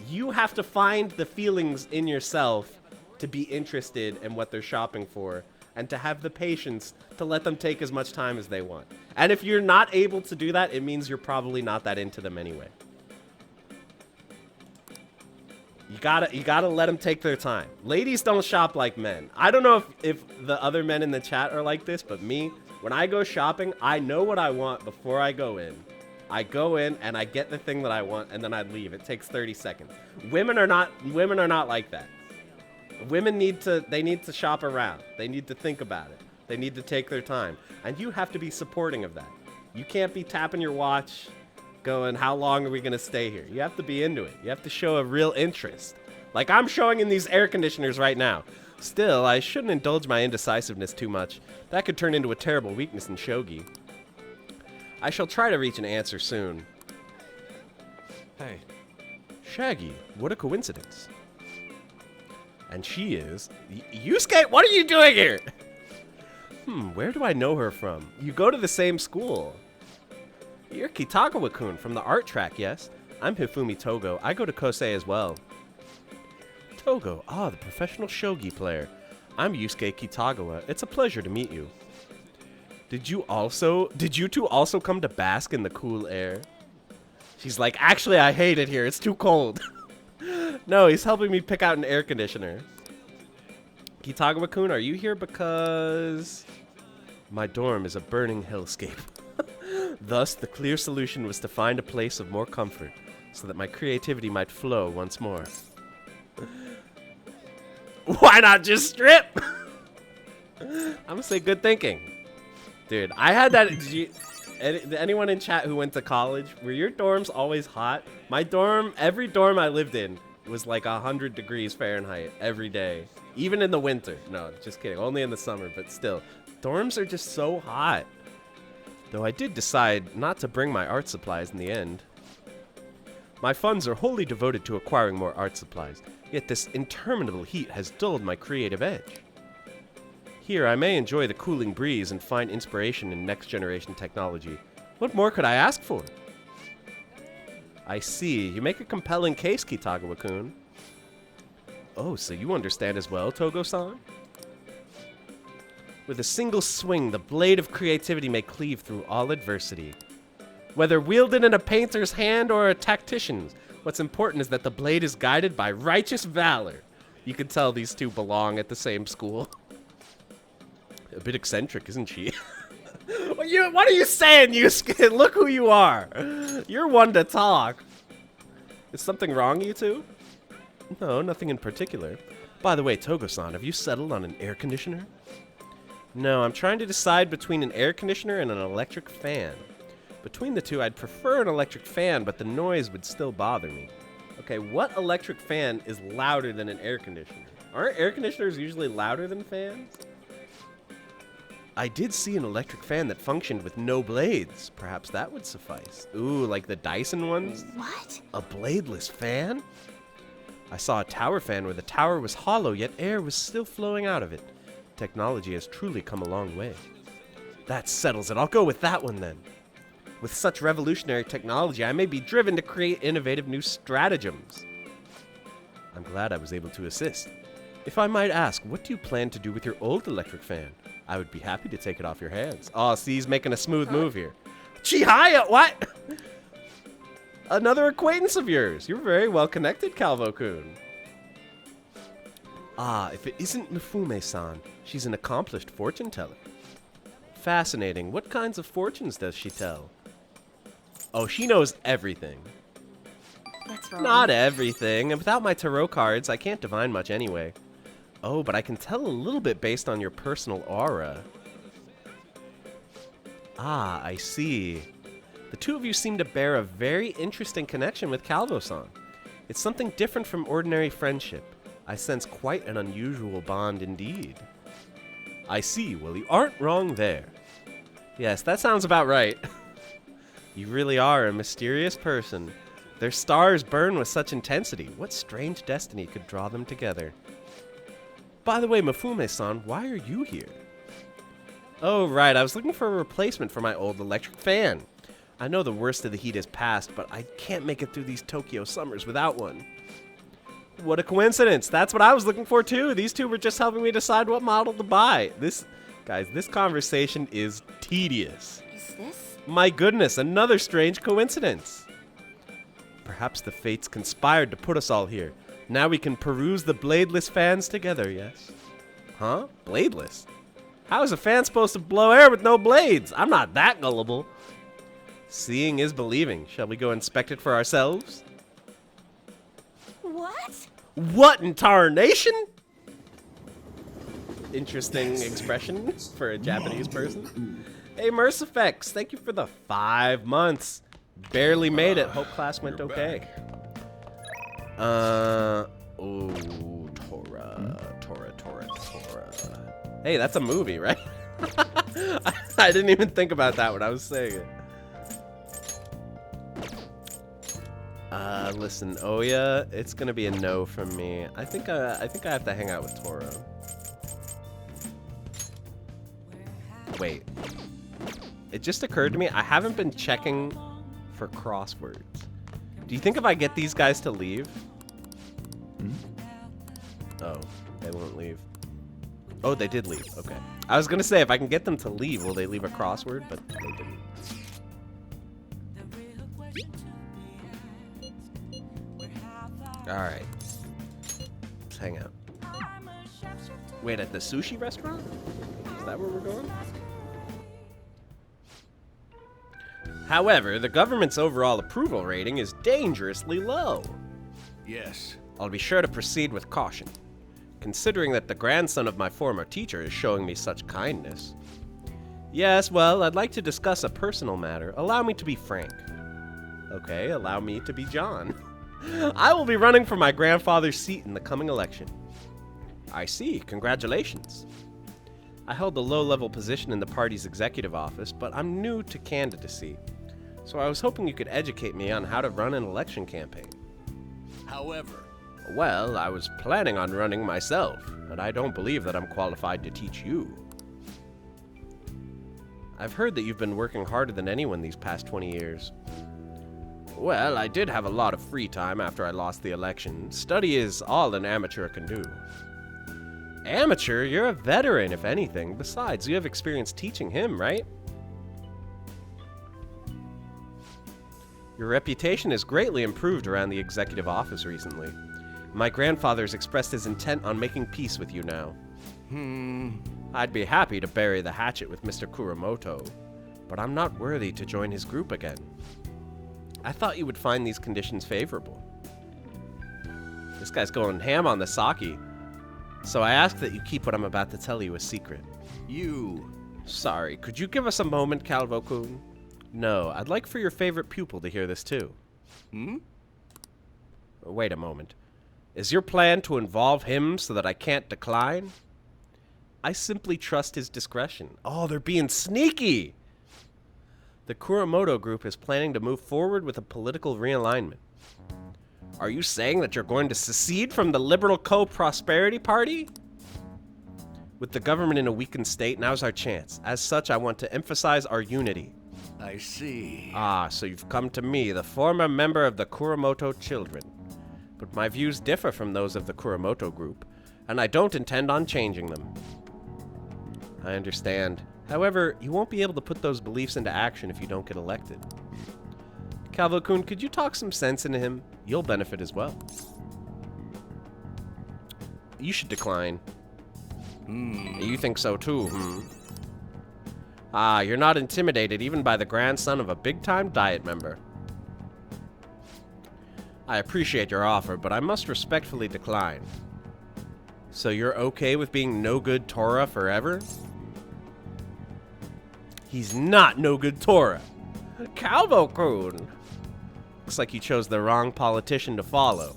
you have to find the feelings in yourself to be interested in what they're shopping for and to have the patience to let them take as much time as they want. And if you're not able to do that, it means you're probably not that into them anyway. You gotta let them take their time. Ladies don't shop like men. I don't know if the other men in the chat are like this, but me, when I go shopping, I know what I want before I go in. I go in and I get the thing that I want and then I leave. It takes 30 seconds. Women are not like that. Women need to shop around. They need to think about it. They need to take their time. And you have to be supporting of that. You can't be tapping your watch going, how long are we going to stay here? You have to be into it. You have to show a real interest. Like I'm showing in these air conditioners right now. Still, I shouldn't indulge my indecisiveness too much. That could turn into a terrible weakness in shogi. I shall try to reach an answer soon. Hey. Shaggy, what a coincidence. And she is... Yusuke, what are you doing here? Where do I know her from? You go to the same school. You're Kitagawa-kun from the art track, yes? I'm Hifumi Togo. I go to Kosei as well. Togo, the professional shogi player. I'm Yusuke Kitagawa. It's a pleasure to meet you. Did you two also come to bask in the cool air? She's like, actually, I hate it here. It's too cold. No, he's helping me pick out an air conditioner. Kitagawa-kun, are you here because... My dorm is a burning hellscape. Thus, the clear solution was to find a place of more comfort, so that my creativity might flow once more. Why not just strip? I'm gonna say good thinking. Dude, I had that... anyone in chat who went to college, were your dorms always hot? My dorm, every dorm I lived in was like 100 degrees Fahrenheit every day. Even in the winter. No, just kidding. Only in the summer, but still. Dorms are just so hot. Though I did decide not to bring my art supplies in the end. My funds are wholly devoted to acquiring more art supplies, yet this interminable heat has dulled my creative edge. Here I may enjoy the cooling breeze and find inspiration in next-generation technology. What more could I ask for? I see. You make a compelling case, Kitagawa-kun. Oh, so you understand as well, Togo-san? With a single swing, the blade of creativity may cleave through all adversity. Whether wielded in a painter's hand or a tactician's, what's important is that the blade is guided by righteous valor. You can tell these two belong at the same school. A bit eccentric, isn't she? What are you saying, Yusuke? Look who you are. You're one to talk. Is something wrong, you two? No, nothing in particular. By the way, Togo-san, have you settled on an air conditioner? No, I'm trying to decide between an air conditioner and an electric fan. Between the two, I'd prefer an electric fan, but the noise would still bother me. Okay, what electric fan is louder than an air conditioner? Aren't air conditioners usually louder than fans? I did see an electric fan that functioned with no blades. Perhaps that would suffice. Ooh, like the Dyson ones? What? A bladeless fan? I saw a tower fan where the tower was hollow, yet air was still flowing out of it. Technology has truly come a long way. That settles it. I'll go with that one then. With such revolutionary technology, I may be driven to create innovative new stratagems. I'm glad I was able to assist. If I might ask, what do you plan to do with your old electric fan? I would be happy to take it off your hands. Oh, see, he's making a smooth move here. Chihaya, what? Another acquaintance of yours. You're very well connected, Calvo-kun. Ah, if it isn't Mifume-san, she's an accomplished fortune teller. Fascinating. What kinds of fortunes does she tell? Oh, she knows everything. That's wrong. Not everything. And without my tarot cards, I can't divine much anyway. Oh, but I can tell a little bit based on your personal aura. Ah, I see. The two of you seem to bear a very interesting connection with Calvo-san. It's something different from ordinary friendship. I sense quite an unusual bond indeed. I see. Well, you aren't wrong there. Yes, that sounds about right. You really are a mysterious person. Their stars burn with such intensity. What strange destiny could draw them together? By the way, Mifume-san, why are you here? Oh, right. I was looking for a replacement for my old electric fan. I know the worst of the heat is past, but I can't make it through these Tokyo summers without one. What a coincidence. That's what I was looking for, too. These two were just helping me decide what model to buy. Guys, this conversation is tedious. Is this? My goodness, another strange coincidence. Perhaps the fates conspired to put us all here. Now we can peruse the bladeless fans together, yes? Huh? Bladeless? How is a fan supposed to blow air with no blades? I'm not that gullible. Seeing is believing. Shall we go inspect it for ourselves? What? What in tarnation? Interesting expression for a Japanese person. Hey, Mercifex, thank you for the 5 months. Barely made it. Hope class went okay. Oh, Tora. Hey, that's a movie, right? I didn't even think about that when I was saying it. Listen, Oya, it's gonna be a no from me. I think I have to hang out with Toro. Wait. It just occurred to me, I haven't been checking for crosswords. Do you think if I get these guys to leave? Oh, they won't leave. Oh, they did leave. Okay. I was gonna say, if I can get them to leave, will they leave a crossword? But they didn't. Alright. Let's hang out. Wait, at the sushi restaurant? Is that where we're going? However, the government's overall approval rating is dangerously low. Yes. I'll be sure to proceed with caution, considering that the grandson of my former teacher is showing me such kindness. Yes, well, I'd like to discuss a personal matter. Allow me to be frank. Okay, allow me to be John. I will be running for my grandfather's seat in the coming election. I see. Congratulations. I held a low-level position in the party's executive office, but I'm new to candidacy. So I was hoping you could educate me on how to run an election campaign. However, well, I was planning on running myself, and I don't believe that I'm qualified to teach you. I've heard that you've been working harder than anyone these past 20 years. Well, I did have a lot of free time after I lost the election. Study is all an amateur can do. Amateur? You're a veteran, if anything. Besides, you have experience teaching him, right? Your reputation has greatly improved around the executive office recently. My grandfather's expressed his intent on making peace with you now. I'd be happy to bury the hatchet with Mr. Kuramoto, but I'm not worthy to join his group again. I thought you would find these conditions favorable. This guy's going ham on the sake. So I ask that you keep what I'm about to tell you a secret. Sorry, could you give us a moment, Calvo-kun? No, I'd like for your favorite pupil to hear this too. Wait a moment. Is your plan to involve him so that I can't decline? I simply trust his discretion. Oh, they're being sneaky! The Kuramoto group is planning to move forward with a political realignment. Are you saying that you're going to secede from the Liberal Co-Prosperity Party? With the government in a weakened state, now's our chance. As such, I want to emphasize our unity. I see. Ah, so you've come to me, the former member of the Kuramoto children. But my views differ from those of the Kuramoto group, and I don't intend on changing them. I understand. However, you won't be able to put those beliefs into action if you don't get elected. Calvo-kun, could you talk some sense into him? You'll benefit as well. You should decline. You think so too, Ah, you're not intimidated even by the grandson of a big-time Diet member. I appreciate your offer, but I must respectfully decline. So you're okay with being no-good Tora forever? He's not no-good Tora. Calvo-kun. Looks like you chose the wrong politician to follow.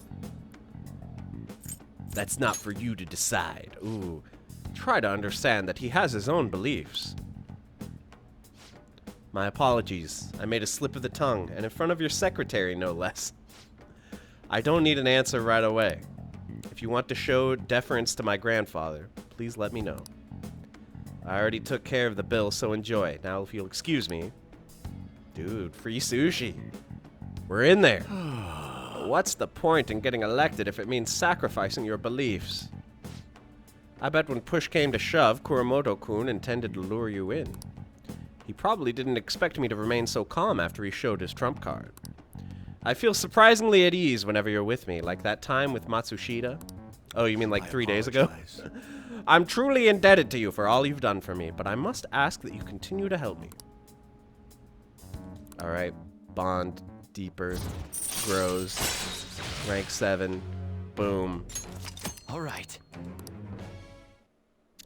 That's not for you to decide. Ooh. Try to understand that he has his own beliefs. My apologies. I made a slip of the tongue, and in front of your secretary, no less. I don't need an answer right away. If you want to show deference to my grandfather, please let me know. I already took care of the bill, so enjoy. Now, if you'll excuse me. Dude, free sushi. We're in there. What's the point in getting elected if it means sacrificing your beliefs? I bet when push came to shove, Kuramoto-kun intended to lure you in. He probably didn't expect me to remain so calm after he showed his trump card. I feel surprisingly at ease whenever you're with me, like that time with Matsushita. Oh, you mean like 3 days ago? I'm truly indebted to you for all you've done for me, but I must ask that you continue to help me. Alright, bond deeper, grows, rank 7, boom. Alright.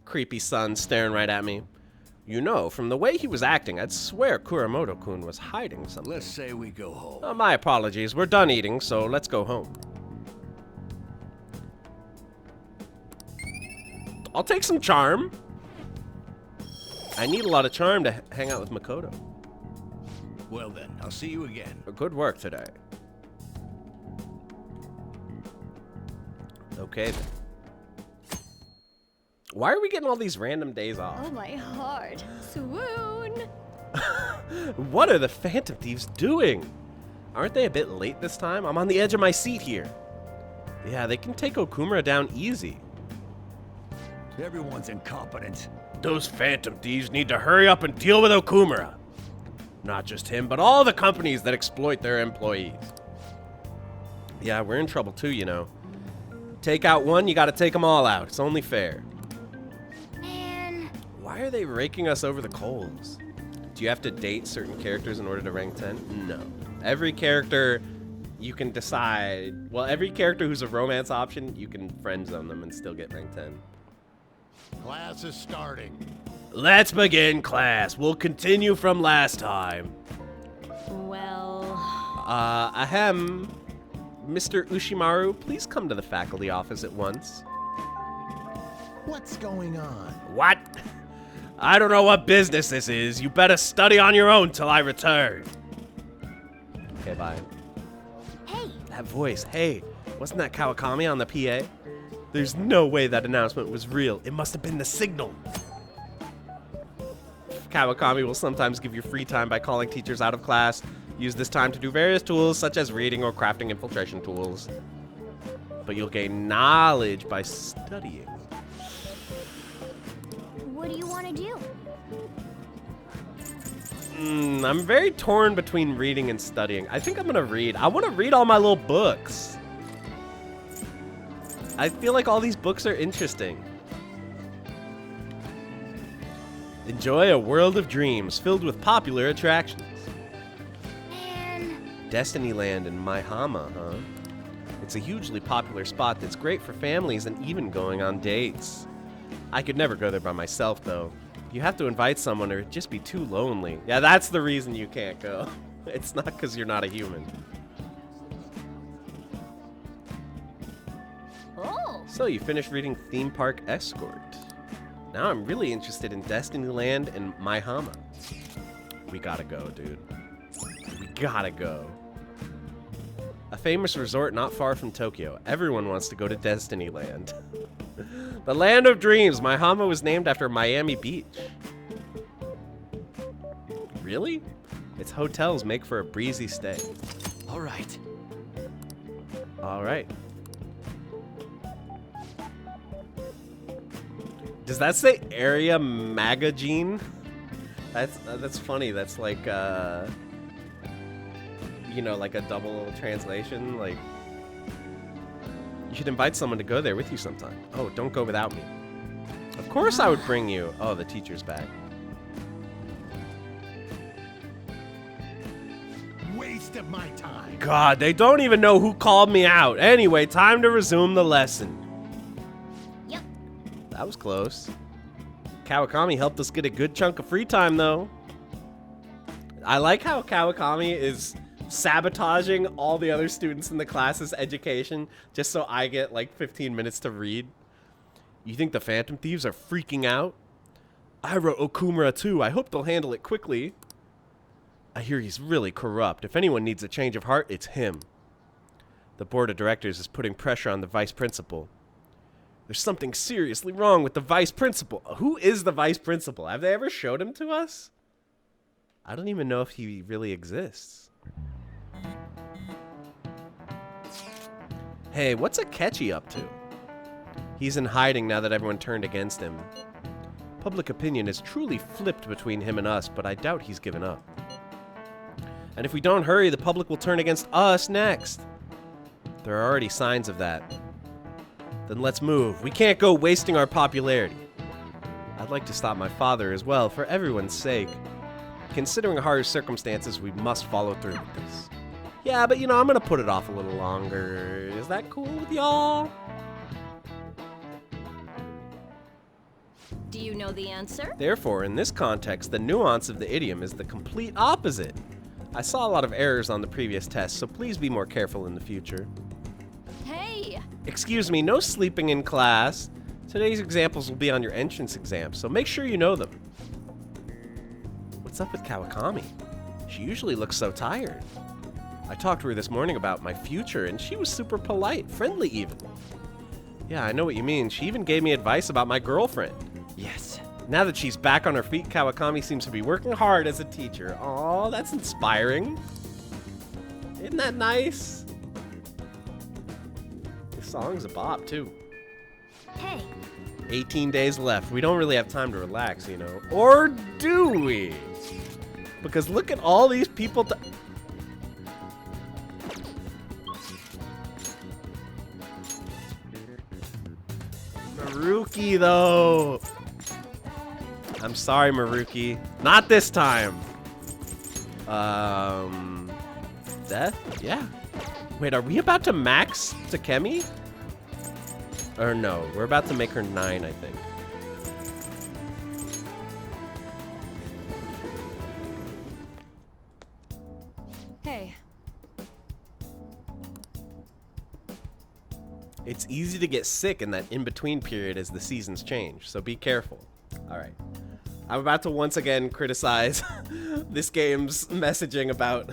Creepy son staring right at me. You know, from the way he was acting, I'd swear Kuramoto-kun was hiding something. Let's say we go home. My apologies. We're done eating, so let's go home. I'll take some charm. I need a lot of charm to hang out with Makoto. Well then, I'll see you again. Good work today. Okay then. Why are we getting all these random days off? Oh, my heart. Swoon. What are the Phantom Thieves doing? Aren't they a bit late this time? I'm on the edge of my seat here. Yeah, they can take Okumura down easy. Everyone's incompetent. Those Phantom Thieves need to hurry up and deal with Okumura. Not just him, but all the companies that exploit their employees. Yeah, we're in trouble too, you know. Take out one, you gotta take them all out. It's only fair. Man. Why are they raking us over the coals? Do you have to date certain characters in order to rank 10? No. Every character you can decide. Well, every character who's a romance option, you can friend zone them and still get rank 10. Class is starting. Let's begin class. We'll continue from last time. Well... Ahem. Mr. Ushimaru, please come to the faculty office at once. What's going on? What? I don't know what business this is. You better study on your own till I return. Okay, bye. Hey! That voice, hey. Wasn't that Kawakami on the PA? There's no way that announcement was real. It must have been the signal. Kawakami will sometimes give you free time by calling teachers out of class. Use this time to do various tools such as reading or crafting infiltration tools. But you'll gain knowledge by studying. What do you want to do? I'm very torn between reading and studying. I think I'm gonna read. I want to read all my little books. I feel like all these books are interesting. Enjoy a world of dreams filled with popular attractions. Man. Destinyland in Maihama, huh? It's a hugely popular spot that's great for families and even going on dates. I could never go there by myself, though. You have to invite someone or it'd just be too lonely. Yeah, that's the reason you can't go. It's not because you're not a human. Oh. So you finished reading Theme Park Escort. Now I'm really interested in Destinyland and Maihama. We gotta go, dude. We gotta go. A famous resort not far from Tokyo. Everyone wants to go to Destinyland. The land of dreams. Maihama was named after Miami Beach. Really? Its hotels make for a breezy stay. All right. All right. Does that say Area Magazine? That's funny. That's like you know, like a double translation. Like, you should invite someone to go there with you sometime. Oh, don't go without me. Of course I would bring you. Oh, the teacher's back. Waste of my time. God, they don't even know who called me out. Anyway, time to resume the lesson. Yep. That was close. Kawakami helped us get a good chunk of free time, though. I like how Kawakami is sabotaging all the other students in the class's education just so I get like 15 minutes to read. You think the Phantom Thieves are freaking out? I wrote Okumura too. I hope they'll handle it quickly. I hear he's really corrupt. If anyone needs a change of heart, it's him. The board of directors is putting pressure on the vice principal. There's something seriously wrong with the vice principal. Who is the vice principal? Have they ever showed him to us? I don't even know if he really exists. Hey, what's Akechi up to? He's in hiding now that everyone turned against him. Public opinion has truly flipped between him and us, but I doubt he's given up. And if we don't hurry, the public will turn against us next. There are already signs of that. Then let's move. We can't go wasting our popularity. I'd like to stop my father as well, for everyone's sake. Considering harsh circumstances, we must follow through with this. Yeah, but you know, I'm gonna put it off a little longer. Is that cool with y'all? Do you know the answer? Therefore, in this context, the nuance of the idiom is the complete opposite. I saw a lot of errors on the previous test, so please be more careful in the future. Hey! Excuse me, no sleeping in class. Today's examples will be on your entrance exam, so make sure you know them. What's up with Kawakami? She usually looks so tired. I talked to her this morning about my future, and she was super polite, friendly even. Yeah, I know what you mean. She even gave me advice about my girlfriend. Yes. Now that she's back on her feet, Kawakami seems to be working hard as a teacher. Aw, that's inspiring. Isn't that nice? This song's a bop, too. Hey. 18 days left. We don't really have time to relax, you know. Or do we? Because look at all these people. Maruki, though. I'm sorry, Maruki. Not this time. Death? Yeah. Wait, are we about to max Takemi? Or no, we're about to make her 9, I think. Hey. It's easy to get sick in that in-between period as the seasons change, so be careful. All right. I'm about to once again criticize this game's messaging about...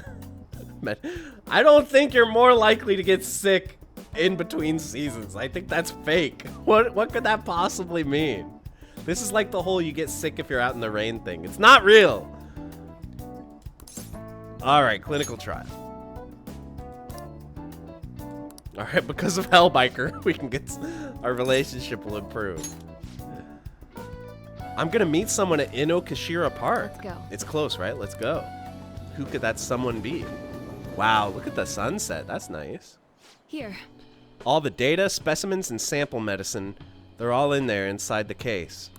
I don't think you're more likely to get sick in between seasons. I think that's fake. What could that possibly mean? This is like the whole you get sick if you're out in the rain thing. It's not real. All right, clinical trial. All right, because of Hellbiker, we can get our relationship will improve. I'm gonna meet someone at Inokashira Park. Let's go. It's close, right? Let's go. Who could that someone be? Wow, look at the sunset. That's nice. Here. All the data, specimens, and sample medicine, they're all in there inside the case.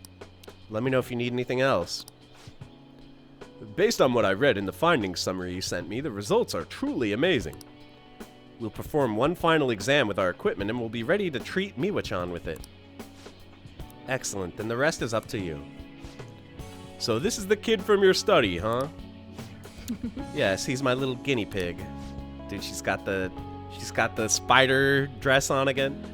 Let me know if you need anything else. Based on what I read in the findings summary you sent me, the results are truly amazing. We'll perform one final exam with our equipment and we'll be ready to treat Miwa-chan with it. Excellent, then the rest is up to you. So this is the kid from your study, huh? Yes, he's my little guinea pig. Dude, she's got the spider dress on again.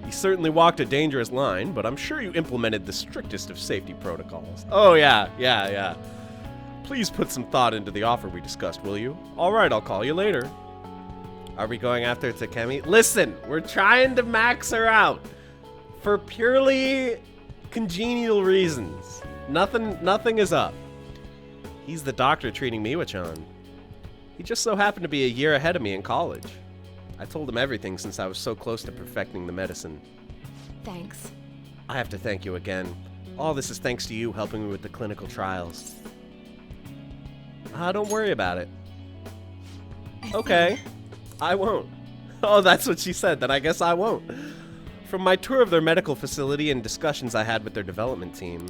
You certainly walked a dangerous line, but I'm sure you implemented the strictest of safety protocols. Oh yeah. Please put some thought into the offer we discussed, will you? All right, I'll call you later. Are we going after Takemi? Listen, we're trying to max her out for purely congenial reasons. Nothing is up. He's the doctor treating Miwa-chan. He just so happened to be a year ahead of me in college. I told him everything since I was so close to perfecting the medicine. Thanks. I have to thank you again. All this is thanks to you helping me with the clinical trials. Don't worry about it. Okay. I won't. Oh, that's what she said. Then I guess I won't. From my tour of their medical facility and discussions I had with their development team,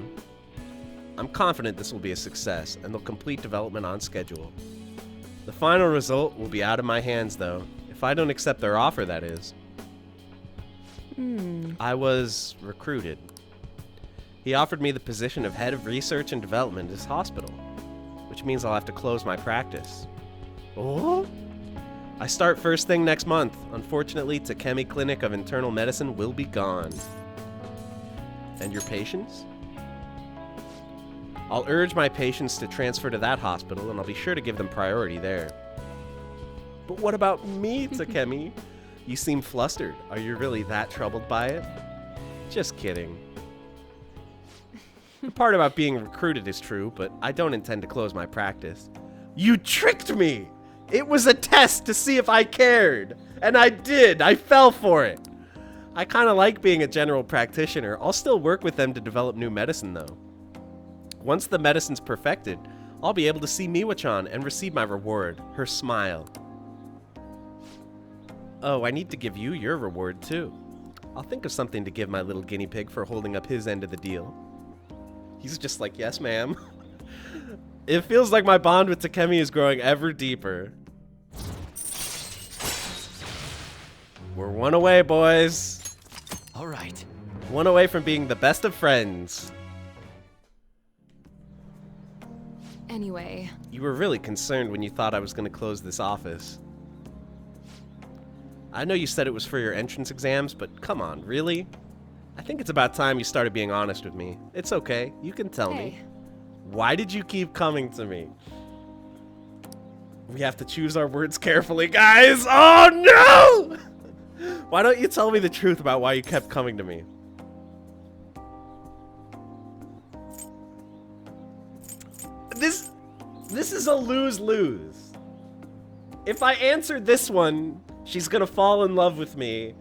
I'm confident this will be a success, and they'll complete development on schedule. The final result will be out of my hands, though. If I don't accept their offer, that is. I was recruited. He offered me the position of head of research and development at his hospital, which which means I'll have to close my practice. Oh? I start first thing next month. Unfortunately, Takemi Clinic of Internal Medicine will be gone. And your patients? I'll urge my patients to transfer to that hospital, and I'll be sure to give them priority there. But what about me, Takemi? You seem flustered. Are you really that troubled by it? Just kidding. The part about being recruited is true, but I don't intend to close my practice. You tricked me! It was a test to see if I cared. And I did. I fell for it. I kind of like being a general practitioner. I'll still work with them to develop new medicine, though. Once the medicine's perfected, I'll be able to see Miwa-chan and receive my reward, her smile. Oh, I need to give you your reward, too. I'll think of something to give my little guinea pig for holding up his end of the deal. He's just like, yes, ma'am. It feels like my bond with Takemi is growing ever deeper. We're one away, boys. All right. One away from being the best of friends. Anyway. You were really concerned when you thought I was going to close this office. I know you said it was for your entrance exams, but come on, really? I think it's about time you started being honest with me. It's okay. You can tell me. Why did you keep coming to me? We have to choose our words carefully, guys. Oh, no! Why don't you tell me the truth about why you kept coming to me? This is a lose-lose. If I answer this one, she's gonna fall in love with me,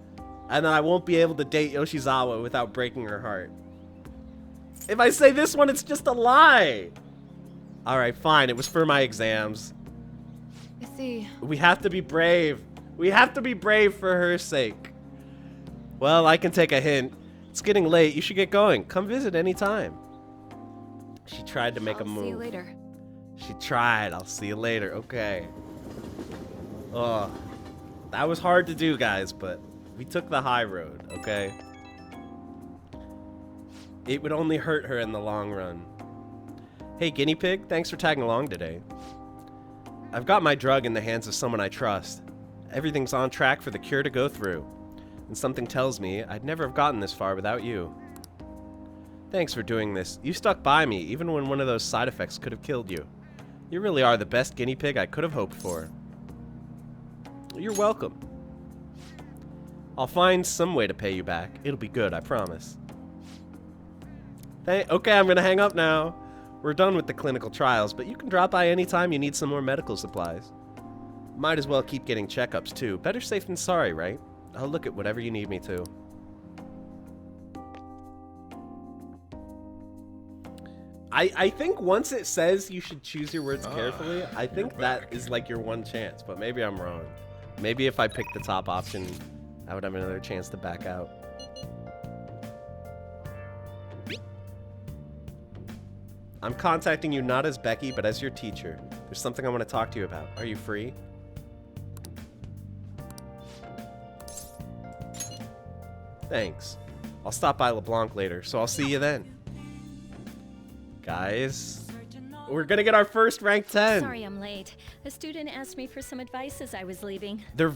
and then I won't be able to date Yoshizawa without breaking her heart. If I say this one, it's just a lie. Alright, fine. It was for my exams. I see. We have to be brave. We have to be brave for her sake. Well, I can take a hint. It's getting late. You should get going. Come visit anytime. She tried to make a move. See you later. She tried. I'll see you later. Okay. Oh, that was hard to do, guys, but we took the high road, okay? It would only hurt her in the long run. Hey, guinea pig, thanks for tagging along today. I've got my drug in the hands of someone I trust. Everything's on track for the cure to go through. And something tells me I'd never have gotten this far without you. Thanks for doing this. You stuck by me, even when one of those side effects could have killed you. You really are the best guinea pig I could have hoped for. You're welcome. I'll find some way to pay you back. It'll be good, I promise. Okay, I'm gonna hang up now. We're done with the clinical trials, but you can drop by anytime you need some more medical supplies. Might as well keep getting checkups, too. Better safe than sorry, right? I'll look at whatever you need me to. I think once it says you should choose your words carefully, I think that is like your one chance, but maybe I'm wrong. Maybe if I picked the top option, I would have another chance to back out. I'm contacting you not as Becky, but as your teacher. There's something I want to talk to you about. Are you free? Thanks. I'll stop by LeBlanc later, so I'll see you then. Guys, we're gonna get our first rank 10. Sorry I'm late. A student asked me for some advice as I was leaving. The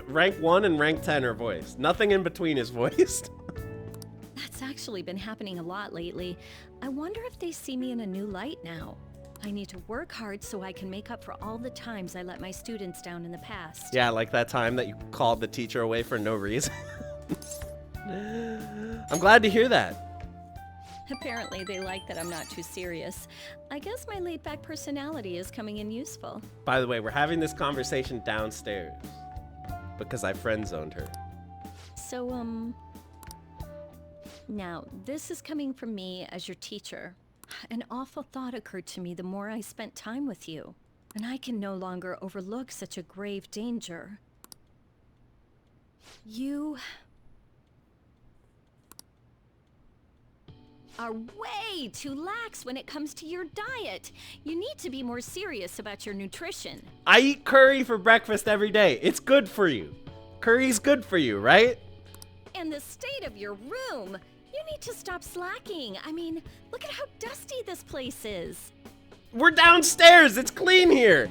rank 1 and rank 10 are voiced. Nothing in between is voiced. That's actually been happening a lot lately. I wonder if they see me in a new light now. I need to work hard so I can make up for all the times I let my students down in the past. Yeah, like that time that you called the teacher away for no reason. I'm glad to hear that. Apparently they like that I'm not too serious. I guess my laid-back personality is coming in useful. By the way, we're having this conversation downstairs because I friend-zoned her. So, now, this is coming from me as your teacher. An awful thought occurred to me the more I spent time with you, and I can no longer overlook such a grave danger. You are way too lax when it comes to your diet. You need to be more serious about your nutrition. I eat curry for breakfast every day. It's good for you. Curry's good for you, right? And the state of your room. You need to stop slacking. I mean, look at how dusty this place is. We're downstairs. It's clean here.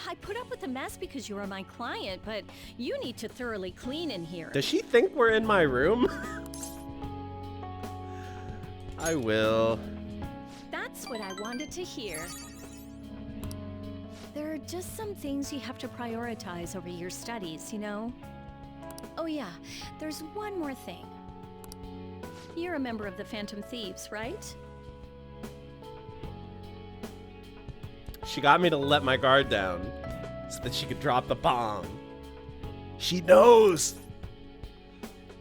I put up with the mess because you are my client, but you need to thoroughly clean in here. Does she think we're in my room? I will. That's what I wanted to hear. There are just some things you have to prioritize over your studies, you know? Oh yeah, there's one more thing. You're a member of the Phantom Thieves, right? She got me to let my guard down so that she could drop the bomb. She knows.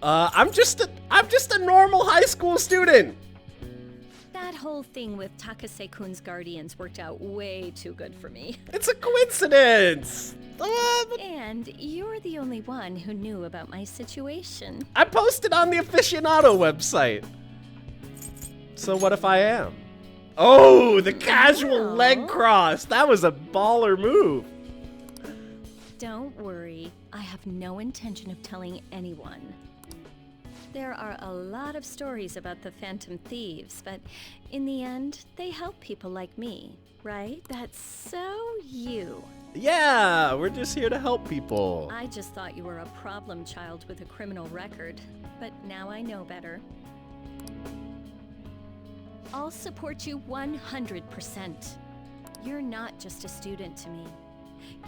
I'm just a normal high school student. That whole thing with Takase-kun's guardians worked out way too good for me. It's a coincidence. And you're the only one who knew about my situation. I posted on the aficionado website. So what if I am? Oh, the casual leg cross. That was a baller move. Don't worry. I have no intention of telling anyone. There are a lot of stories about the Phantom Thieves, but in the end, they help people like me, right? That's so you. Yeah, we're just here to help people. I just thought you were a problem child with a criminal record, but now I know better. I'll support you 100%. You're not just a student to me.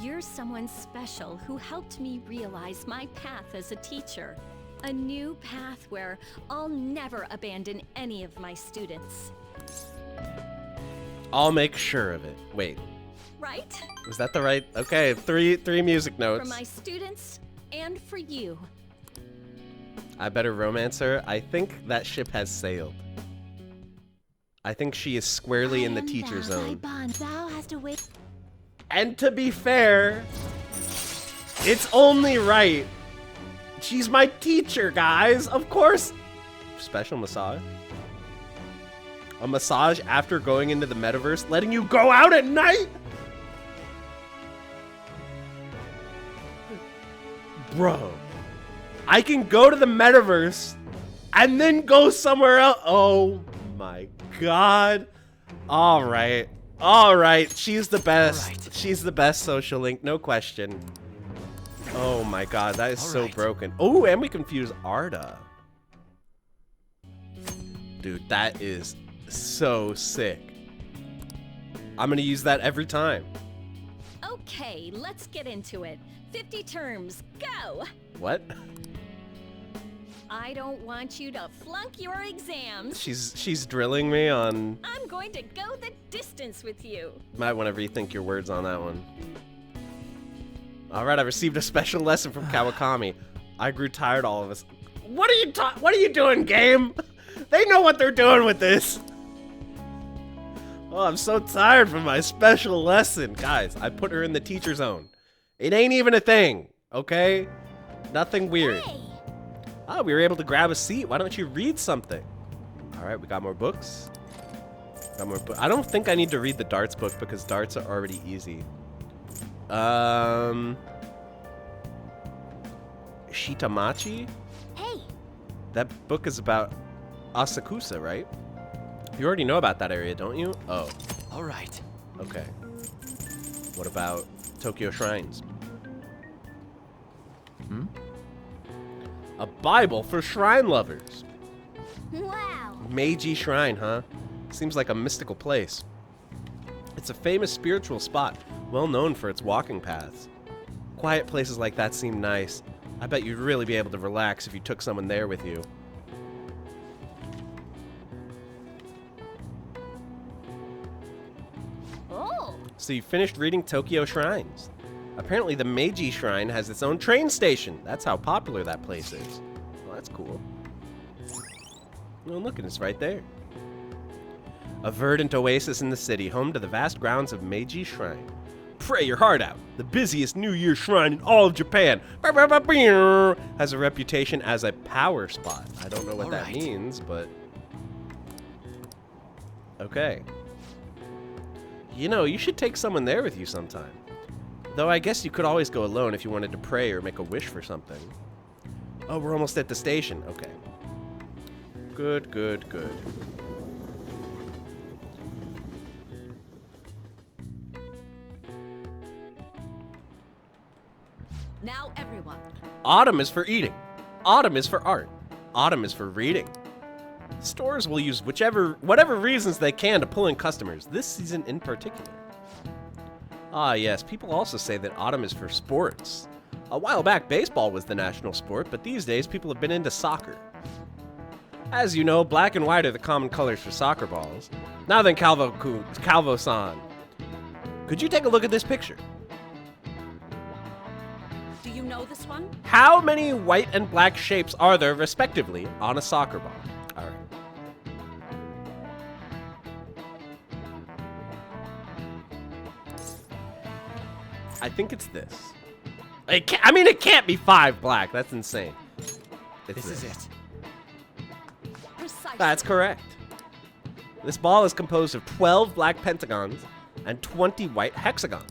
You're someone special who helped me realize my path as a teacher. A new path where I'll never abandon any of my students. I'll make sure of it. Wait. Right? Was that the right? Okay, three music notes. For my students and for you. I better romance her. I think that ship has sailed. I think she is squarely in the teacher zone. Thou hast to wait. And to be fair, it's only right. She's my teacher, guys. Of course. Special massage. A massage after going into the metaverse, letting you go out at night? Bro, I can go to the metaverse and then go somewhere else. Oh my God. All right. All right. She's the best. Right. She's the best social link. No question. Oh my God. That is so broken. Oh, and we confuse Arda. Dude, that is so sick. I'm going to use that every time. Okay, let's get into it. 50 terms, go! What? I don't want you to flunk your exams. She's drilling me on... I'm going to go the distance with you. Might want to rethink your words on that one. All right, I received a special lesson from Kawakami. I grew tired, all of us. What are you doing, game? They know what they're doing with this. Oh, I'm so tired from my special lesson. Guys, I put her in the teacher zone. It ain't even a thing, okay? Nothing weird. Hey. Oh, we were able to grab a seat. Why don't you read something? All right, we got more books. Got more I don't think I need to read the darts book because darts are already easy. Shitamachi? Hey. That book is about Asakusa, right? You already know about that area, don't you? Oh. All right. Okay. What about Tokyo Shrines? Hmm? A Bible for shrine lovers. Wow. Meiji Shrine, huh? Seems like a mystical place. It's a famous spiritual spot, well known for its walking paths. Quiet places like that seem nice. I bet you'd really be able to relax if you took someone there with you. Oh. So you finished reading Tokyo Shrines. Apparently the Meiji Shrine has its own train station. That's how popular that place is. Well, that's cool. Oh, look, it's right there. A verdant oasis in the city, home to the vast grounds of Meiji Shrine. Pray your heart out. The busiest New Year shrine in all of Japan. Has a reputation as a power spot. I don't know what that means, but... Okay. You know, you should take someone there with you sometime. Though I guess you could always go alone if you wanted to pray or make a wish for something. Oh, we're almost at the station. Okay. Good, good, good. Now everyone. Autumn is for eating. Autumn is for art. Autumn is for reading. Stores will use whatever reasons they can to pull in customers, this season in particular. Ah yes, people also say that autumn is for sports. A while back, baseball was the national sport, but these days people have been into soccer. As you know, black and white are the common colors for soccer balls. Now then, Calvo-san, could you take a look at this picture? Do you know this one? How many white and black shapes are there, respectively, on a soccer ball? All right. I think it's this. It can't be 5 black. That's insane. This is it. Precisely. That's correct. This ball is composed of 12 black pentagons and 20 white hexagons.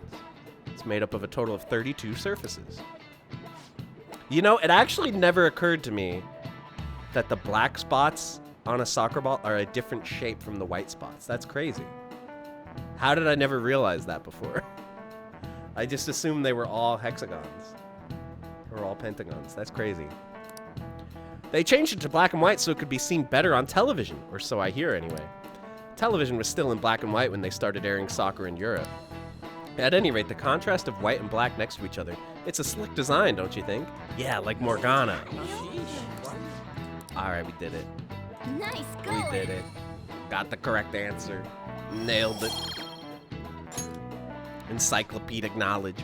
It's made up of a total of 32 surfaces. You know, it actually never occurred to me that the black spots on a soccer ball are a different shape from the white spots. That's crazy. How did I never realize that before? I just assumed they were all hexagons. Or all pentagons. That's crazy. They changed it to black and white so it could be seen better on television, or so I hear anyway. Television was still in black and white when they started airing soccer in Europe. At any rate, the contrast of white and black next to each other, it's a slick design, don't you think? Yeah, like Morgana. Alright, we did it. Nice going. We did it. Got the correct answer. Nailed it. Encyclopedic knowledge.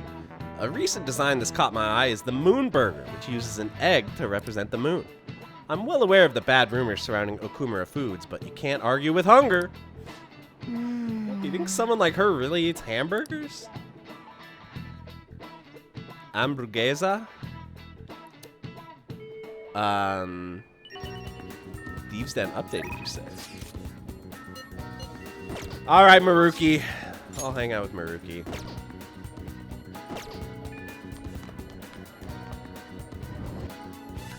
A recent design that's caught my eye is the Moon Burger, which uses an egg to represent the moon. I'm well aware of the bad rumors surrounding Okumura foods, but you can't argue with hunger. You think someone like her really eats hamburgers? Hamburguesa? Thieves Den updated, you say? Alright, Maruki. I'll hang out with Maruki.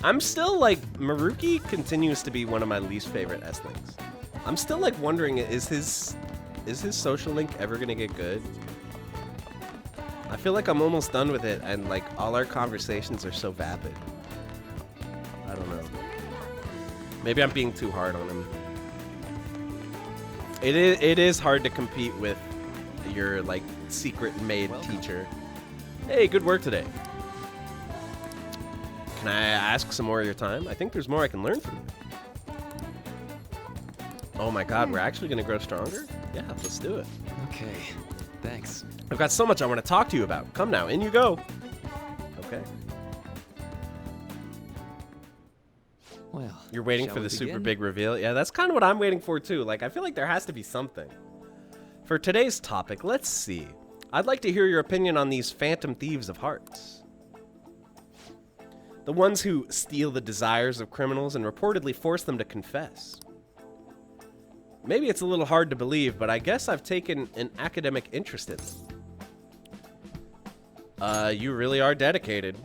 I'm still like, Maruki continues to be one of my least favorite S-Links. I'm still like wondering, is his social link ever gonna get good? I feel like I'm almost done with it and like all our conversations are so vapid. I don't know. Maybe I'm being too hard on him. It is hard to compete with your like secret maid teacher. Hey, good work today. Can I ask some more of your time? I think there's more I can learn from you. Oh my god, we're actually gonna grow stronger? Yeah, let's do it. Okay, thanks. I've got so much I want to talk to you about. Come now, in you go. Okay. Well, you're waiting shall for we the super begin? big reveal? Yeah, that's kind of what I'm waiting for too. Like, I feel like there has to be something. For today's topic, let's see. I'd like to hear your opinion on these phantom thieves of hearts. The ones who steal the desires of criminals and reportedly force them to confess. Maybe it's a little hard to believe, but I guess I've taken an academic interest in them. You really are dedicated.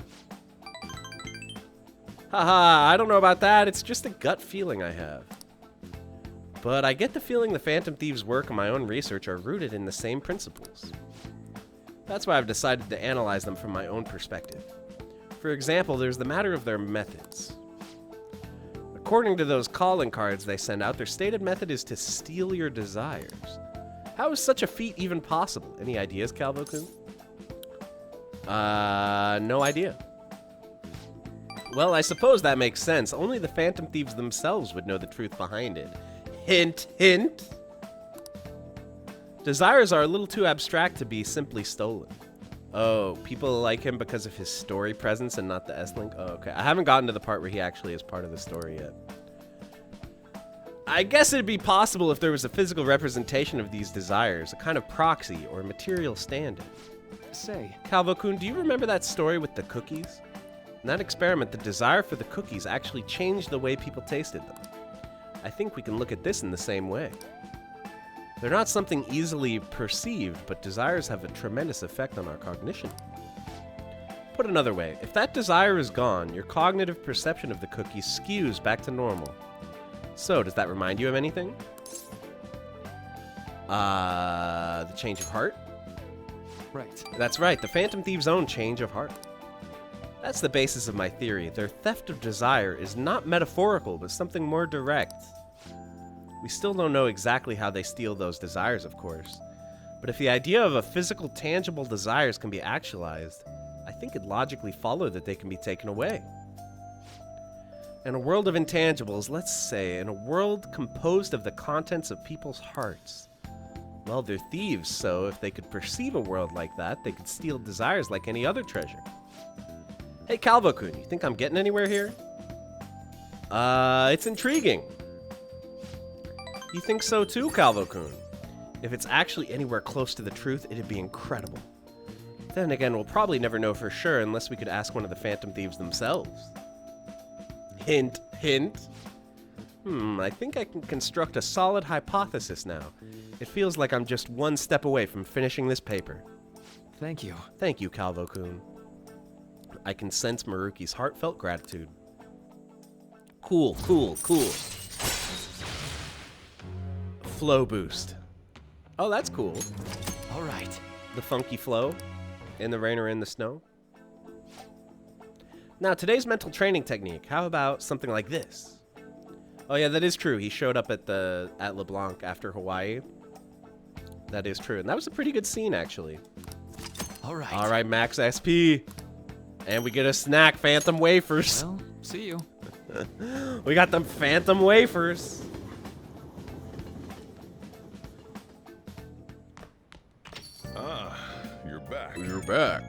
Haha, I don't know about that. It's just a gut feeling I have. But I get the feeling the Phantom Thieves' work and my own research are rooted in the same principles. That's why I've decided to analyze them from my own perspective. For example, there's the matter of their methods. According to those calling cards they send out, their stated method is to steal your desires. How is such a feat even possible? Any ideas, Calvo-kun? No idea. Well, I suppose that makes sense. Only the Phantom Thieves themselves would know the truth behind it. Hint, hint. Desires are a little too abstract to be simply stolen. Oh, people like him because of his story presence and not the S-Link? Oh, okay. I haven't gotten to the part where he actually is part of the story yet. I guess it'd be possible if there was a physical representation of these desires, a kind of proxy or material stand-in. Say, Calvo-kun, do you remember that story with the cookies? In that experiment, the desire for the cookies actually changed the way people tasted them. I think we can look at this in the same way. They're not something easily perceived, but desires have a tremendous effect on our cognition. Put another way, if that desire is gone, your cognitive perception of the cookie skews back to normal. So, does that remind you of anything? The change of heart? Right. That's right, the Phantom Thieves' own change of heart. That's the basis of my theory. Their theft of desire is not metaphorical, but something more direct. We still don't know exactly how they steal those desires, of course. But if the idea of a physical, tangible desires can be actualized, I think it logically follows that they can be taken away. In a world of intangibles, let's say, in a world composed of the contents of people's hearts, well, they're thieves, so if they could perceive a world like that, they could steal desires like any other treasure. Hey, Calvo-kun, you think I'm getting anywhere here? It's intriguing. You think so too, Calvo-kun? If it's actually anywhere close to the truth, it'd be incredible. Then again, we'll probably never know for sure unless we could ask one of the Phantom Thieves themselves. Hint, hint. I think I can construct a solid hypothesis now. It feels like I'm just one step away from finishing this paper. Thank you. Thank you, Calvo-kun. I can sense Maruki's heartfelt gratitude. Cool, cool, cool. Flow boost. Oh, that's cool. All right. The funky flow. In the rain or in the snow. Now, today's mental training technique. How about something like this? Oh yeah, that is true. He showed up at LeBlanc after Hawaii. That is true. And that was a pretty good scene, actually. All right. All right, Max SP. And we get a snack, Phantom Wafers. Well, see you. We got them Phantom Wafers. Ah, you're back. You're back.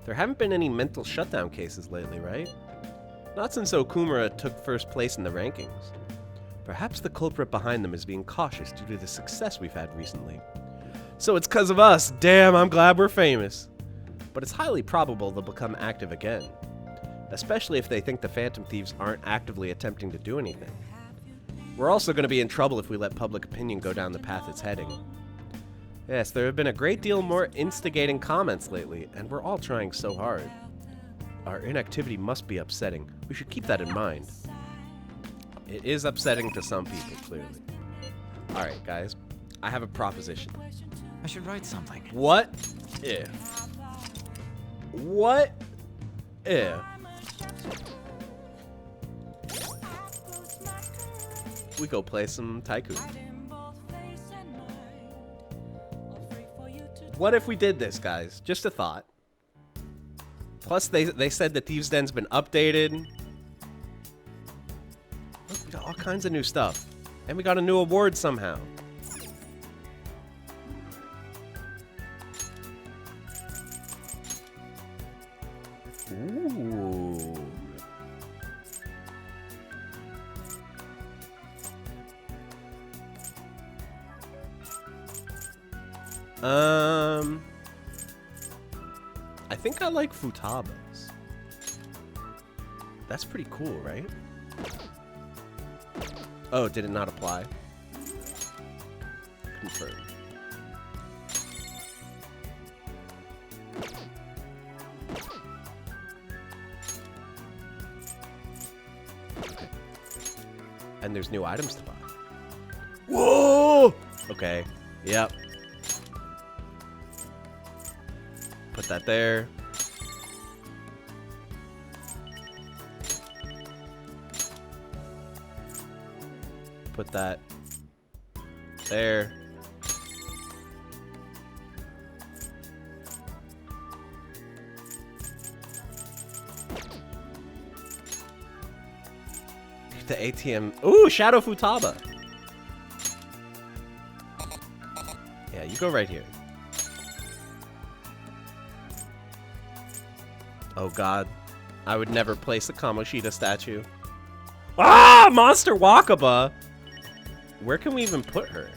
There haven't been any mental shutdown cases lately, right? Not since Okumura took first place in the rankings. Perhaps the culprit behind them is being cautious due to the success we've had recently. So it's 'cause of us. Damn, I'm glad we're famous. But it's highly probable they'll become active again. Especially if they think the Phantom Thieves aren't actively attempting to do anything. We're also going to be in trouble if we let public opinion go down the path it's heading. Yes, there have been a great deal more instigating comments lately, and we're all trying so hard. Our inactivity must be upsetting. We should keep that in mind. It is upsetting to some people, clearly. Alright, guys. I have a proposition. I should write something. What if? What if? We go play some Tycoon. What if we did this, guys? Just a thought. Plus, they said the Thieves' Den's been updated. Look, we got all kinds of new stuff. And we got a new award somehow. Ooh. I think I like Futaba's. That's pretty cool, right? Oh, did it not apply? Confirm. Okay. And there's new items to buy. Whoa! Okay. Yep. Put that there. Put that there. The ATM. Ooh, Shadow Futaba. Yeah, you go right here. Oh god. I would never place a Kamoshida statue. Ah! Monster Wakaba! Where can we even put her?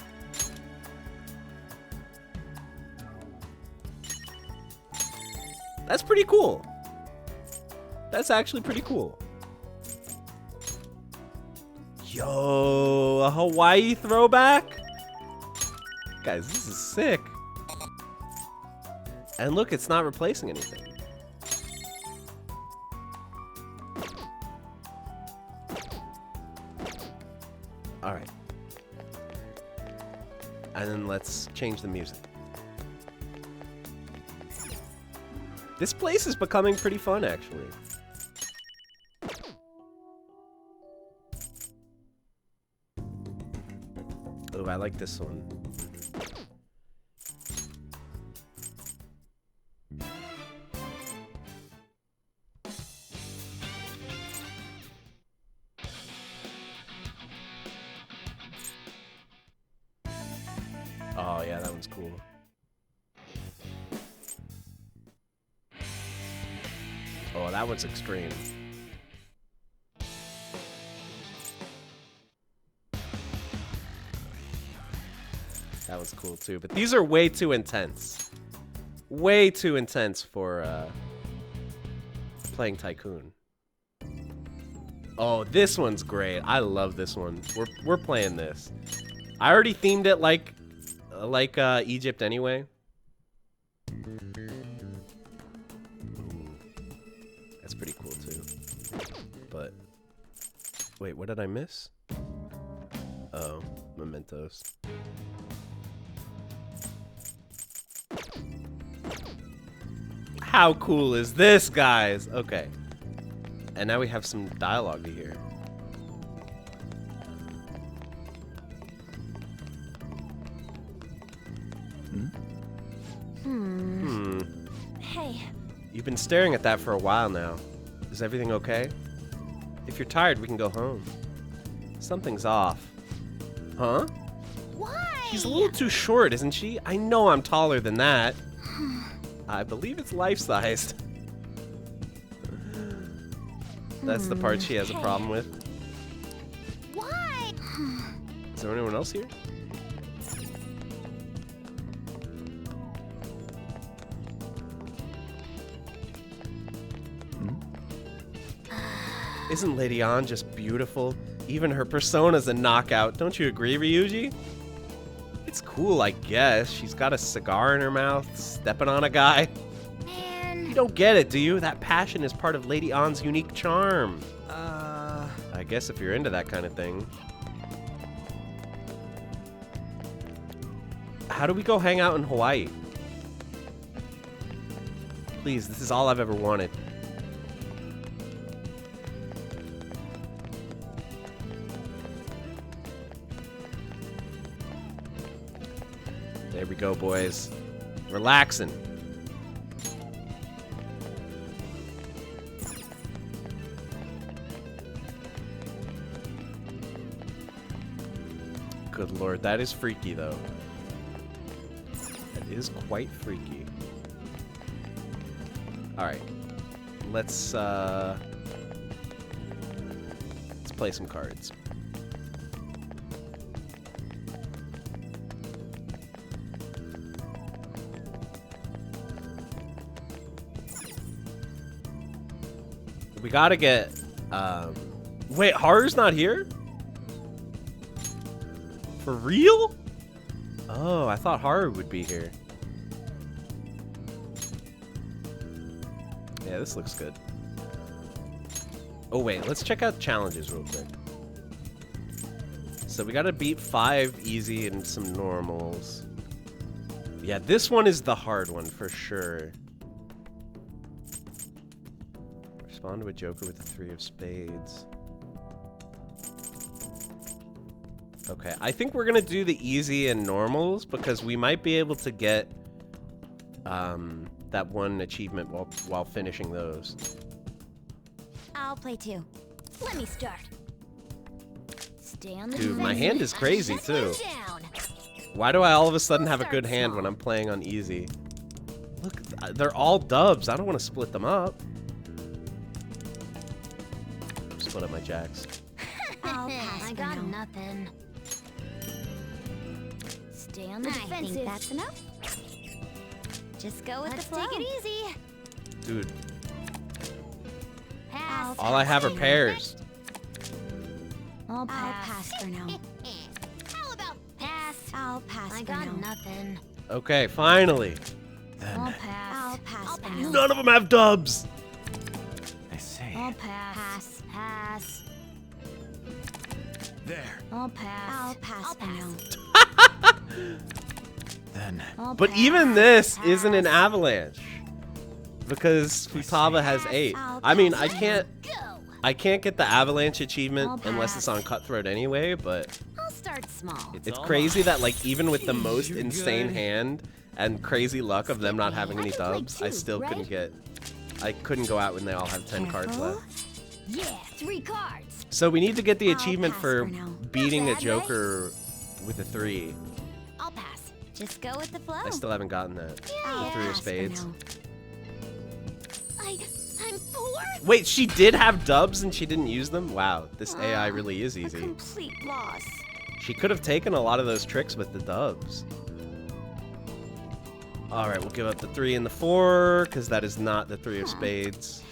That's pretty cool. That's actually pretty cool. Yo, a Hawaii throwback? Guys, this is sick. And look, it's not replacing anything. Alright. And then let's change the music. This place is becoming pretty fun, actually. Oh, I like this one. Oh, yeah, that one's cool. Oh, that one's extreme. That one's cool too, but these are way too intense. Way too intense for playing Tycoon. Oh, this one's great. I love this one. We're playing this. I already themed it like Egypt anyway. That's pretty cool too. But wait, what did I miss? Oh, mementos. How cool is this, guys? Okay. And now we have some dialogue to hear. Hey. You've been staring at that for a while now. Is everything okay? If you're tired, we can go home. Something's off. Huh? Why? She's a little too short, isn't she? I know I'm taller than that. I believe it's life-sized. That's the part she has a problem with. Why? Is there anyone else here? Isn't Lady An just beautiful? Even her persona's a knockout. Don't you agree, Ryuji? It's cool, I guess. She's got a cigar in her mouth, stepping on a guy. Man. You don't get it, do you? That passion is part of Lady An's unique charm. I guess if you're into that kind of thing. How do we go hang out in Hawaii? Please, this is all I've ever wanted. There we go, boys. Relaxing. Good lord, that is freaky, though. That is quite freaky. Alright. Let's play some cards. We gotta get, wait, Haru's not here? For real? Oh, I thought Haru would be here. Yeah, this looks good. Oh wait, let's check out challenges real quick. So we gotta beat 5 easy and some normals. Yeah, this one is the hard one for sure. Respond to a joker with the 3 of spades. Okay, I think we're gonna do the easy and normals because we might be able to get that one achievement while finishing those. I'll play too. Let me start. Stay on the Dude, my hand is crazy too. Why do I all of a sudden have a good hand when I'm playing on easy? Look, they're all dubs. I don't want to split them up. Split up my jacks. I'll pass. I got nothing. Stay on the defensive. I think that's enough. Just go with the flow. Take it easy. Dude. Pass. All I have are pairs. I'll pass for now. How about pass? I'll pass I for got now. nothing. Okay, finally. I'll pass. I'll pass for now. None of them have dubs. I see. I'll pass. Pass. There. I'll pass. I'll pass for now. Then. But even this isn't an avalanche. because Futaba has 8. I mean, I can't get the avalanche achievement unless it's on Cutthroat anyway, but I'll start small. it's crazy that like even with the most insane hand and crazy luck of them not having any dubs, I still couldn't get. I couldn't go out when they all have 10 cards left. Yeah, 3 cards. So we need to get the achievement for beating a Joker with a 3. I'll pass. Just go with the flow. I still haven't gotten that. The 3 of spades. I'm 4. Wait, she did have dubs and she didn't use them? Wow, this AI really is easy. Complete loss. She could have taken a lot of those tricks with the dubs. Alright, we'll give up the 3 and the 4, because that is not the 3 of spades.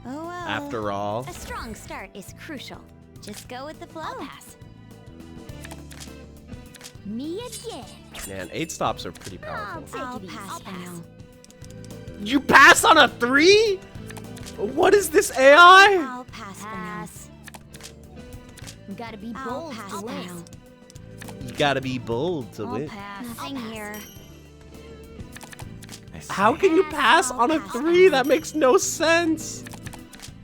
Oh well. After all. A strong start is crucial. Just go with the flow. I'll pass. Me again. Man, 8 stops are pretty powerful. I'll pass for now. You pass on a 3? What is this AI? I'll pass for now. Gotta be bold to win. You gotta be bold to win. Nothing here. How can you pass on a 3? That makes no sense.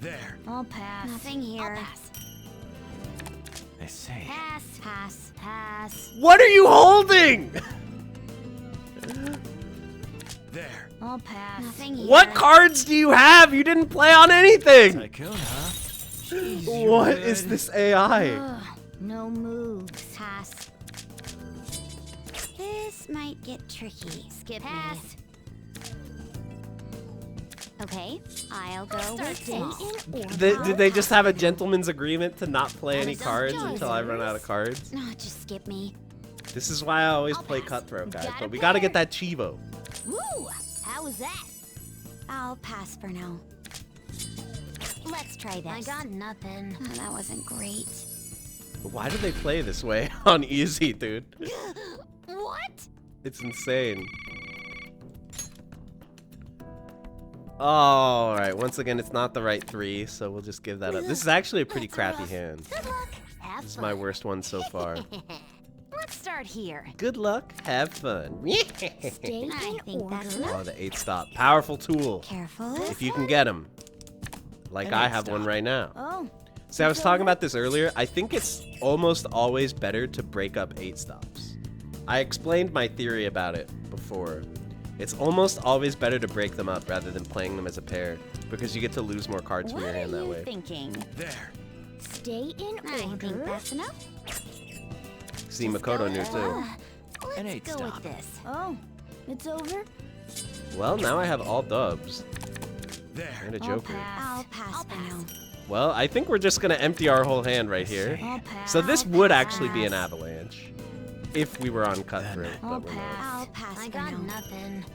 There. I'll pass. Nothing here. I say. Pass, pass, pass. What are you holding? There. I'll pass. Nothing here. What cards do you have? You didn't play on anything. Tycoon, huh? What is this AI? No moves. Pass. This might get tricky. Skip Pass. me. Okay, I'll go with this. Did they just have a gentleman's agreement to not play any cards until I run out of cards? No, just skip me. This is why I always play Cutthroat, guys. But we gotta get that Chivo. Woo! How was that? I'll pass for now. Let's try this. I got nothing. Oh, that wasn't great. Why do they play this way on easy, dude? What? It's insane. Alright, once again, it's not the right 3, so we'll just give that up. This is actually a pretty crappy hand. Good luck. Have This is fun. my worst one so far. Let's start here. Good luck, have fun. Stay I think that's Oh, enough. the 8 stop. Powerful tool. Careful. If you can get them. Like I have one right now. Oh. See, I was talking about this earlier. I think it's almost always better to break up 8 stops. I explained my theory about it before. It's almost always better to break them up rather than playing them as a pair, because you get to lose more cards from your hand that way. Thinking? There. Stay in order. I think that's enough. See, Makoto knew too. Let's go with this. Oh, it's over? Well, now I have all dubs. There. And a Joker. I'll pass for now. Well, I think we're just gonna empty our whole hand right here. I'll pass. So this would actually be an avalanche. If we were on Cutthroat, I'll but we're not. pass. I'll pass I for got now. nothing.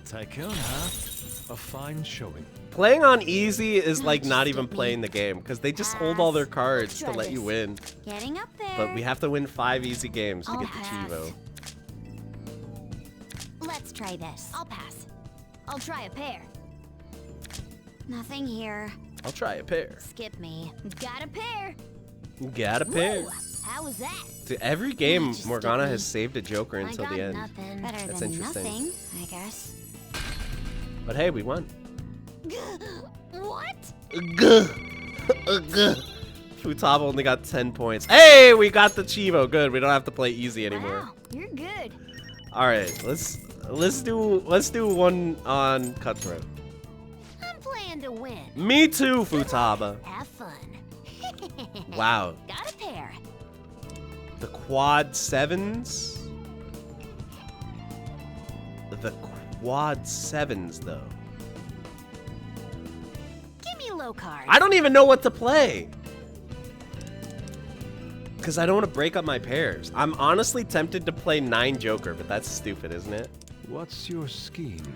Tycoon, huh? A fine showing. Playing on easy is like not even playing the game, because they just hold all their cards to let you win. Getting up there. But we have to win 5 easy games to I'll get the pass. Chivo. Let's try this. I'll pass. I'll try a pair. Nothing here. I'll try a pair. Skip me. Got a pair. Got a pair. Woo! How was that? To every game, just Morgana skip me. has saved a Joker I until got the end. nothing. Better That's than interesting. nothing, I guess. But hey, we won. What? Futaba only got 10 points. Hey, we got the Chivo. Good. We don't have to play easy anymore. Wow, you're good. All right, let's do one on Cutthroat. I'm playing to win. Me too, Futaba. Have fun. Wow. Got a pair. The quad 7s? The quad 7s, though. Give me low cards. I don't even know what to play. Because I don't want to break up my pairs. I'm honestly tempted to play 9 Joker, but that's stupid, isn't it? What's your scheme?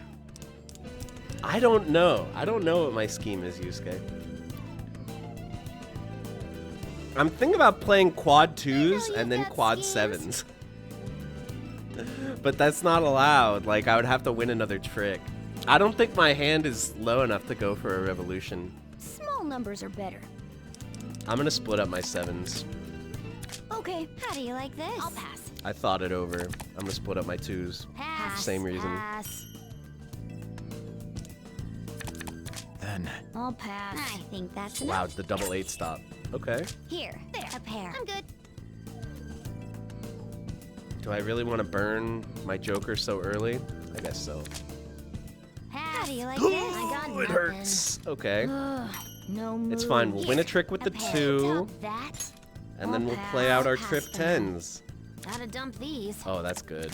I don't know. I don't know what my scheme is, Yusuke. I'm thinking about playing quad 2s and then quad 7s. But that's not allowed. Like, I would have to win another trick. I don't think my hand is low enough to go for a revolution. Small numbers are better. I'm gonna split up my 7s. Okay. How do you like this? I'll pass. I thought it over. I'm gonna split up my 2s. Pass. Same reason. Pass. Then. I'll pass. I think that's Wow, enough. the double 8 stop. Okay. Here, there, a pair. I'm good. Do I really want to burn my Joker so early? I guess so. How do you like this? I got It nothing. hurts. Okay. No It's fine. We'll win a trick with the 2. That. And then we'll play out our trip 10s. Gotta dump these. Oh, that's good.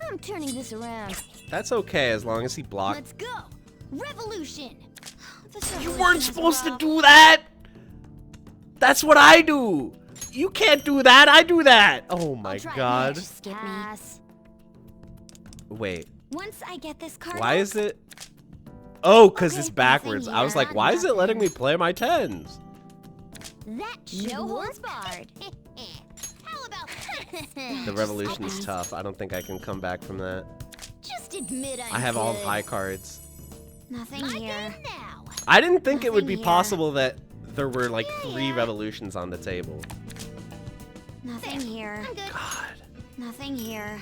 I'm turning this around. That's okay as long as he blocked. Let's go. Revolution. You weren't supposed to do that! That's what I do! You can't do that, I do that! Oh my god. Skip me. Wait, Once I get this card. why is it... Oh, because it's backwards. I was like, why is it letting me play my 10s? That no holds barred. How about The revolution is tough. I don't think I can come back from that. Just admit I have all high cards. Nothing here. I didn't think it would be Nothing here. possible that there were like 3 revolutions on the table. Nothing here. God. Nothing here.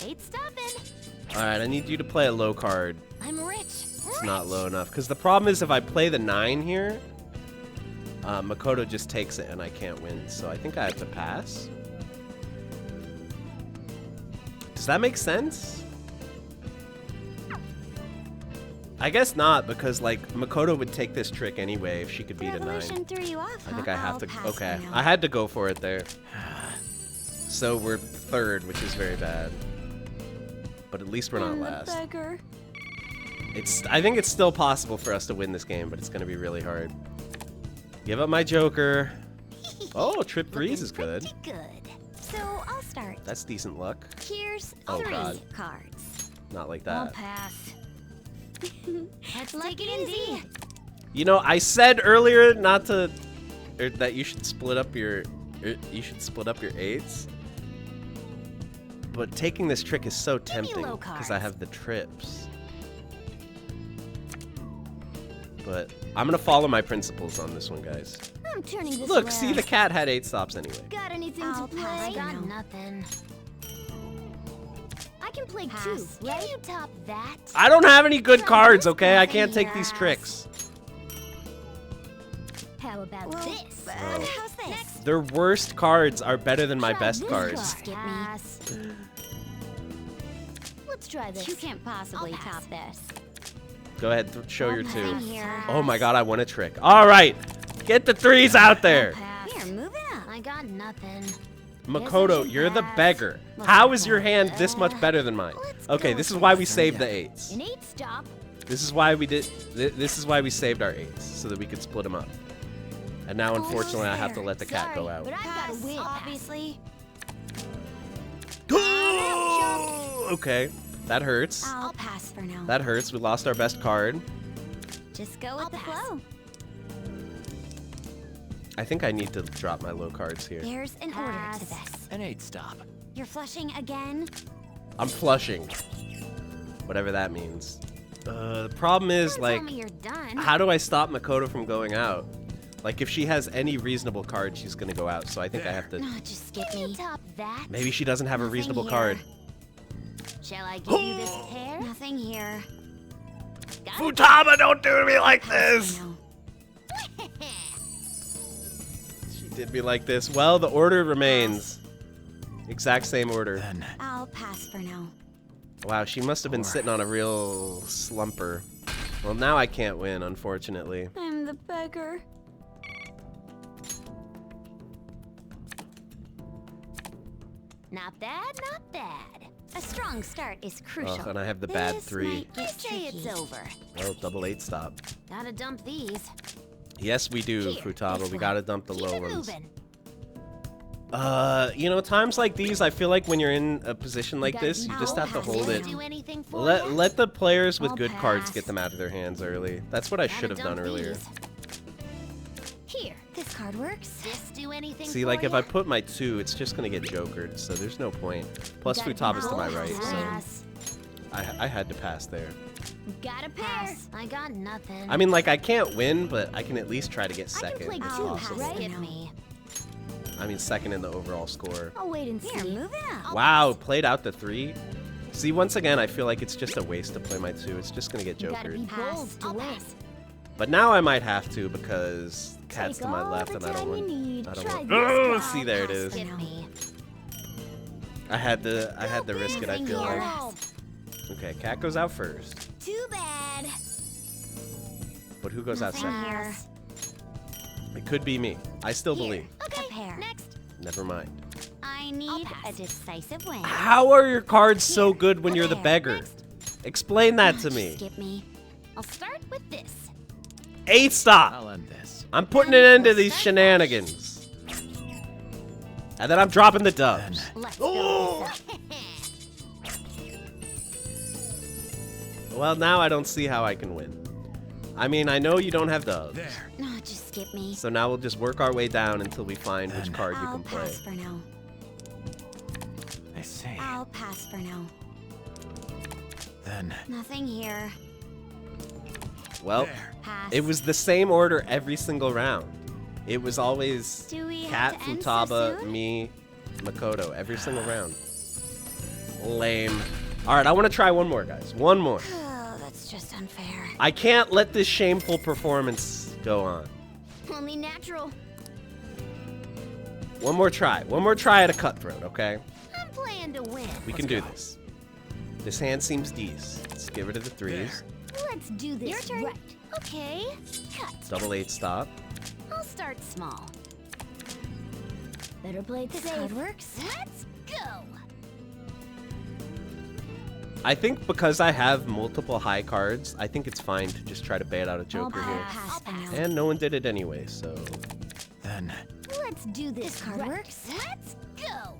8 stopping. Alright, I need you to play a low card. I'm rich. It's not low enough. Because the problem is if I play the 9 here, Makoto just takes it and I can't win. So I think I have to pass. Does that make sense? I guess not, because like Makoto would take this trick anyway if she could beat a 9. Revolution threw you off, I think huh? I have I'll to. pass Okay, for now. I had to go for it there. So we're 3rd, which is very bad. But at least we're not last. Beggar. I think it's still possible for us to win this game, but it's going to be really hard. Give up my Joker. Oh, trip 3s is good. Good. So I'll start. That's decent luck. Here's Oh, 3 God. cards. Not like I'll that. pass. Let's take it easy. You know, I said earlier not to, or that you should split up your, your 8s. But taking this trick is so tempting low because I cards. have the trips. But I'm gonna follow my principles on this one, guys. I'm turning this Look, around. see, the cat had 8 stops anyway. Got anything I'll to pass. play? Got nothing. I can play Pass. 2, right? Can you top that? I don't have any good cards, okay? I can't take these tricks. How about this? Oh. How's this? Their worst cards are better than my best this cards. card. Skip me. Let's try this. You can't possibly top this. Go ahead, show your 2. Nothing here. Oh my god, I won a trick. All right, get the 3s out there. Here, move it up. I got nothing. Makoto, you're the beggar. How is your hand this much better than mine? Okay, this is why we saved the 8s. An 8 stop. This is why we did. This is why we saved our 8s, so that we could split them up. And now, unfortunately, I have to let the cat go out. But I've got to win, obviously. Okay, that hurts. I'll pass for now. That hurts. We lost our best card. Just go with the flow. I think I need to drop my low cards here. There's an order to this. An 8 stop. You're flushing again? I'm flushing. Whatever that means. The problem is, Don't like, tell me you're done. how do I stop Makoto from going out? Like, if she has any reasonable card, she's gonna go out. So I think I have to. No, just skip Can me. you top that? Maybe she doesn't have a Nothing reasonable here. card. Shall I give you this pair? Nothing here. Got it? Futaba, don't do me like this! No. She did me like this. Well, the order remains. Exact same order. Then. I'll pass for now. Wow, she must have been sitting on a real slumper. Well, now I can't win, unfortunately. I'm the beggar. Not bad, not bad. A strong start is crucial. Oh, and I have the bad This 3. might get Let's say it's tricky. over. Oh, double 8 stop. Gotta dump these. Yes, we do, Here, Futaba. this We one. gotta dump the Keep low it ones. moving. You know, times like these, I feel like when you're in a position like Got this, you just have to I'll hold it. Do anything for Let ya? the players with I'll good cards pass. get them out of their hands early. That's what I Gotta should have done dump earlier. these. Here, this card works. This do anything See, for like if ya? I put my 2, it's just gonna get jokered, so there's no point. Plus, Gotta Futaba's to I'll my right, so pass. I had to pass there. Got a pair. Pass. I got nothing. I mean, like, I can't win, but I can at least try to get I can second play if two, possible. right? Skip me. I mean, second in the overall score. I'll wait and see. Here, move it up. Wow, played out the 3. See, once again, I feel like it's just a waste to play my 2. It's just gonna get You gotta be jokered. bold to win. But now I might have to because Cat's to my left and I don't want. I don't want. Oh, see, there it is. I had to risk it. I feel like. Okay, Cat goes out first. Too bad. But who goes out second? Here. It could be me. I still believe. Okay, next. Never mind. I need a decisive win. How are your cards so good when you're the beggar? Explain that to me. Skip me. I'll start with this. 8 stop. I'll end this. I'm putting an end to these shenanigans. And then I'm dropping the dubs. Oh! Well, now I don't see how I can win. I mean, I know you don't have dubs. No, just skip me. So now we'll just work our way down until we find which card you I'll can play. pass for now. I see. I'll pass for now. Then Nothing here. Well, Pass. it was the same order every single round. It was always Do we Cat, have to end so Futaba, soon? me, Makoto, every single round. Lame. All right, I want to try one more, guys. One more. Oh, that's just unfair. I can't let this shameful performance go on. Only natural. One more try. One more try at a cutthroat, okay? I'm playing to win. We can do this. This hand seems decent. Let's give it to the 3s. Let's do this. Your turn. Right. Okay. Cut. Double 8 stop. I'll start small. Better play it safe. This card works. Let's go. I think because I have multiple high cards, I think it's fine to just try to bait out a Joker here. Pass for now. And no one did it anyway, so... Then Let's do this. This card works. Let's go.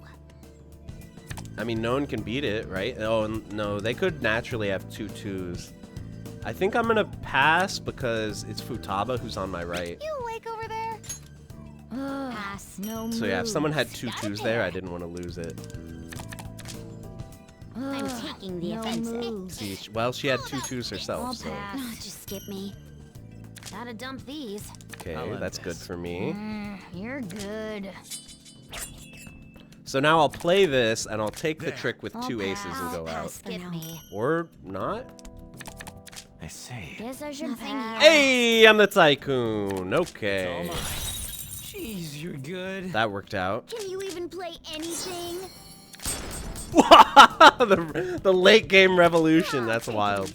I mean, no one can beat it, right? Oh, no, they could naturally have 2 2s. I think I'm gonna pass because it's Futaba who's on my right. You awake over there? Pass. No So yeah, if someone had 2 Got it 2s there, I didn't want to lose it. I'm taking the offensive. See, well, she had 2 2s herself, so... No, just skip me. Gotta dump these. Okay, I'll end that's good this. for me. You're good. So now I'll play this, and I'll take the trick with 2 aces and go out. Skip me. Or not? I see. Guess I should pass. Hey, I'm the tycoon. Okay. Jeez, you're good. That worked out. Can you even play anything? the late game revolution. That's wild.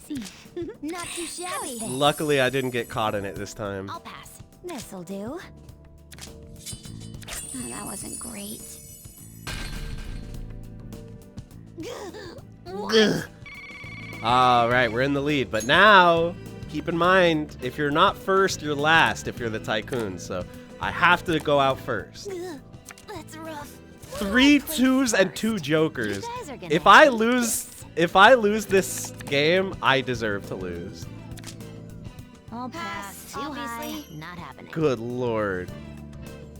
Not too shabby. Luckily, I didn't get caught in it this time. I'll pass. This'll do. Oh, that wasn't great. All right, we're in the lead. But now, keep in mind, if you're not first, you're last if you're the tycoon. So I have to go out first. That's rough. 3 2s and 2 jokers. If I lose this game, I deserve to lose. I'll pass. Obviously, not happening. Good lord.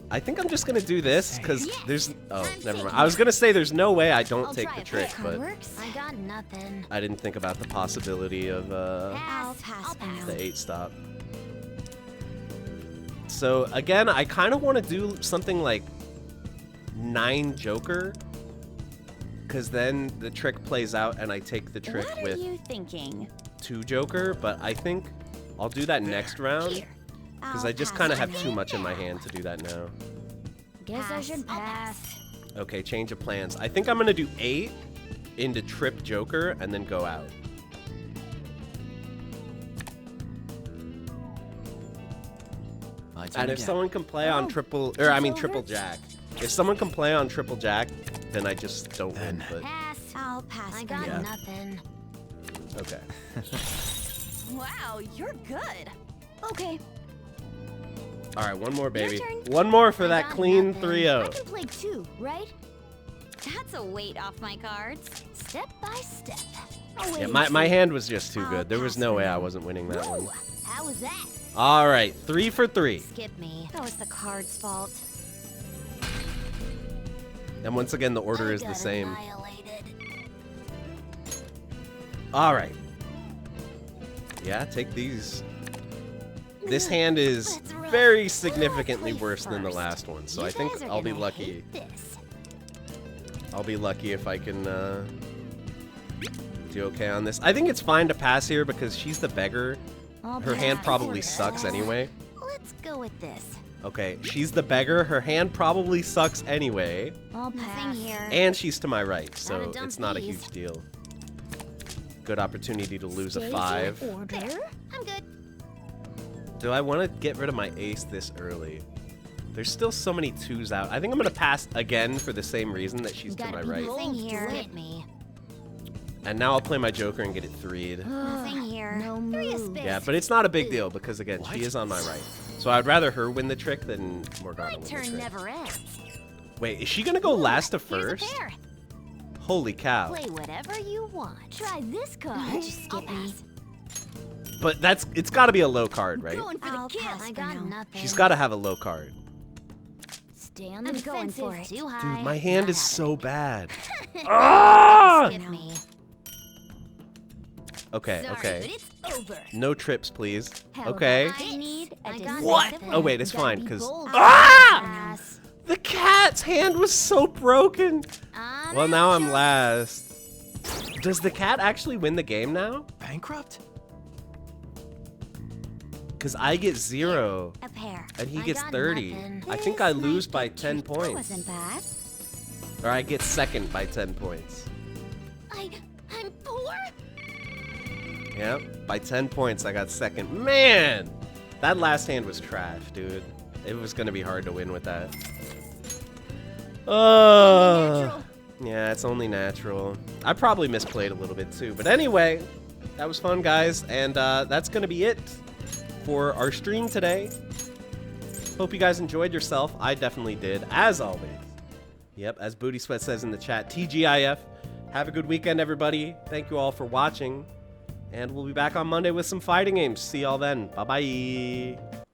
I think I'm just gonna do this because there's. Oh, never mind. I was gonna say there's no way I don't take the trick, but I got nothing. I didn't think about the possibility of I'll pass. the 8 stop. So again, I kind of want to do something like 9 Joker, because then the trick plays out and I take the trick What with are you thinking? 2 Joker. But I think I'll do that next round. Because I just kind of have too much in my hand to do that now. Guess I should pass. Okay, change of plans. I think I'm going to do 8 into trip Joker and then go out. And if someone can play on triple jack. If someone can play on triple jack, then I just don't win. But Pass. I'll pass. I got nothing. okay. Wow, you're good. Okay. All right, one more, baby. turn. One more for I that got clean nothing. 3-0. I can play 2, right? That's a weight off my cards. Step by step. Yeah, my hand was just too good. There was no way I wasn't winning that one. How was that? All right, 3 for 3. Skip me. That was the card's fault. And once again, the order is the got same. annihilated. All right. Yeah, take these. This hand is very significantly worse than the last one, so I think I'll be lucky. I'll be lucky if I can Do okay on this. I think it's fine to pass here because she's the beggar. Her hand probably sucks anyway. Let's go with this. Okay, she's the beggar. Her hand probably sucks anyway. I'll pass. Here. And she's to my right, so it's not a huge deal. Good opportunity to lose a 5. There. I'm good. Do I want to get rid of my ace this early? There's still so many 2s out. I think I'm going to pass again for the same reason that she's to my right. Here. Look at me. And now I'll play my joker and get it 3'd. Nothing here. No move. Yeah, but it's not a big deal because, again, she is on my right. So I'd rather her win the trick than Morgana win the trick. My turn never ends. Wait, is she going to go last to first? Here's a pair. Holy cow. Play whatever you want. Try this card. Just skip me. But it's got to be a low card, right? Going for the kiss. I got nothing. She's got to have a low card. Stay on the defensive. Going for it. Too high. Dude, my hand is so bad. Skip me. Okay, Sorry, okay. but it's over. No trips, please. Hell, Okay. I need What? Oh, wait, it's fine, because... Ah! The cat's hand was so broken. Well, now I'm last. Does the cat actually win the game now? Bankrupt? Because I get 0. A pair. And he gets 30. I think I lose by 10 points. Wasn't bad. Or I get second by 10 points. I'm poor? Yep, by 10 points I got second. Man! That last hand was trash, dude. It was going to be hard to win with that. Yeah, it's only natural. I probably misplayed a little bit too. But anyway, that was fun, guys. And that's going to be it for our stream today. Hope you guys enjoyed yourself. I definitely did, as always. Yep, as Booty Sweat says in the chat, TGIF. Have a good weekend, everybody. Thank you all for watching. And we'll be back on Monday with some fighting games. See y'all then. Bye-bye.